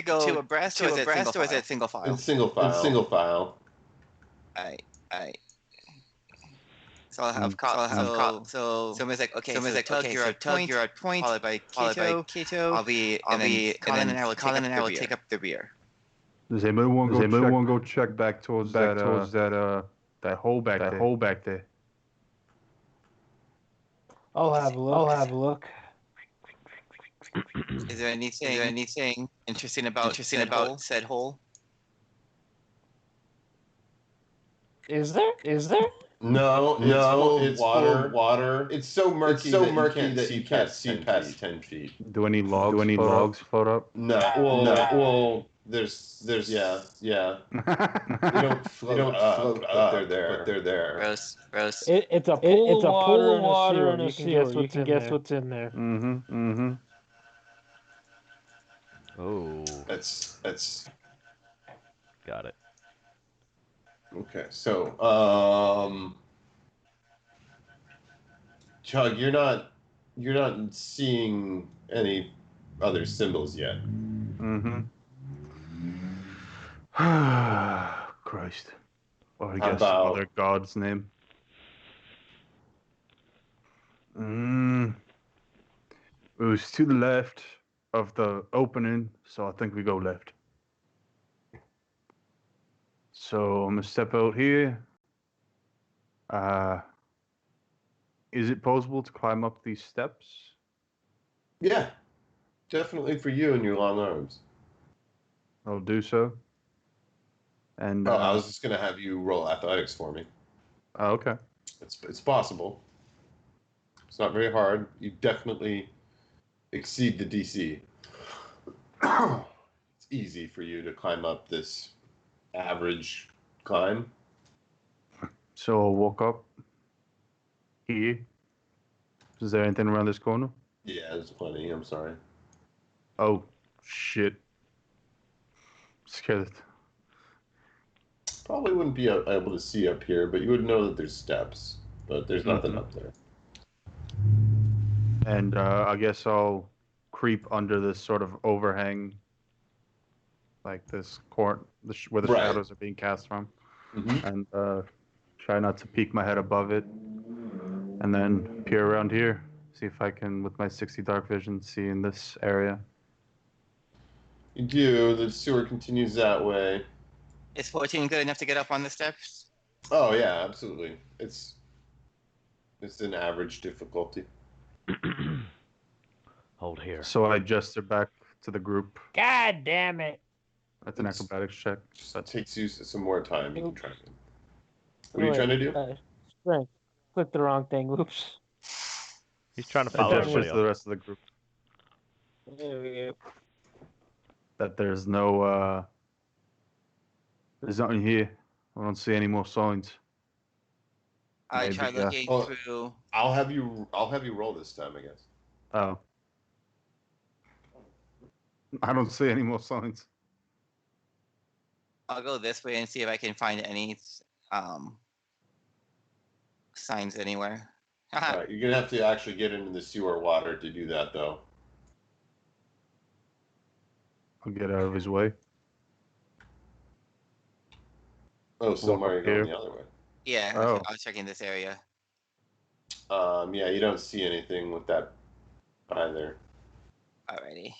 go to abreast, or is it single file? It's single file. Alright. So I'll have so it's like okay, so Tug, you're at point, followed by Kato. I'll be Colin and I will take up the rear. Does anyone want to go check back towards that hole back there? I'll have a look. Is there anything interesting about said hole? Is there? No, it's full of water. It's so murky that you can't see past 10 feet. Do any logs float up? No. Well, there's yeah. They don't float up, but they're there. Gross. It's a pool of water in a sewer. You can guess what's in there. Mm-hmm. Oh, That's got it. okay. So, Chug, you're not seeing any other symbols yet. Mm-hmm. Christ. Or I guess some other god's name. It was to the left of the opening, so I think we go left. So I'm gonna step out here. Is it possible to climb up these steps? Yeah, definitely for you and your long arms. I'll do so. And I was just gonna have you roll athletics for me. Oh, okay. It's possible. It's not very hard. You definitely exceed the DC. It's easy for you to climb up this average climb. So I'll walk up here. Is there anything around this corner? Yeah, there's plenty. I'm sorry. Oh, shit. Scared. Probably wouldn't be able to see up here, but you would know that there's steps. But there's nothing up there. And I guess I'll creep under this sort of overhang, like this court, where the shadows are being cast from, and try not to peek my head above it, and then peer around here, see if I can, with my 60 dark vision, see in this area. You do. The sewer continues that way. Is 14 good enough to get up on the steps? Oh yeah, absolutely. It's an average difficulty. Hold here. So I gesture back to the group. God damn it! That's an acrobatics check. That takes you some more time. You can try it. What are you trying to do? Strength. Click the wrong thing. Oops. He's trying to I follow gesture everybody to the else. rest of the group There we go. that there's nothing here. I don't see any more signs. I Maybe, tried looking Oh. through. I'll have you roll this time, I guess. Oh. I don't see any more signs. I'll go this way and see if I can find any um, signs anywhere. All right, you're gonna have to actually get into the sewer water to do that, though. I'll get out of his way. Oh, so Walk up you're going here. the other way. Yeah, Oh. I was checking this area. Yeah, you don't see anything with that either. Alrighty.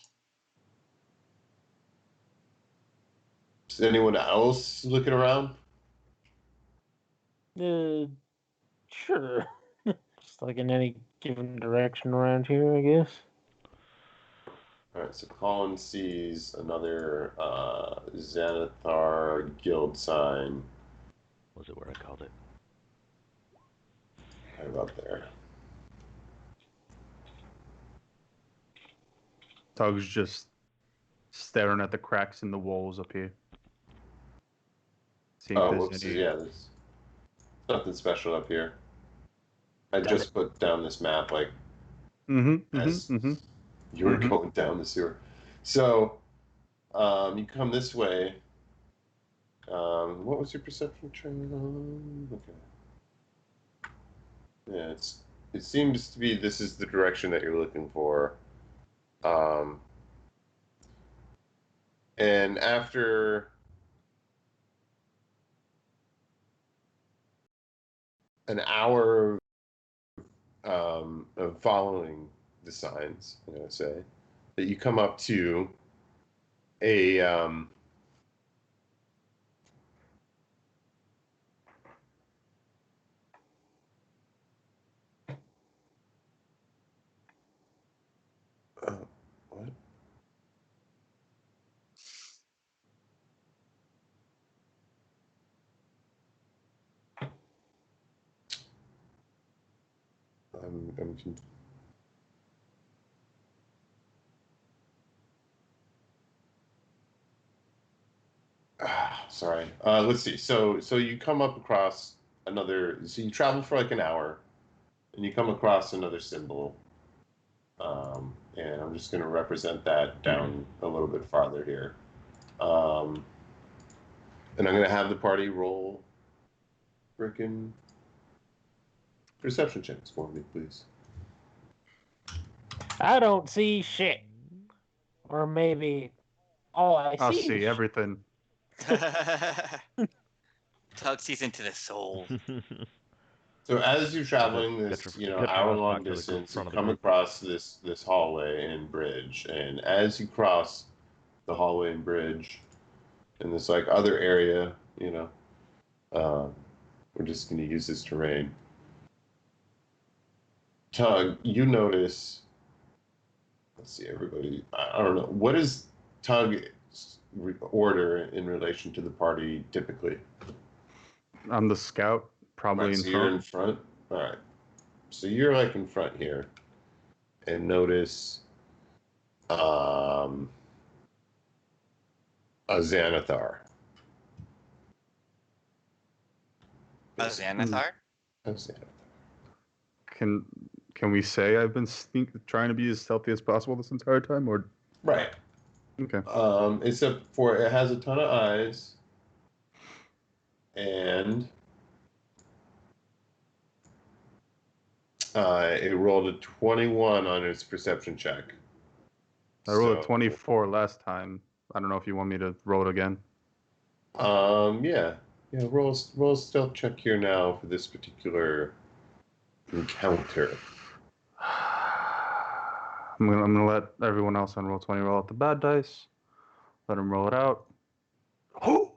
Is anyone else looking around? Sure. Just like in any given direction around here, I guess. All right, so Colin sees another Xanathar guild sign Was it where I called it? right about there. Tug's just staring at the cracks in the walls up here. Seeing Oh, if whoops! there's any. Yeah, there's nothing special up here. I Got just put down this map like as you were going down the sewer. So you come this way. What was your perception check? Okay. Yeah, it seems to be this is the direction that you're looking for. And after an hour of following the signs, I'm gonna say that you come up to a what? I'm sorry. Let's see. So you come up across another. So you travel for like an hour, and you come across another symbol. And I'm just going to represent that down a little bit farther here. And I'm going to have the party roll frickin' perception checks for me, please. I don't see shit. Or maybe all I I'll see see is everything. Tug sees into the soul. So as you're traveling Get this, your ass hour-long back to the distance, you front of the come group. across this hallway and bridge, and as you cross the hallway and bridge, in this like other area, we're just going to use this terrain. Tug, you notice. Let's see, everybody. I don't know. What is Tug's order in relation to the party typically? I'm the scout, probably Right, in so you're in front. front. All right. So you're like in front here, and notice a Xanathar. A Xanathar? A Xanathar. Can we say I've been trying to be as stealthy as possible this entire time, or Right. okay? Except for it has a ton of eyes, and it rolled a 21 on its perception check. I rolled a So, 24 last time. I don't know if you want me to roll it again. Yeah. Roll a stealth check here now for this particular encounter. I'm gonna let everyone else on roll 20 roll out the bad dice. Let them roll it out. Oh!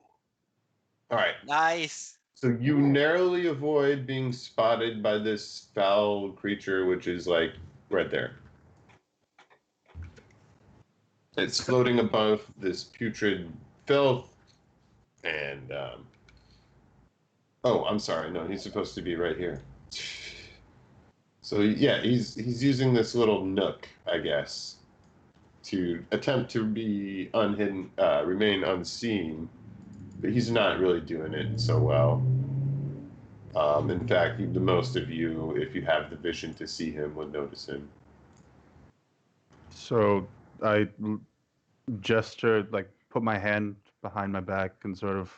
All right. Nice. So you narrowly avoid being spotted by this foul creature, which is like right there. It's floating above this putrid filth, and oh, I'm sorry. No, he's supposed to be right here. So yeah, he's using this little nook, I guess, to attempt to be unhidden, remain unseen, but he's not really doing it so well. In fact, the most of you, if you have the vision to see him, would notice him. So I gestured, like put my hand behind my back and sort of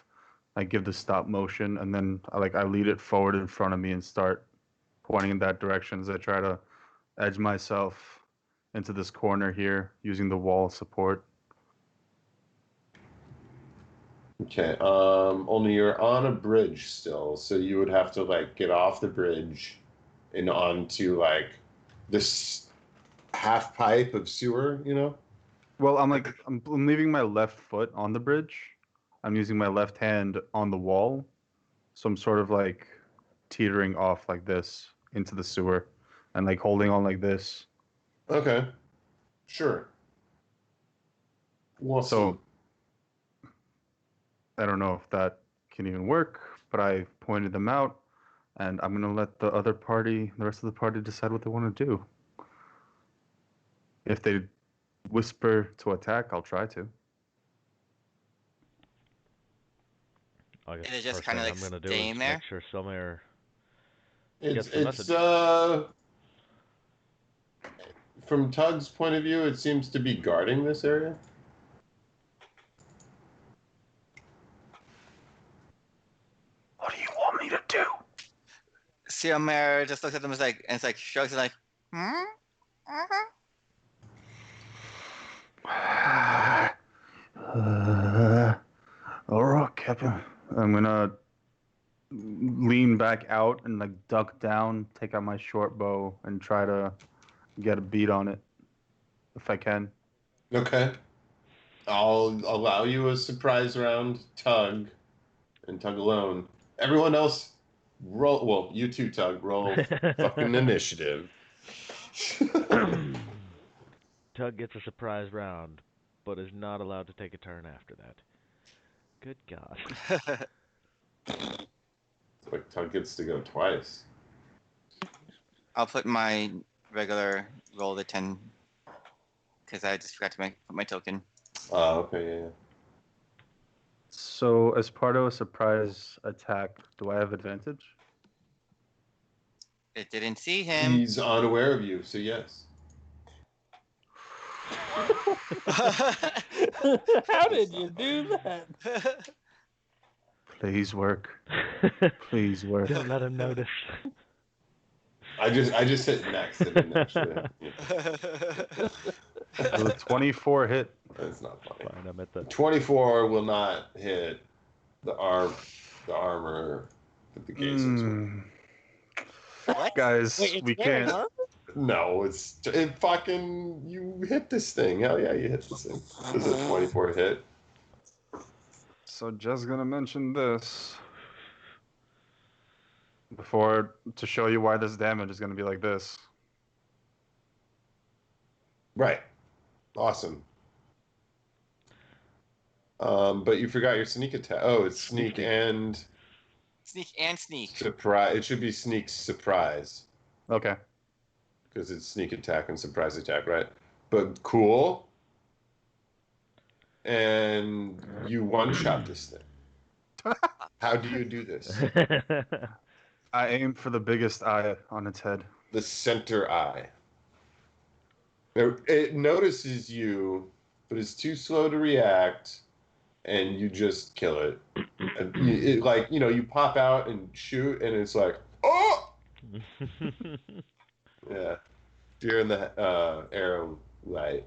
like give the stop motion, and then I lead it forward in front of me and start pointing in that direction as I try to edge myself into this corner here using the wall support. Okay. Only you're on a bridge still, so you would have to like get off the bridge and onto like this half pipe of sewer, you know? Well, I'm leaving my left foot on the bridge. I'm using my left hand on the wall, so I'm sort of like teetering off like this into the sewer and like holding on like this. Okay. Sure. Awesome. So I don't know if that can even work, but I pointed them out, and I'm gonna let the rest of the party, decide what they want to do. If they whisper to attack, I'll try to. I guess Is it the just first kind thing of I'm like gonna do is staying there? make sure Somewhere It's gets the message. From Tug's point of view, it seems to be guarding this area. What do you want me to do? Siamer just looks at them and it's like shrugs and like, hmm? All right, Captain. I'm gonna lean back out and like duck down, take out my short bow, and try to get a beat on it if I can. Okay. I'll allow you a surprise round, Tug, and Tug alone. Everyone else, roll. Well, you too, Tug. Roll fucking initiative. Tug gets a surprise round, but is not allowed to take a turn after that. Good God. It's like Tug gets to go twice. I'll put my regular roll to 10 because I just forgot to put my token. Oh, okay, yeah. So, as part of a surprise attack, do I have advantage? It didn't see him. He's unaware of you, so yes. How did you do that? Please work. Please work. Don't let him notice. I just hit next. I didn't actually. Will a 24 hit? That's not funny. Fine, I'm at the 24 will not hit the armor that the gazers were. What? Guys, Wait, we can't. Huh? No, it fucking you hit this thing. Hell yeah, you hit this thing. This is a 24 hit. So, just gonna mention this before to show you why this damage is gonna be like this. Right. Awesome. But you forgot your sneak attack. Oh, it's sneak and Sneak. surprise. It should be sneak surprise Okay. because it's sneak attack and surprise attack, right? But cool. And you one-shot this thing. How do you do this? I aim for the biggest eye on its head. The center eye. It notices you, but it's too slow to react, and you just kill it. And you pop out and shoot, and it's like, oh! Yeah. You're in the arrow light.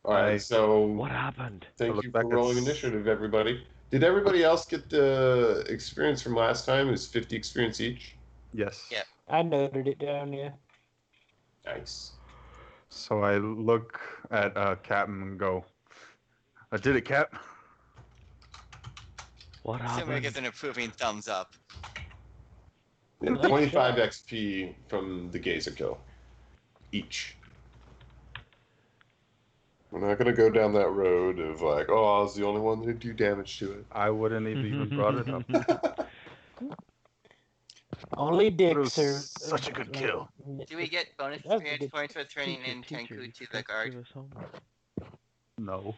All right, so What happened? thank look you back for at rolling initiative, everybody. Did everybody else get the experience from last time? It was 50 experience each. Yes. Yeah. I noted it down, yeah. Nice. So I look at Captain and go, I did it, Cap. What Siamer happened? gives an approving thumbs up. And Nice 25 shot. XP from the gazer kill. Each. We're not going to go down that road of like, oh, I was the only one that did do damage to it. I wouldn't have even brought it up. Only But it dicks was are such a good kill. Do we get bonus That's a experience good- points for turning Teacher, in teacher, Kenku you to the forgot to guard? give us homework. No.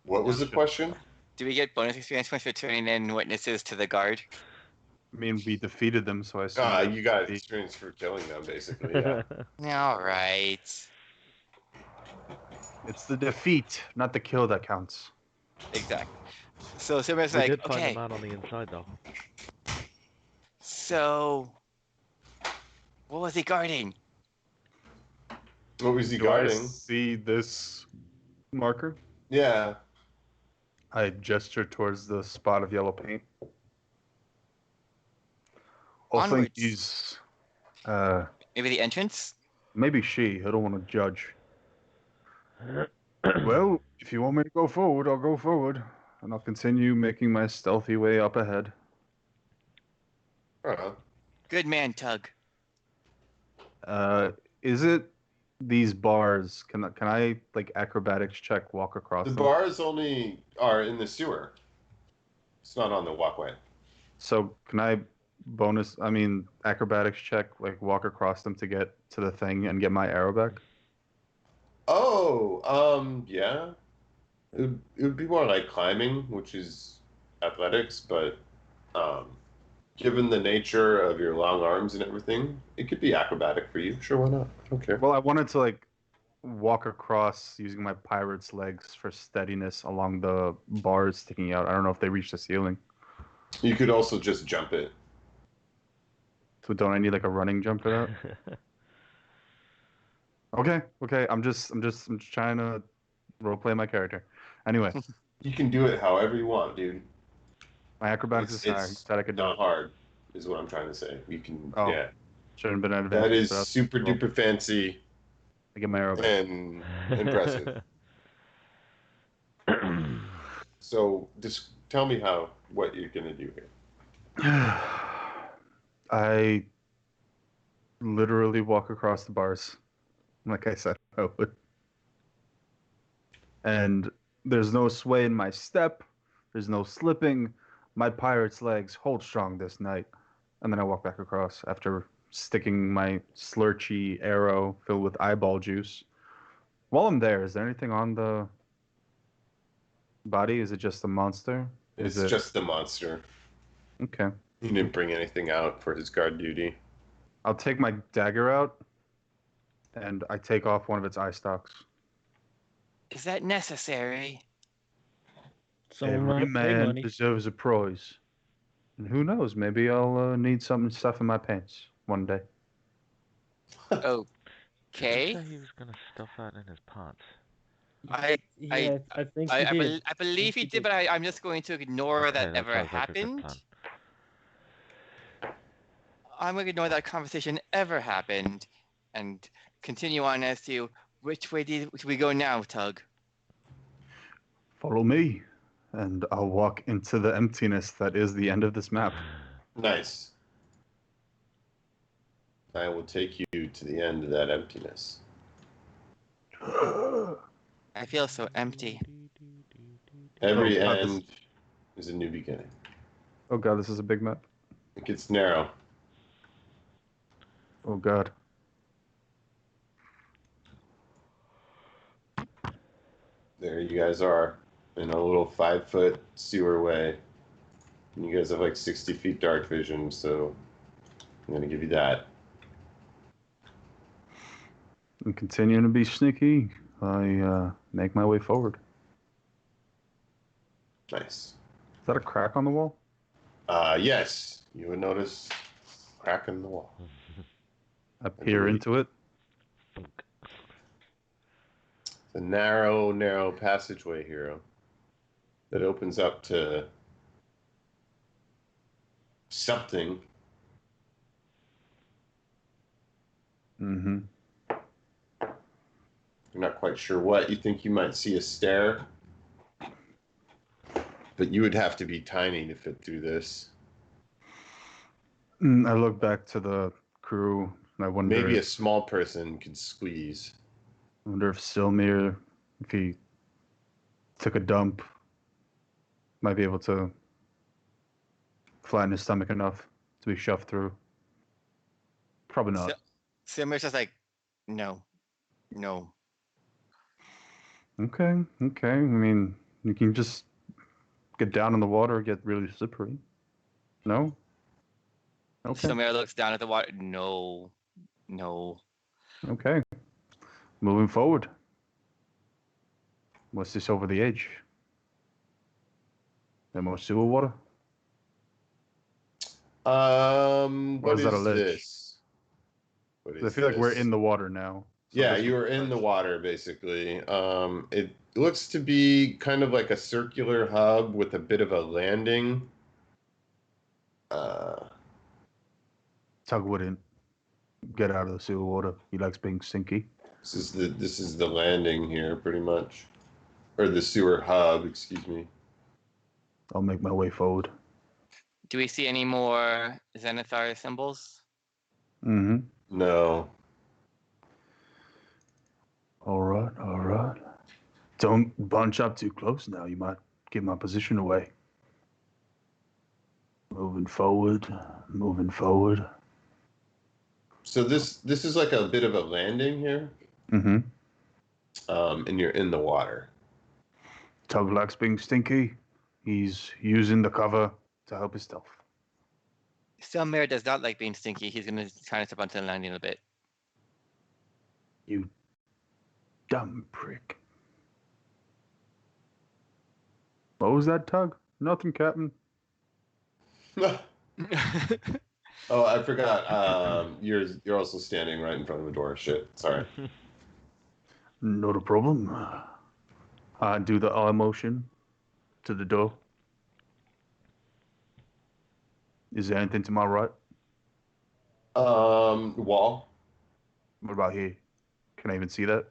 What was the Should- question? Do we get bonus experience points for turning in witnesses to the guard? I mean, we defeated them, so I assume. You got experience for killing them, basically. Yeah. All right. It's the defeat, not the kill that counts. Exactly. So Simba's We like, did find okay, them out on the inside, though. so what was he guarding? What was he Do I guarding? see this marker? Yeah. I gesture towards the spot of yellow paint. I think Onwards. he's, Maybe the entrance? maybe she. I don't want to judge. Well, if you want me to go forward, I'll go forward, and I'll continue making my stealthy way up ahead. Uh, Good man, Tug. Is it these bars? Can I like acrobatics check walk across the them? bars only are in the sewer. It's not on the walkway. So can I acrobatics check, like walk across them to get to the thing and get my arrow back? Oh, yeah. It would be more like climbing, which is athletics, but given the nature of your long arms and everything, it could be acrobatic for you. Sure, why not? I don't care. Well, I wanted to like walk across using my pirate's legs for steadiness along the bars sticking out. I don't know if they reach the ceiling. You could also just jump it. So don't I need like a running jump for that? Okay. I'm just trying to roleplay my character. Anyway, You can do it however you want, dude. my acrobatics is high. It's Said I could do not it. hard, is what I'm trying to say. You can, Oh. yeah. Shouldn't have been an That advantage. is but super well, duper fancy I get my arrow back. and impressive. So just tell me what you're gonna do here. I literally walk across the bars, like I said I would. And there's no sway in my step. There's no slipping. My pirate's legs hold strong this night. And then I walk back across after sticking my slurchy arrow filled with eyeball juice. While I'm there, is there anything on the body? Is it just a monster? It's Is it just the monster. okay? He didn't bring anything out for his guard duty. I'll take my dagger out, and I take off one of its eye stalks. Is that necessary? Someone Every might pay man money. deserves a prize. And who knows, maybe I'll need something to stuff in my pants one day. Did he Okay. say he was gonna stuff that in his pants? I Yeah, I think he did. I believe he did, but I'm just going to ignore Okay, that that ever sounds like a good happened. plan. I'm going to ignore that conversation ever happened and continue on as to which way do we go now, Tug? Follow me, and I'll walk into the emptiness that is the end of this map. Nice. I will take you to the end of that emptiness. I feel so empty. Every Oh, God, end is a new beginning. Oh god, this is a big map. It gets narrow. Oh god. There you guys are in a little 5-foot sewer way. And you guys have like 60 feet dark vision, so I'm going to give you that. I'm continuing to be sneaky. I make my way forward. Nice. Is that a crack on the wall? Yes, you would notice a crack in the wall. I peer believe- into it. It's a narrow, narrow passageway, hero, that opens up to something. Mm-hmm. You're not quite sure what. You think you might see a stair, but you would have to be tiny to fit through this. I look back to the crew, and I wonder Maybe a small person could squeeze. if Silmir, if he took a dump, might be able to flatten his stomach enough to be shoved through. Probably So, not. Silmir's just like, no, no. Okay. I mean, you can just get down in the water, get really slippery. No. Okay. Silmir looks down at the water. No, no. Okay. Moving forward. What's this over the edge? There more sewer water? Or What is that a is ledge? this? What 'Cause I is feel like we're this? in the water now. So Yeah, this you was are in the ledge. water basically. It looks to be kind of like a circular hub with a bit of a landing. Tug wouldn't get out of the sewer water. He likes being stinky. This is the landing here, pretty much, or the sewer hub. Excuse me. I'll make my way forward. Do we see any more Zenithar symbols? Mm-hmm. No. All right. Don't bunch up too close now. You might give my position away. Moving forward. So this is like a bit of a landing here, Mm-hmm. and you're in the water. Tug likes being stinky. He's using the cover to help his stealth. Silmir does not like being stinky. He's gonna try to step onto the landing a bit. You dumb prick. What was that, Tug? Nothing, Captain. Oh, I forgot. You're also standing right in front of the door. Shit. Sorry. Not a problem. I do the eye motion to the door. Is there anything to my right? Wall. What about here? Can I even see that?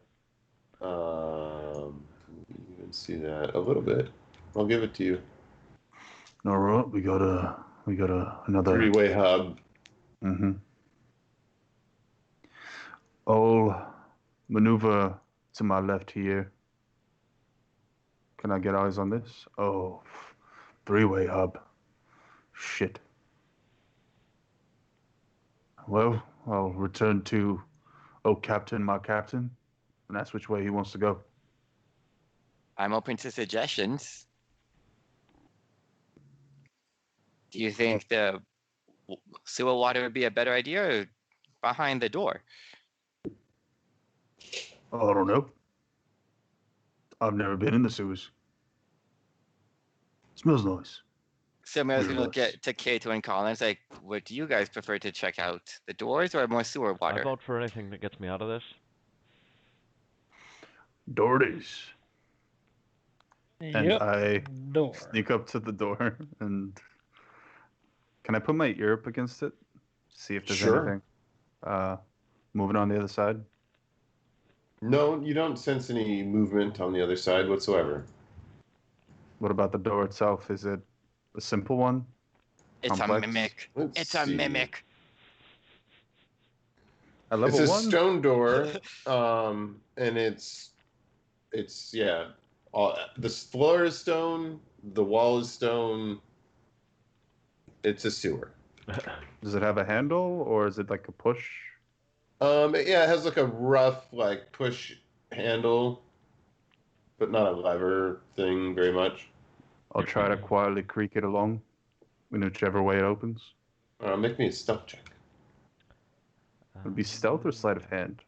You can see that a little bit. I'll give it to you. All right, we got another. Three-way hub. Mm-hmm. I'll maneuver to my left here. Can I get eyes on this? Oh, three-way hub. Shit. Well, I'll return to, oh, Captain, my captain, and that's which way he wants to go. I'm open to suggestions. Do you think the sewer water would be a better idea or behind the door? Oh, I don't know. I've never been in the sewers. Smells nice. Silmir's Real gonna look nice. at Kato and Colin. It's like, what do you guys prefer to check out? The doors or more sewer I water? vote for anything that gets me out of this. Door it is. And Yep. I Door. sneak up to the door and can I put my ear up against it? See if there's Sure. anything moving on the other side. No, you don't sense any movement on the other side whatsoever. What about the door itself? Is it a simple one? It's Complex? a mimic. Let's It's a see. mimic. At It's level a 1? stone door, and it's yeah. The floor is stone. The wall is stone. It's a sewer. Does it have a handle or is it like a push? Yeah, it has like a rough like push handle, but not a lever thing very much. I'll try to quietly creak it along in whichever way it opens. Make me a stealth check. Would it be stealth or sleight of hand?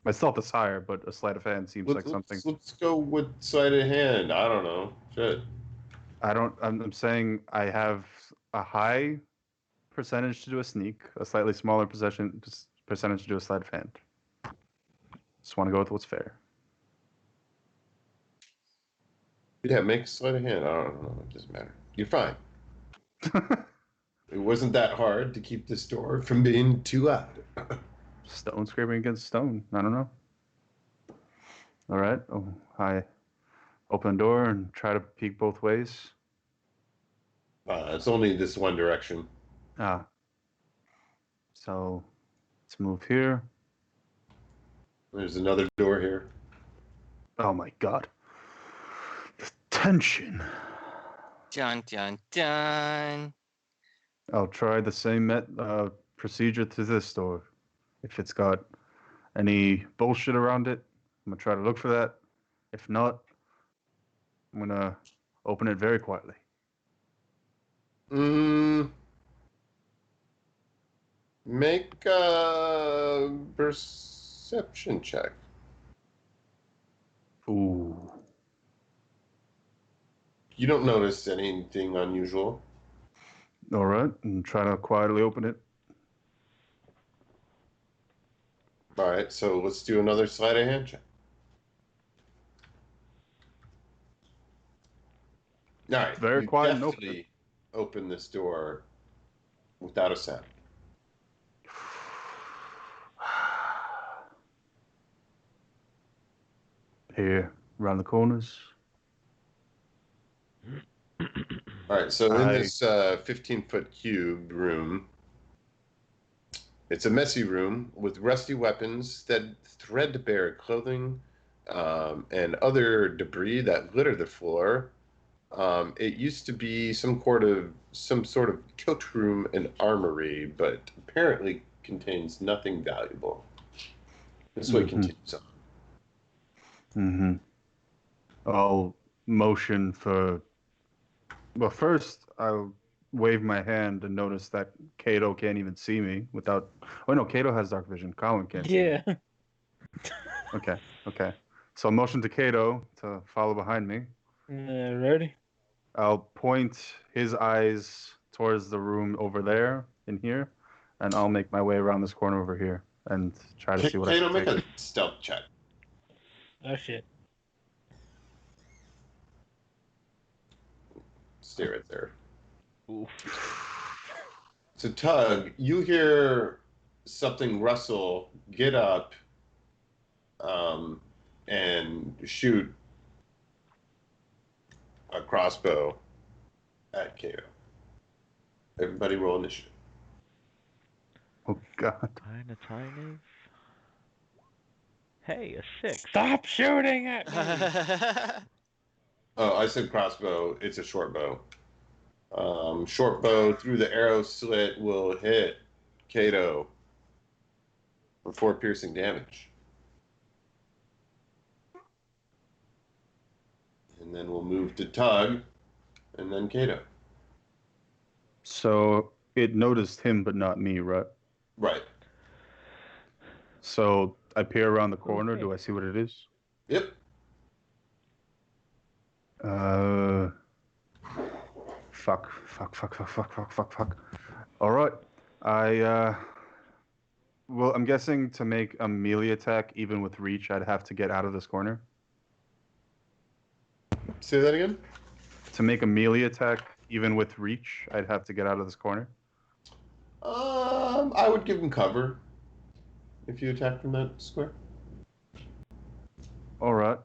My stealth is higher, but a sleight of hand seems like something. Let's go with sleight of hand. I don't know. Shit. I'm saying I have a high percentage to do a sneak, a slightly smaller percentage to do a sleight of hand. Just want to go with what's fair. Yeah, make sleight of hand. I don't know. It doesn't matter. You're fine. It wasn't that hard to keep this door from being too loud. Stone scraping against stone. I don't know. All right. Oh, I open the door and try to peek both ways. It's only this one direction. Ah. So let's move here. There's another door here. Oh my god. The tension. Dun dun dun. I'll try the same procedure to this door. If it's got any bullshit around it, I'm gonna try to look for that. If not, I'm gonna open it very quietly. Make a perception check. Ooh. You don't notice anything unusual. All right, and try to quietly open it. All right, so let's do another sleight of hand check. All right, Very you quiet and open it. definitely open this door without a sound. Here, around the corners. All right, so in I- this 15-foot cube room, it's a messy room with rusty weapons, threadbare clothing, and other debris that litter the floor. It used to be some sort of coat room and armory, but apparently contains nothing valuable. This way continues on. Mm-hmm. I'll motion for. Well, first I'll wave my hand and notice that Kato can't even see me without. Oh no, Kato has dark vision. Colin can't see me. Yeah. Okay. So I'll motion to Kato to follow behind me. Ready? I'll point his eyes towards the room over there in here, and I'll make my way around this corner over here and try to see what I Kato, can make take. a stealth check. Oh shit. Stay right there. Oof. So, Tug, you hear something rustle, get up, and shoot a crossbow at Kato. Everybody roll initiative. Oh God. Tiny. Hey, a 6. Stop shooting at me! Oh, I said crossbow. It's a short bow. Short bow through the arrow slit will hit Kato for 4 piercing damage. And then we'll move to Tug, and then Kato. So it noticed him, but not me, right? Right. So I peer around the corner. Okay. Do I see what it is? Yep. Fuck. All right. Well, I'm guessing to make a melee attack, even with reach, I'd have to get out of this corner. Say that again? To make a melee attack, even with reach, I'd have to get out of this corner. I would give him cover if you attack from that square. All right.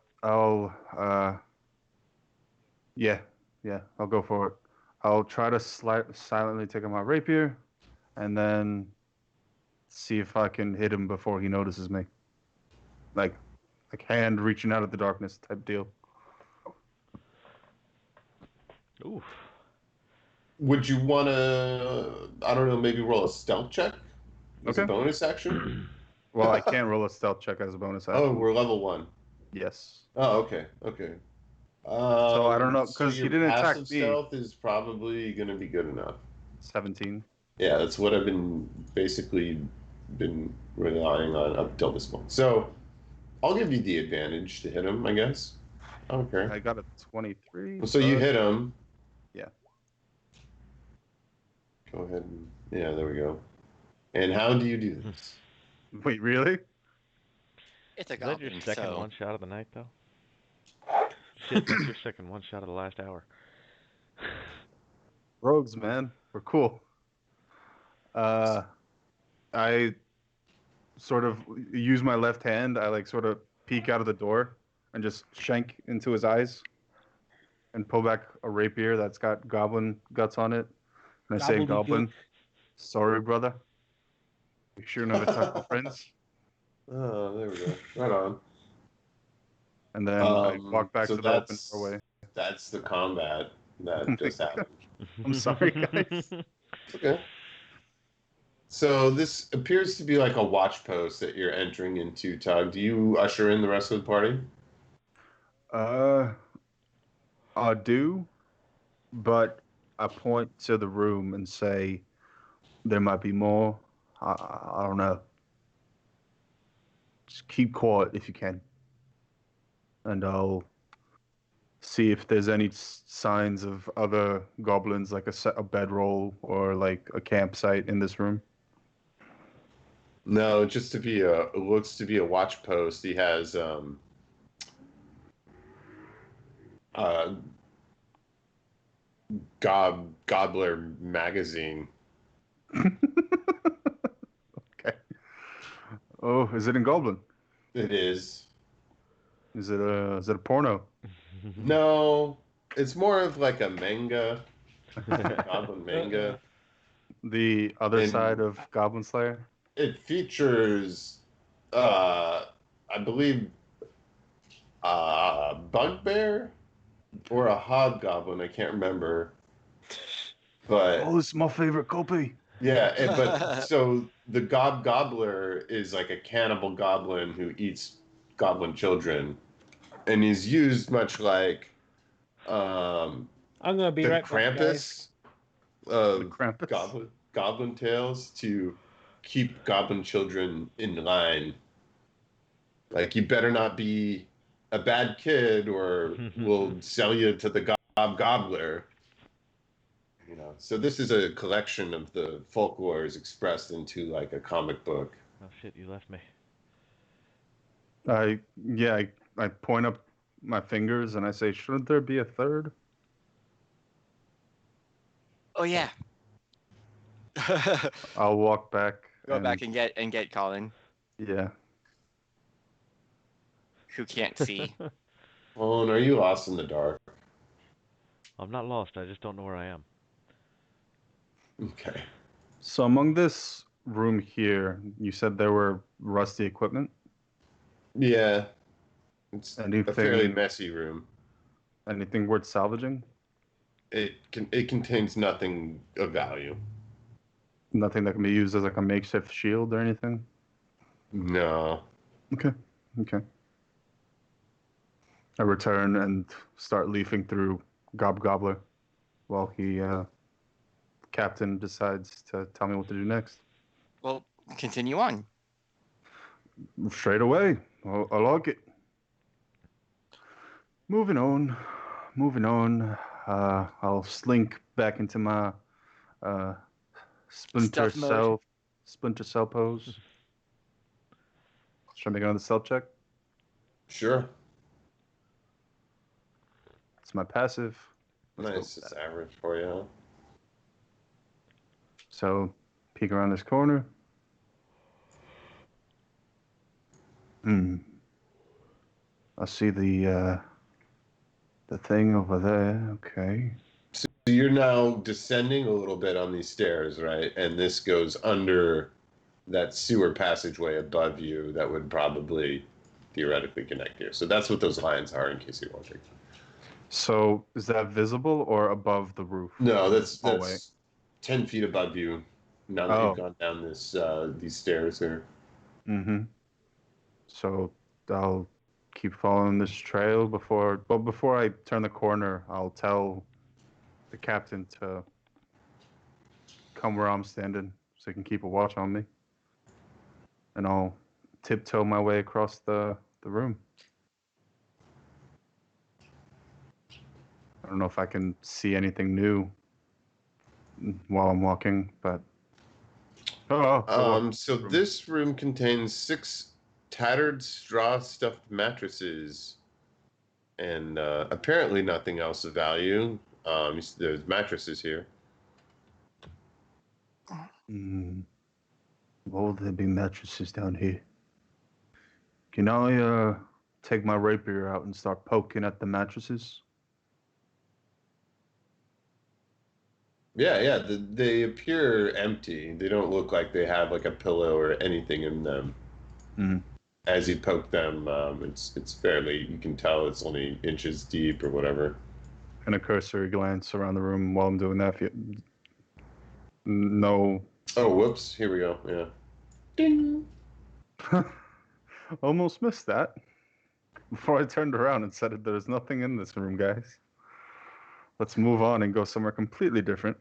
Yeah, I'll go for it. I'll try to silently take out my rapier, and then see if I can hit him before he notices me. Like hand reaching out of the darkness type deal. Oof. Would you want to, I don't know, maybe roll a stealth check as a Okay. bonus action? Well, I can't roll a stealth check as a bonus action. Oh, we're level 1. Yes. Oh, okay. So I don't know, so 'cause he your didn't attack passive me. stealth is probably going to be good enough. 17. Yeah, that's what I've been relying on up till this point. So I'll give you the advantage to hit him, I guess. I don't care. I got a 23. So you but- hit him. Yeah. Go ahead and yeah, there we go. And how do you do this? Wait, really? It's a Is that your goblin, second so one shot of the night, though? Shit, that's your second one shot of the last hour. Rogues, man. We're cool. I sort of use my left hand. I like sort of peek out of the door and just shank into his eyes and pull back a rapier that's got goblin guts on it. And I say, Gobbledygook. Goblin, sorry, brother. We sure know to talk to friends. Oh, there we go. Right on. And then I walk back so to the open doorway. that's the combat that just happened. I'm sorry, guys. Okay. So this appears to be like a watch post that you're entering into, Tug. Do you usher in the rest of the party? Uh, I do, but I point to the room and say there might be more. I don't know. Just keep quiet if you can, and I'll see if there's any signs of other goblins, like a bedroll or like a campsite in this room. No, just to be a it looks to be a watch post. He has uh Gobbler magazine. Okay. Oh, is it in Goblin? It is. Is it a porno? No, it's more of like a manga, Goblin manga, The other side and of Goblin Slayer? it features, I believe, bugbear or a hobgoblin. I can't remember, but Oh, it's my favorite copy. yeah. But so the gobbler is like a cannibal goblin who eats goblin children, and he's used much like um, I'm gonna be the right back, guys. Krampus The of Krampus. goblin tales to keep goblin children in line. Like, you better not be a bad kid or we'll sell you to the gobbler. You know, so this is a collection of the folklores expressed into like a comic book. Oh shit, you left me. I point up my fingers and I say, shouldn't there be a third? Oh yeah. I'll walk back Go back and get Colin, yeah. who can't see. Oh, and are you lost in the dark? I'm not lost. I just don't know where I am. Okay. So among this room here, you said there were rusty equipment. Yeah, it's a fairly Anything messy room. anything worth salvaging? It contains nothing of value. Nothing that can be used as like a makeshift shield or anything? No. Okay. Okay. I return and start leafing through Gobbler while Captain decides to tell me what to do next. Well, continue on. Straight away. I like it. Moving on. Moving on. I'll slink back into my uh, splinter Stealth mode. cell splinter cell pose. Should I make another stealth check? Sure. It's my passive. Let's go Nice. with It's that. average for you, huh? So, peek around this corner. Hmm. I see the thing over there. Okay. So you're now descending a little bit on these stairs, right? And this goes under that sewer passageway above you that would probably theoretically connect here. So that's what those lines are, in case you're wondering. So, is that visible or above the roof? No, that's Hallway. 10 feet above you. Now that you've gone down these stairs here. Mm-hmm. So I'll keep following this trail before I turn the corner, I'll tell the captain to come where I'm standing so he can keep a watch on me. And I'll tiptoe my way across the room. I don't know if I can see anything new while I'm walking, but So this room contains 6 tattered straw stuffed mattresses and apparently nothing else of value. There's mattresses here. Will there be mattresses down here? Can I take my rapier out and start poking at the mattresses? Yeah, they appear empty. They don't look like they have like a pillow or anything in them. Mm. As you poke them, it's fairly, you can tell it's only inches deep or whatever. And a cursory glance around the room while I'm doing that. No. Oh, whoops. Here we go. Yeah. Ding. Almost missed that. Before I turned around and said there's nothing in this room, guys. Let's move on and go somewhere completely different.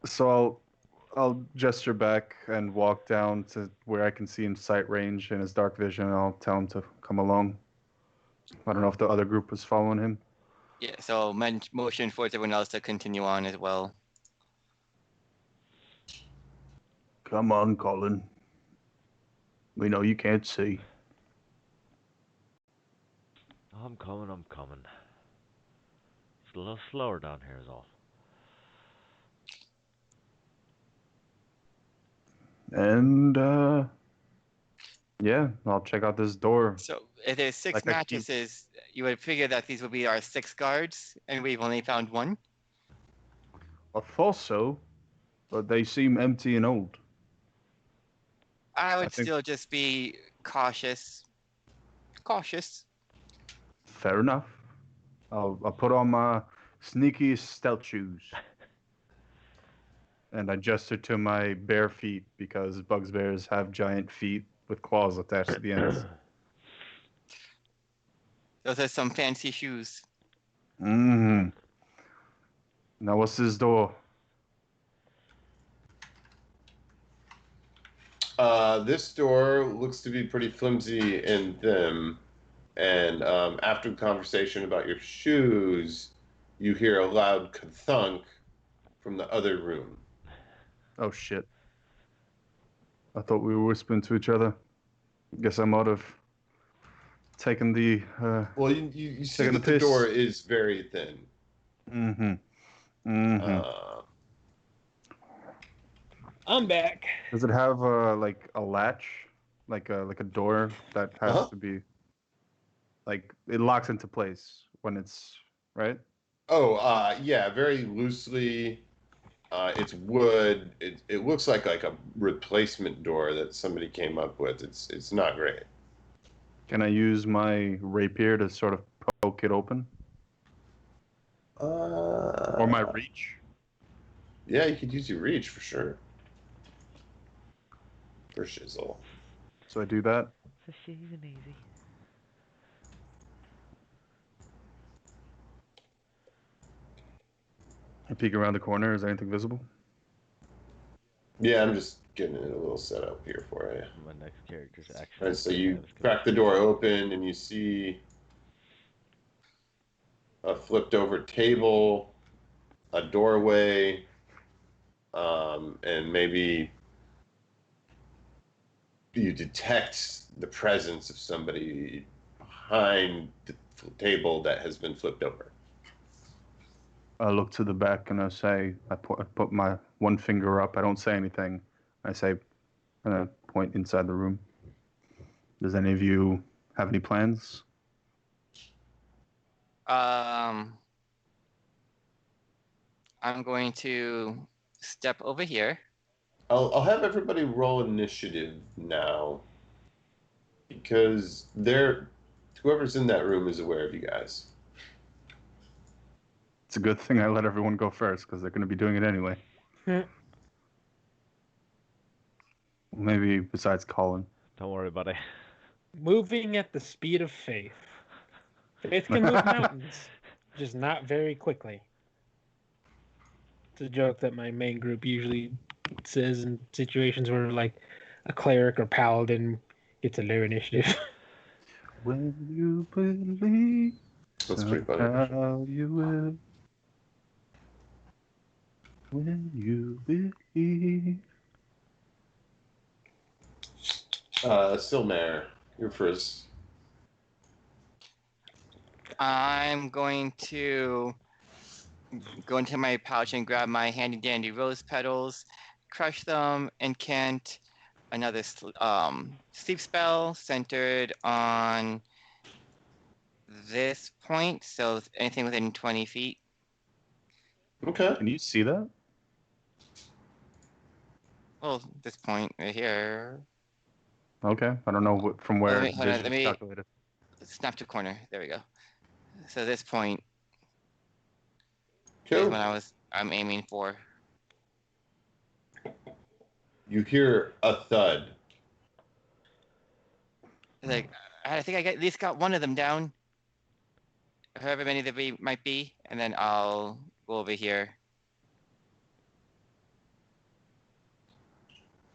So I'll gesture back and walk down to where I can see in sight range in his dark vision, and I'll tell him to come along. I don't know if the other group was following him. Yeah, so motion for everyone else to continue on as well. Come on, Colin. We know you can't see. I'm coming, I'm coming. It's a little slower down here is all. And yeah, I'll check out this door. So if there's six Like I keep- mattresses, you would figure that these would be our 6 guards, and we've only found one. I thought so, but they seem empty and old. I would think- still just be cautious. Cautious. Fair enough. I'll put on my sneaky stealth shoes. And I gesture to my bare feet because Bugs Bears have giant feet with claws attached to the ends. Those are some fancy shoes. Mm-hmm. Now what's this door? This door looks to be pretty flimsy and thin. And after the conversation about your shoes, you hear a loud thunk from the other room. Oh shit. I thought we were whispering to each other. Guess I might have taken the Well, you see Taking that the the piss. door is very thin. mm-hmm. Mm-hmm. I'm back. Does it have like a latch? Like a door that has Uh-huh. to be like it locks into place when it's right? Yeah, very loosely. It's wood. It looks like a replacement door that somebody came up with. It's not great. Can I use my rapier to sort of poke it open? Or my reach? Yeah, you could use your reach for sure. For shizzle. So I do that. So she's an easy. I peek around the corner. Is there anything visible? Yeah, I'm just getting it a little set up here for you. My next character's All actually. right, so you crack the door open and you see a flipped over table, a doorway, and maybe you detect the presence of somebody behind the table that has been flipped over. I look to the back and I put my one finger up. I don't say anything. I say, and I point inside the room. Does any of you have any plans? I'm going to step over here. I'll have everybody roll initiative now because whoever's in that room is aware of you guys. It's a good thing I let everyone go first because they're going to be doing it anyway. Maybe besides Colin. Don't worry, buddy. Moving at the speed of faith. Faith can move mountains, just not very quickly. It's a joke that my main group usually says in situations where like a cleric or paladin gets a low initiative. When you believe, That's pretty funny. somehow you will. When you believe. Silmare, you're first. I'm going to go into my pouch and grab my handy dandy rose petals, crush them, and cant another sleep spell centered on this point. So anything within 20 feet. Okay. Can you see that? Well, this point right here. Okay. I don't know from where Hold on, vision is calculated. Snap to corner. There we go. So this point. is Cool. what I'm aiming for. You hear a thud. Like I think at least got one of them down. However many there might be, and then I'll go over here.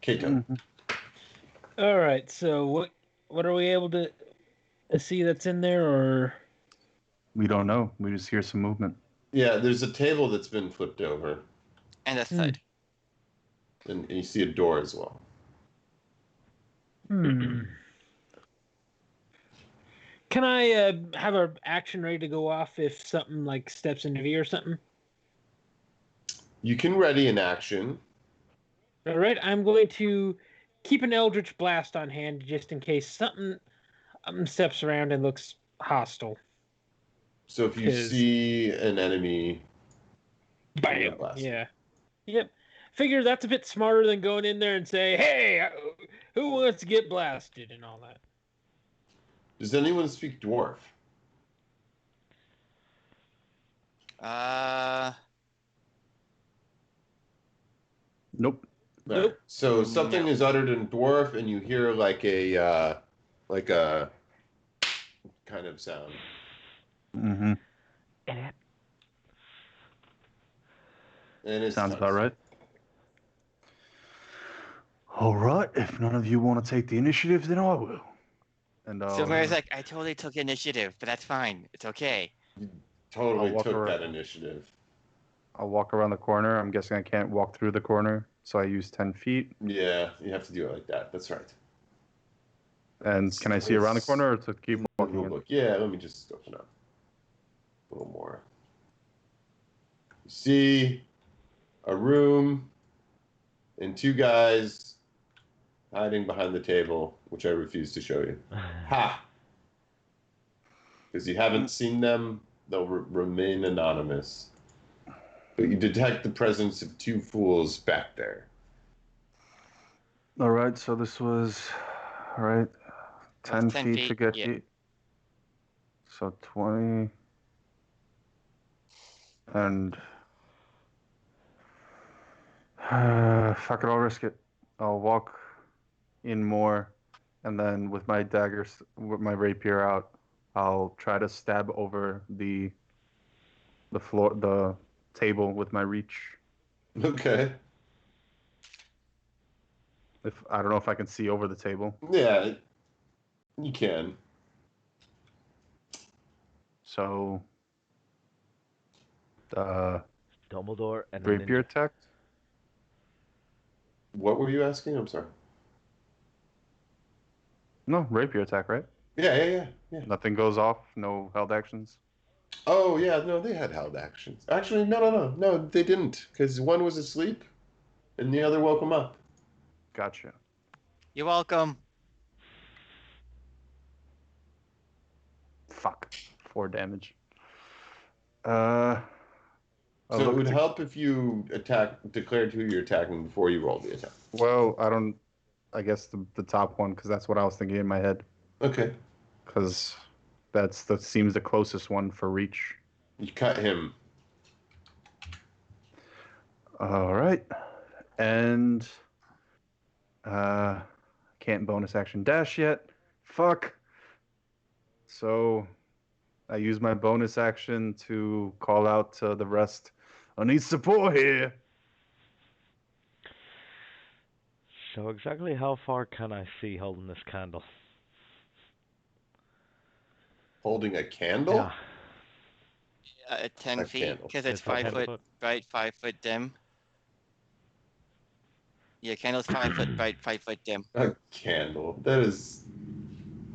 Kato. All right. So what are we able to see that's in there, or We don't know. We just hear some movement. Yeah, there's a table that's been flipped over, And a thud. and you see a door as well. Can I have an action ready to go off if something like steps into view or something? You can ready an action. All right, I'm going to keep an Eldritch Blast on hand just in case something steps around and looks hostile. So if you see an enemy, Bam! blast. Yeah. Yep. Figure that's a bit smarter than going in there and say, "Hey, who wants to get blasted?" and all that. Does anyone speak dwarf? Nope. Nope. So something No. is uttered in dwarf, and you hear like a kind of sound. Mm-hmm. Idiot. And it's Sounds Tug's. about right. All right. If none of you want to take the initiative, then I will. And Silver's like, I totally took initiative, but that's fine. It's okay. Totally I'll walk took around. that initiative. I'll walk around the corner. I'm guessing I can't walk through the corner, so I use 10 feet. Yeah, you have to do it like that. That's right. And can I see around the corner or to keep walking in? Rulebook. Yeah, let me just open up a little more. You see a room and two guys hiding behind the table, which I refuse to show you. Ha! Because you haven't seen them, they'll remain anonymous. But you detect the presence of two fools back there. All right, so this was, all right, 10 10 feet to get yeah. here. So 20. And fuck it, I'll risk it. I'll walk in more, and then with my dagger, with my rapier out, I'll try to stab over the floor, the table with my reach. Okay. If I don't know if I can see over the table. Yeah, you can. So, Dumbledore and a rapier ninja. attack. What were you asking? I'm sorry. No, rapier attack, right? Yeah. Nothing goes off. No held actions. Oh, yeah, no, they had held actions. Actually, no, they didn't, because one was asleep, and the other woke him up. Gotcha. You're welcome. Fuck. 4 damage. So it would help if you declared who you're attacking before you rolled the attack. Well, I guess the top one, because that's what I was thinking in my head. Okay. Because that seems the closest one for reach. You cut him. All right. And can't bonus action dash yet. Fuck. So I use my bonus action to call out to the rest. I need support here. So exactly how far can I see holding this candle? Holding a candle? Yeah. 10 A feet, candle. because it's It's 10 5 foot foot. bright, 5 foot dim. Yeah, candle's 5 foot bright, 5 foot dim. A candle. That is.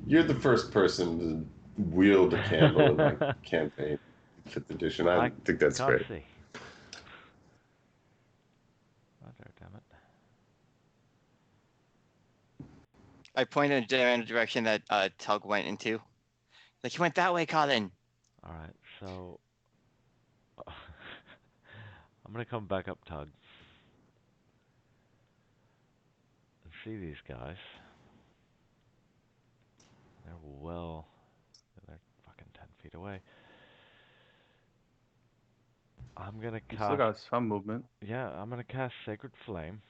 You're the first person to wield a candle in my campaign, 5th edition. I think that's can't great. see. Oh, there, damn it. I pointed in the direction that Tug went into. Like, he went that way, Colin. Alright, so... I'm gonna come back up, Tug. And see these guys. They're fucking 10 feet away. I'm I'm gonna You still cast. got some movement. Yeah, I'm gonna cast Sacred Flame,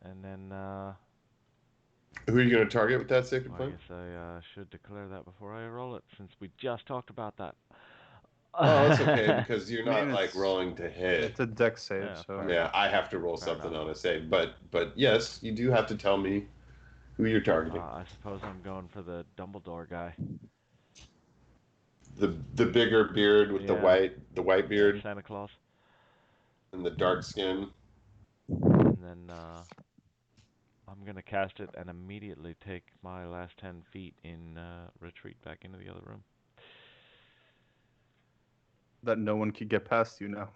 and then Who are you going to target with that sacred I flame? guess I should declare that before I roll it, since we just talked about that. Oh, it's okay because you're I mean, not like rolling to hit. it's a deck save, Yeah, so fair Yeah, enough. I have to roll Fair something enough. on a save, but yes, you do have to tell me who you're targeting. I suppose I'm going for the Dumbledore guy. The bigger beard with Yeah, the white yeah, beard Santa Claus. and the dark skin. And then I'm gonna cast it and immediately take my last 10 feet in retreat back into the other room. that no one could get past you now.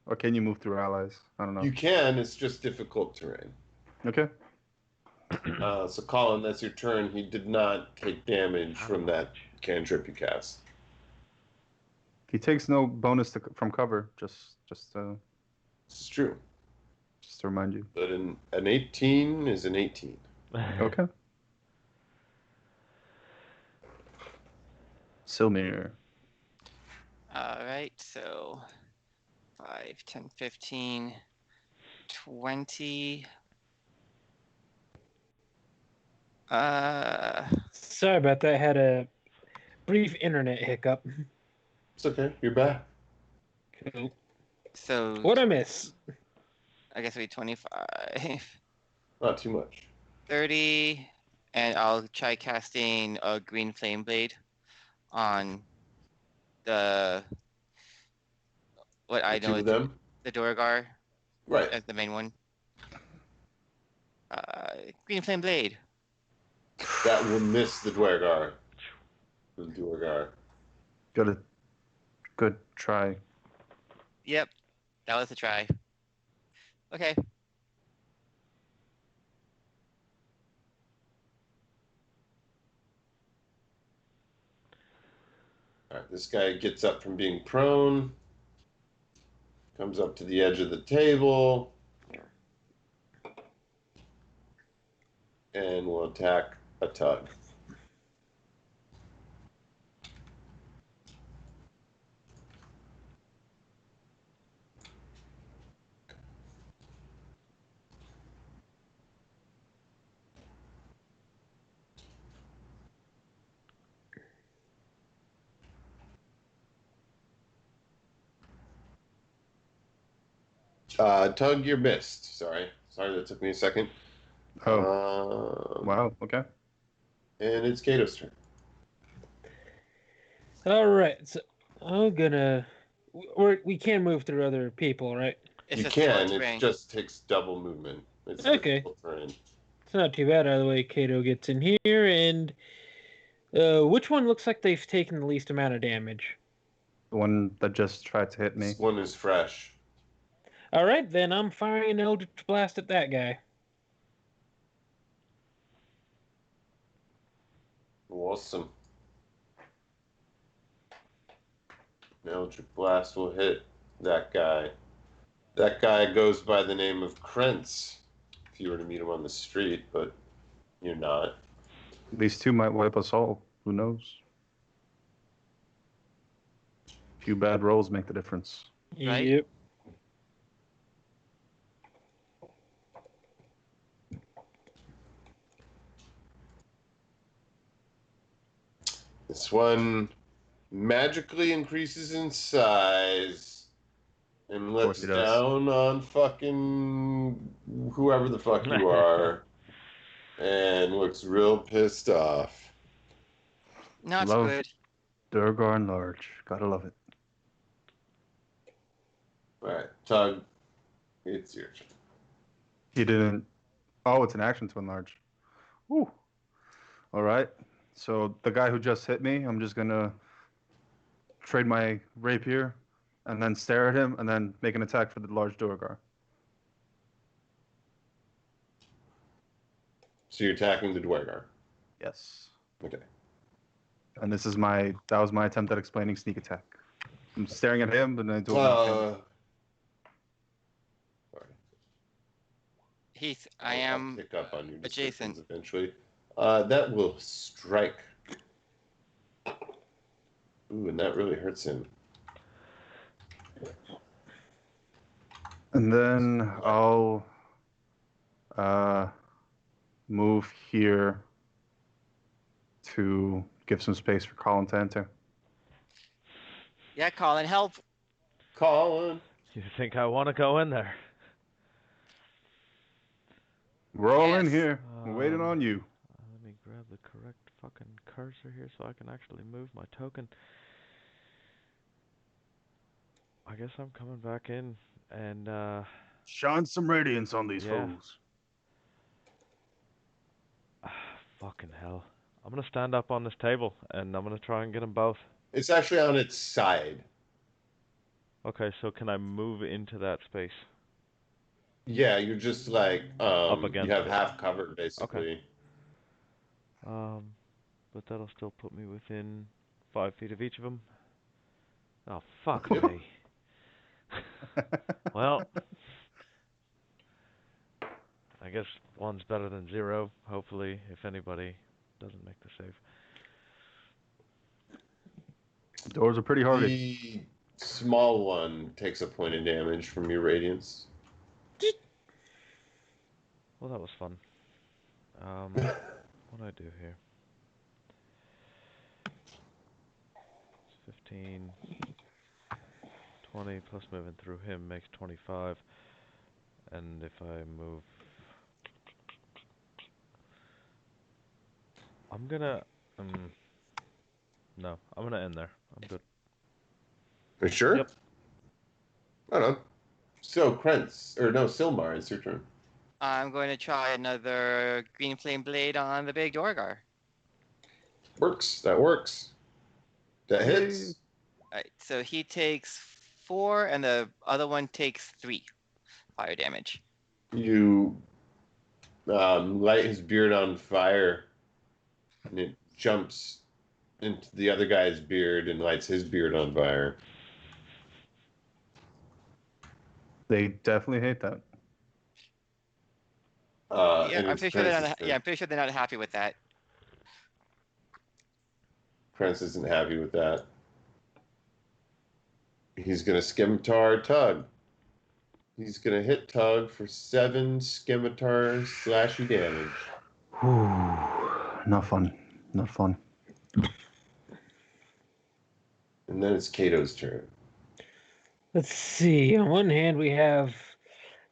Or can you move through allies? I don't know. You can, it's just difficult terrain. Okay. So Colin, that's your turn. He did not take damage Son from of a that bitch. cantrip you cast. He takes no bonus from cover. It's true, Just to remind you. but an 18 is an 18. Okay. Silmir. All right, so 5, 10, 15, 20. Sorry about that. I had a brief internet hiccup. It's okay, you're back. Cool. So What'd I miss? I guess it'll be 25, Not too much. 30, and I'll try casting a green flame blade on the what I The know two is of them? the Duragar Right. as the main one. Green flame blade. That will miss the Dwergar. The Dwergar. Good try. Yep, that was a try. Okay. Alright, this guy gets up from being prone, comes up to the edge of the table, and will attack a tug. Tug, you're missed. Sorry, that took me a second. Oh, wow. Okay. And it's Kato's turn. All right, so I'm gonna. We can move through other people, right? It's You just can. short It range. just takes double movement. It's Okay. difficult terrain. It's not too bad. Either way, Kato gets in here, and which one looks like they've taken the least amount of damage? The one that just tried to hit me. This one is fresh. All right, then I'm firing an Eldritch Blast at that guy. Awesome. Eldritch Blast will hit that guy. That guy goes by the name of Krentz, if you were to meet him on the street, but you're not. These two might wipe us all. Who knows? Few bad rolls make the difference. Right? Yep. This one magically increases in size and lets he does. down on fucking whoever the fuck you are and looks real pissed off. Not Love good. Durgar and Large. Gotta love it. Alright, Tug, it's your turn. He didn't. Oh, it's an action to enlarge. Woo. All right. So the guy who just hit me, I'm just gonna trade my rapier, and then stare at him, and then make an attack for the large Durgar. So you're attacking the Dwergar. Yes. Okay. And that was my attempt at explaining sneak attack. I'm staring at him, and then I do it. Sorry. Heath, I'll pick up on your descriptions adjacent. eventually. That will strike. Ooh, and that really hurts him. And then I'll move here to give some space for Colin to enter. Yeah, Colin, help. Colin. You think I want to go in there? We're all in Yes. here. We're waiting on you. Let me grab the correct fucking cursor here so I can actually move my token. I guess I'm coming back in and Shine some radiance on these Yeah. fools. fucking hell. I'm gonna stand up on this table and I'm gonna try and get them both. It's actually on its side. Okay, so can I move into that space? Yeah, you're just like Up you against have it. half covered basically. But that'll still put me within 5 feet of each of them. Oh, fuck Yep. me. Well, I guess one's better than zero, hopefully, if anybody doesn't make the save. Doors are pretty hardy. The small one takes a point of damage from your radiance. Well, that was fun. What do I do here? It's 15, 20 plus moving through him makes 25. And if I move... I'm gonna... no, I'm gonna end there. I'm good. For sure? Yep. I don't know. So, Krentz, or no, Silmar, it's your turn. I'm going to try another green flame blade on the big Dorgar. Works. That works. That hits. Alright, so he takes 4 and the other one takes 3 fire damage. You light his beard on fire, and it jumps into the other guy's beard and lights his beard on fire. They definitely hate that. Yeah, And I'm it's pretty sure they're Kranz's not. turn. Yeah, I'm pretty sure they're not happy with that. Krantz isn't happy with that. He's going to scimitar Tug. He's going to hit Tug for 7 scimitar slashy damage. Whew. Not fun. Not fun. And then it's Kato's turn. Let's see. On one hand, we have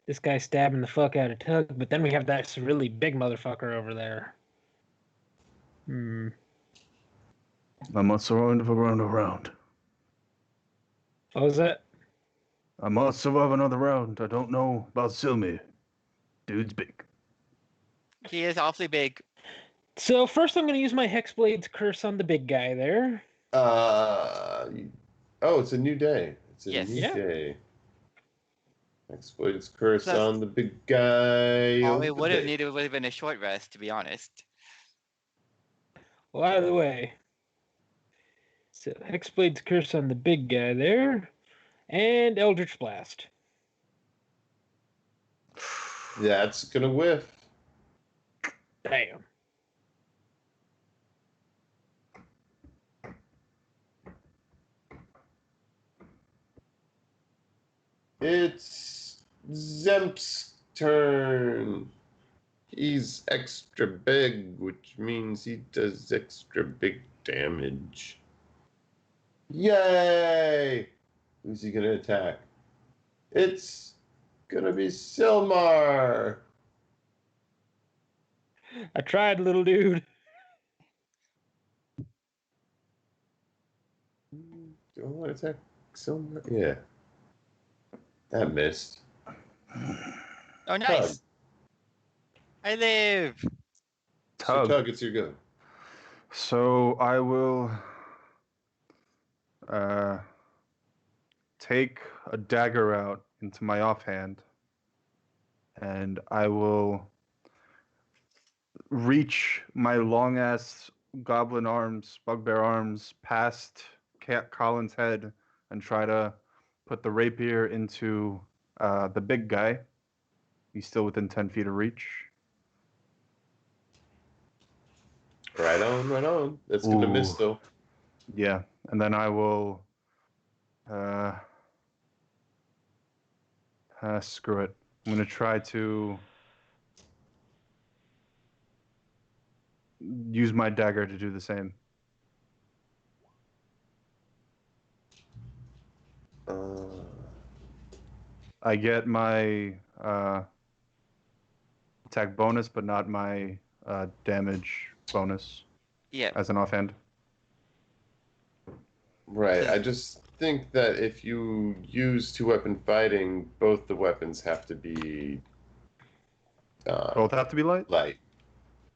this guy stabbing the fuck out of Tug, but then we have that really big motherfucker over there. I must survive another round. What was that? I must survive another round. I don't know about Silmi. Dude's big. He is awfully big. So first, I'm going to use my Hexblade's curse on the big guy there. It's a new day. It's a Yes. new Yeah. day. Exploits curse Plus- on the big guy. All of we the would have day. needed would have been a short rest, to be honest. Well, out of the way. So Hexblade's curse on the big guy there. And Eldritch Blast. That's gonna whiff. Damn. It's Zemp's turn. He's extra big, which means he does extra big damage. Yay! Who's he gonna attack? It's gonna be Silmar. I tried, little dude. Do I want to attack Silmar? Yeah. That missed. Oh, nice. I live. So Tug. Tug, it's your go. So I will take a dagger out into my offhand, and I will reach my long ass goblin arms, bugbear arms, past Colin's head, and try to put the rapier into the big guy. He's still within 10 feet of reach. Right on, right on. That's gonna miss Ooh. though. Yeah, and then I will Screw it. I'm gonna try to use my dagger to do the same. I get my attack bonus, but not my damage bonus Yeah. as an offhand. Right. So- I just think that if you use two-weapon fighting, both the weapons have to be Both have to be light? light.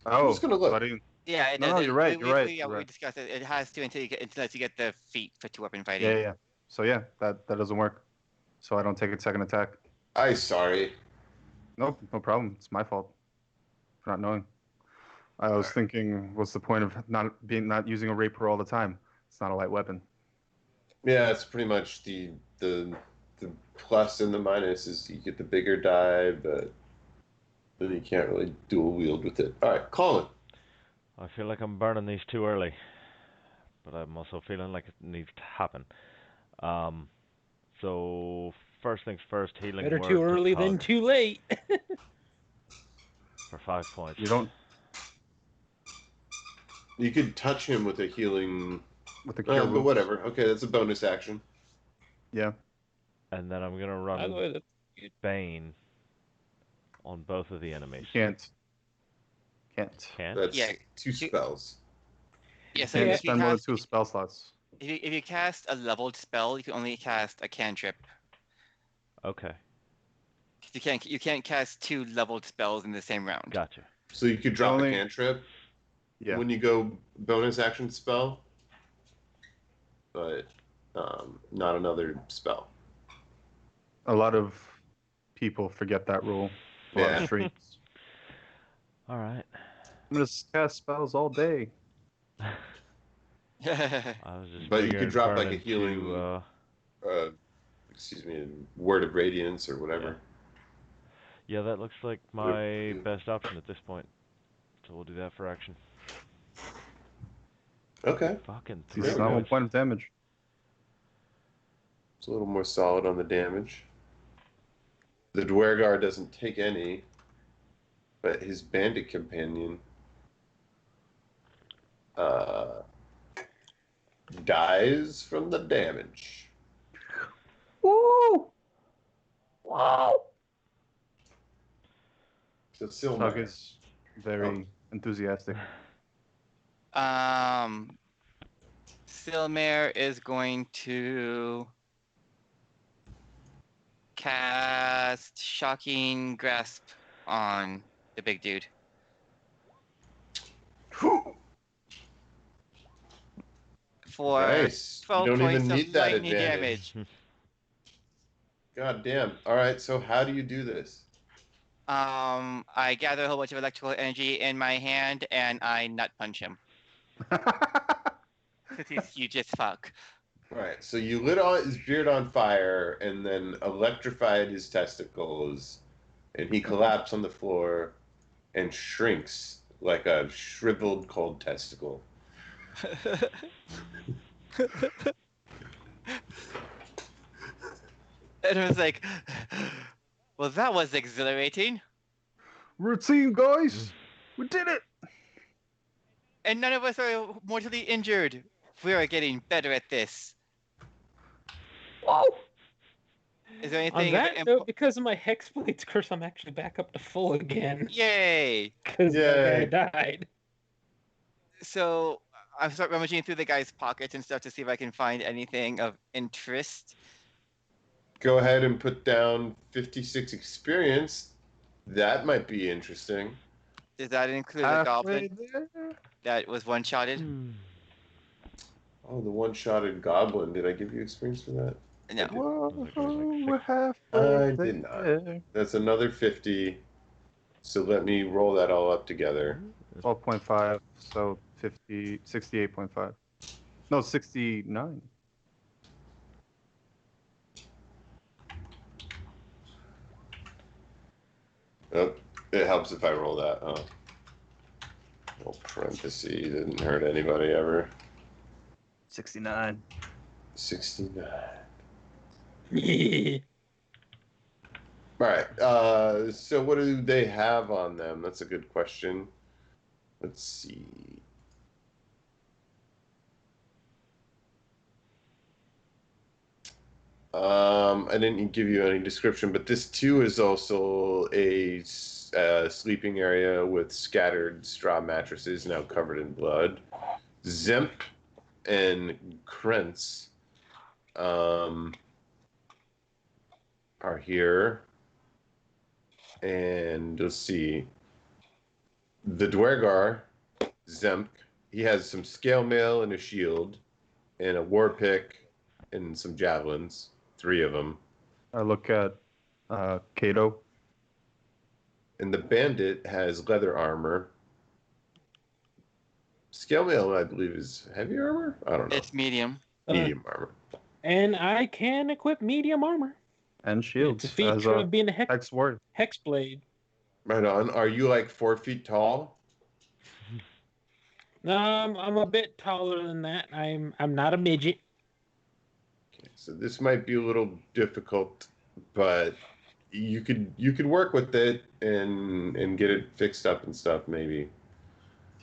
Oh, just gonna look. so I didn't- Yeah, No, you're right, you're right, you're we right. discussed it. It has to unless you get the feat for two-weapon fighting. Yeah. So yeah, that doesn't work. So I don't take a second attack. Sorry. Nope, no problem. It's my fault for not knowing. I was thinking, what's the point of not using a rapier all the time? It's not a light weapon. Yeah, it's pretty much the plus and the minus is you get the bigger die, but then you can't really dual wield with it. All right, Colin. I feel like I'm burning these too early, but I'm also feeling like it needs to happen. So first things first, healing Better word too to early than Pug too late. for 5 points. You don't You could touch him with a healing. with the cure But wounds. whatever. Okay, that's a bonus action. Yeah. And then I'm gonna By the run way, that's Bane on both of the enemies. Can't. Can't? That's Yeah. two spells. Yeah, so Can't if you spend more than cast 2 spell slots. if you cast a leveled spell, you can only cast a cantrip. Okay, You can't cast 2 leveled spells in the same round. gotcha. So you could drop Only- a cantrip Yeah. when you go bonus action spell, but not another spell. A lot of people forget that rule. A lot Yeah. of streams. All right. I'm gonna cast spells all day. I was just But you could figuring drop, like, a burning healing- two, Excuse me, word of radiance or whatever. yeah, that looks like my best option at this point. So we'll do that for action. Okay, Fucking It's three not one points. point of damage. it's a little more solid on the damage. The Dwergar doesn't take any, but his bandit companion dies from the damage. Woo! Wow! So still Tug is very enthusiastic. Silmare is going to cast Shocking Grasp on the big dude. For Nice. You 12 don't points even of need that lightning advantage. damage. God damn. All right, so how do you do this? I gather a whole bunch of electrical energy in my hand and I nut punch him. Because he's huge as fuck. All right, so you lit his beard on fire and then electrified his testicles, and he collapsed on the floor and shrinks like a shriveled cold testicle. And I was like, well, that was exhilarating. We're a team, guys! We did it! And none of us are mortally injured. We are getting better at this. Whoa! Is there On anything? that note, because of my Hexblade's curse, I'm actually back up to full again. Yay! Because that Yay. guy died. So I start rummaging through the guy's pockets and stuff to see if I can find anything of interest. Go ahead and put down 56 experience. That might be interesting. Does that include a Halfway goblin there. that was one-shotted? Oh, the one-shotted goblin. Did I give you experience for that? No. Whoa, Looks like it was like we're 6. halfway I did not. there. That's another 50. So let me roll that all up together. 12.5, so 50, 68.5. No, 69. Oh, it helps if I roll that. Oh. Little parenthesis didn't hurt anybody ever. 69. 69. All right. So what do they have on them? That's a good question. Let's see. I didn't give you any description, but this too is also a sleeping area with scattered straw mattresses now covered in blood. Zemp and Krentz are here. And let's see. The Dwergar, Zemp, he has some scale mail and a shield, and a war pick and some javelins. 3 of them. I look at Kato. And the bandit has leather armor. Scale mail, I believe, is heavy armor? I don't know. It's medium. Medium armor. And I can equip medium armor. And shields. It's a feature of being a Hex word. hex blade. Right on. Are you like 4 feet tall? I'm a bit taller than that. I'm not a midget. Okay, so this might be a little difficult, but you could work with it and get it fixed up and stuff maybe.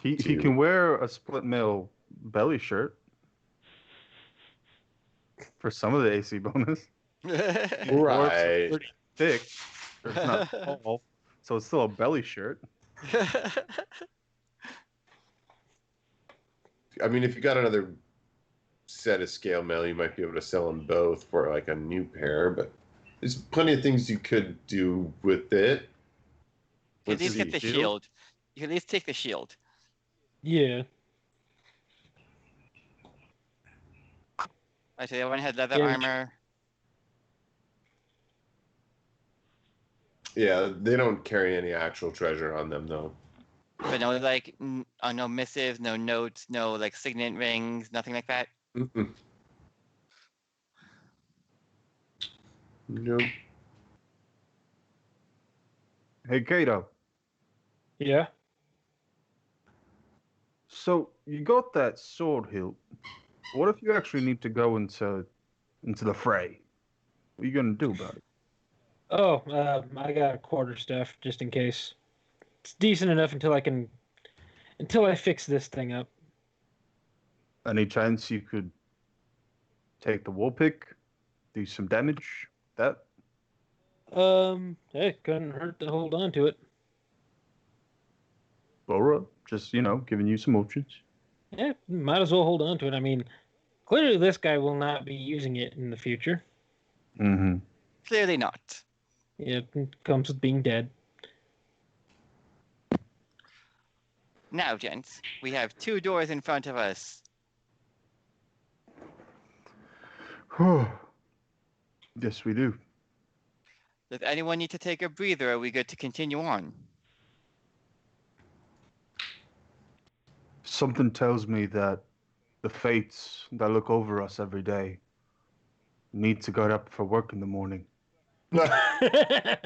He can wear a split mail belly shirt for some of the AC bonus. Dwarves are pretty thick. It's not tall, so it's still a belly shirt. I mean, if you got another set of scale mail, you might be able to sell them both for like a new pair, but there's plenty of things you could do with it. You at least get the shield. You can at least take the shield. Yeah. I say everyone had leather armor. Yeah, they don't carry any actual treasure on them though. But no, like, no missives, no notes, no, like, signet rings, nothing like that? Mm-mm. Nope. Hey, Kato. Yeah. So you got that sword hilt. What if you actually need to go into the fray? What are you gonna do about it? Oh, I got a quarterstaff just in case. It's decent enough until I fix this thing up. Any chance you could take the wool pick, do some damage? That It couldn't hurt to hold on to it. Bora, just giving you some options. Yeah, might as well hold on to it. I mean, clearly this guy will not be using it in the future. Mm-hmm. Clearly not. Yeah, it comes with being dead. Now, gents, we have 2 doors in front of us. Yes, we do. Does anyone need to take a breather? Or are we good to continue on? Something tells me that the fates that look over us every day need to get up for work in the morning. Yeah,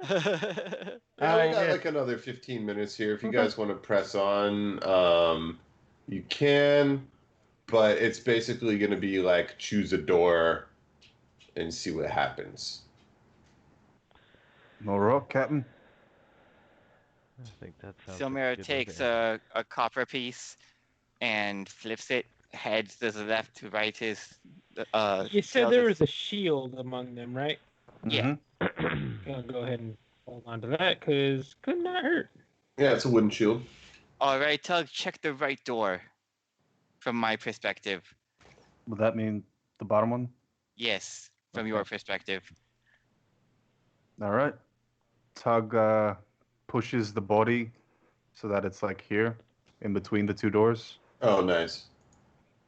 we got like another 15 minutes here. If you guys want to press on, you can, but it's basically going to be like choose a door and see what happens. All right, Captain. I think that sounds Silmira like a good takes idea. a copper piece and flips it. Heads to the left, to right is You said tails there is- was a shield among them, right? Yeah. Gonna go ahead and hold on to that because could not hurt. Yeah, it's a wooden shield. All right, Tug, check the right door. From my perspective, Would that mean the bottom one? yes. From Okay. your perspective, All right. Tug pushes the body so that it's like here, in between the 2 doors. Oh, nice.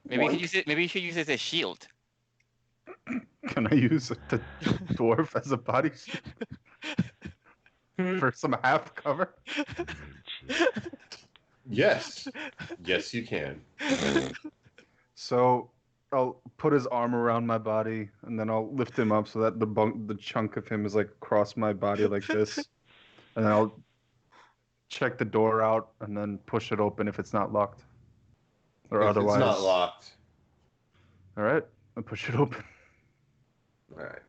maybe you could use it. Maybe you should use it as a shield. Can I use the dwarf as a body for some half cover? Yes. Yes, you can. So I'll put his arm around my body, and then I'll lift him up so that the chunk of him is like across my body like this, and then I'll check the door out and then push it open if it's not locked, or If otherwise. it's not locked. All right, I push it open. All right.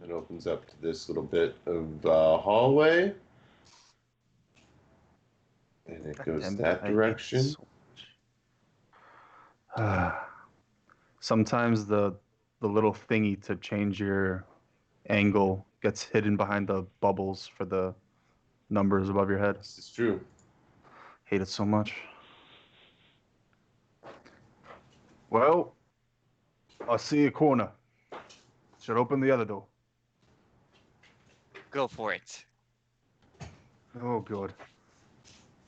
It opens up to this little bit of hallway. And it goes Damn it, that I hate direction. this so much. Sometimes the little thingy to change your angle gets hidden behind the bubbles for the numbers above your head. This is true. Hate it so much. Well, I see a corner. Should open the other door. Go for it. Oh, God.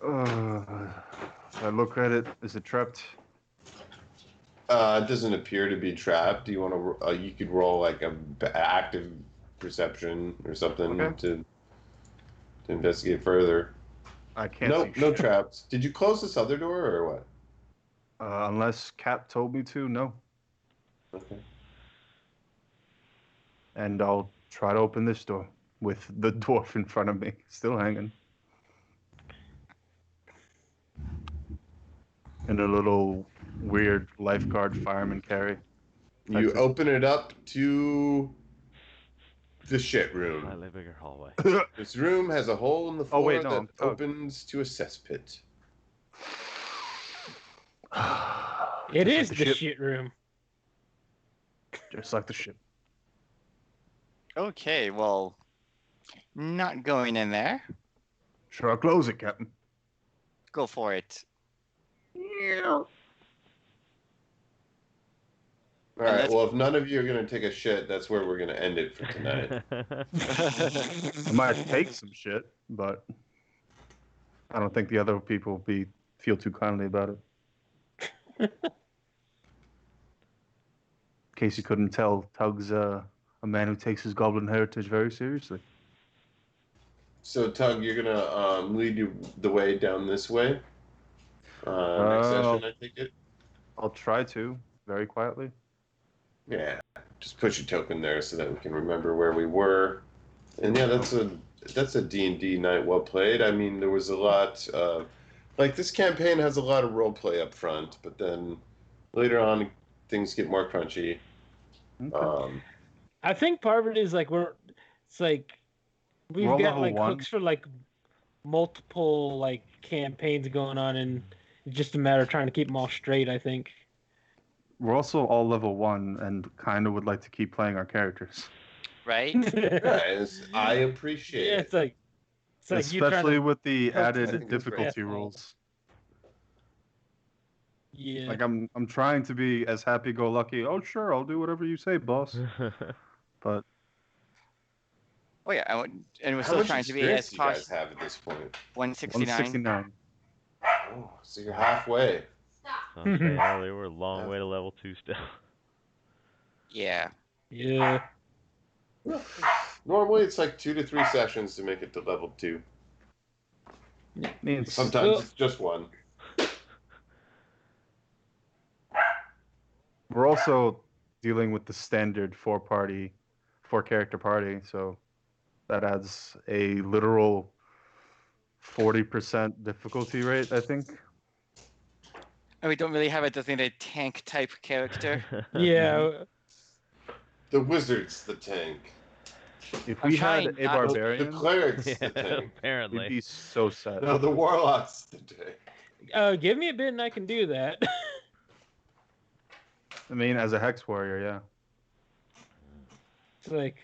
I look at it. Is it trapped? It doesn't appear to be trapped. Do you want to? You could roll like a active perception or something Okay. to investigate further. I can't No, see no shit. traps. Did you close this other door or what? Unless Cap told me to, no. Okay. And I'll try to open this door with the dwarf in front of me, still hanging. In a little weird lifeguard fireman carry. You That's it. open it up to the shit room. Slightly bigger hallway. This room has a hole in the Oh, floor wait, no, that I'm Tug. opens to a cesspit. It Just is like the ship. shit room. Just like the ship. Okay, well, not going in there. Sure, I'll close it, Captain. Go for it. All right. let's- Well, if none of you are gonna take a shit, that's where we're gonna end it for tonight. I might take some shit, but I don't think the other people feel too kindly about it. In case you couldn't tell, Tug's a man who takes his goblin heritage very seriously. So, Tug, you're gonna lead you the way down this way. Next session, I think it. I'll try to, very quietly. Yeah, just put your token there so that we can remember where we were. And yeah, that's a D&D night well played. I mean, there was a lot like this campaign has a lot of role play up front, but then later on things get more crunchy. Okay. I think part of it is like it's like we've We're all got level like 1. hooks for like multiple like campaigns going on, and it's just a matter of trying to keep them all straight. I think. We're also all level 1 and kind of would like to keep playing our characters. Right? Guys, I appreciate Yeah, it. it's like you're trying Especially to, with the help I added think it's difficulty great. rules. yeah. Like I'm trying to be as happy-go-lucky. Oh, sure, I'll do whatever you say, boss. But Oh yeah, and we're How still much trying to be experience as do you guys posh. have at this point? 169. 169. Oh, so you're halfway. I was saying earlier, we're a long way to level 2 still. Yeah. Yeah. Normally it's like 2 to 3 sessions to make it to level 2. Means Sometimes Well- it's just one. we're also dealing with the standard four-character party, so that adds a literal 40% difficulty rate, I think. And we don't really have a designated tank type character. Yeah. The wizard's the tank. If I'm we trying had a not- The barbarian, cleric's Yeah, the tank. we'd apparently. be so sad. No, the warlock's the tank. Give me a bit and I can do that. I mean, as a hex warrior, yeah. It's like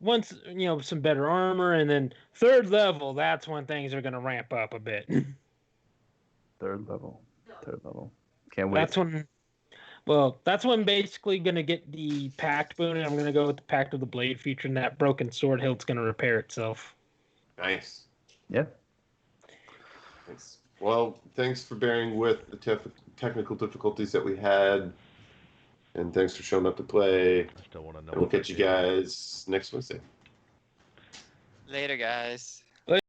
once some better armor, and then third level, that's when things are gonna ramp up a bit. Third level. Can't wait. That's when basically gonna get the pact boon, and I'm gonna go with the Pact of the Blade feature, and that broken sword hilt's gonna repair itself. Nice. Yeah. Thanks. Well, thanks for bearing with the technical difficulties that we had. And thanks for showing up to play. I still want to know. And we'll what we're catch you doing. guys next Wednesday. Later, guys.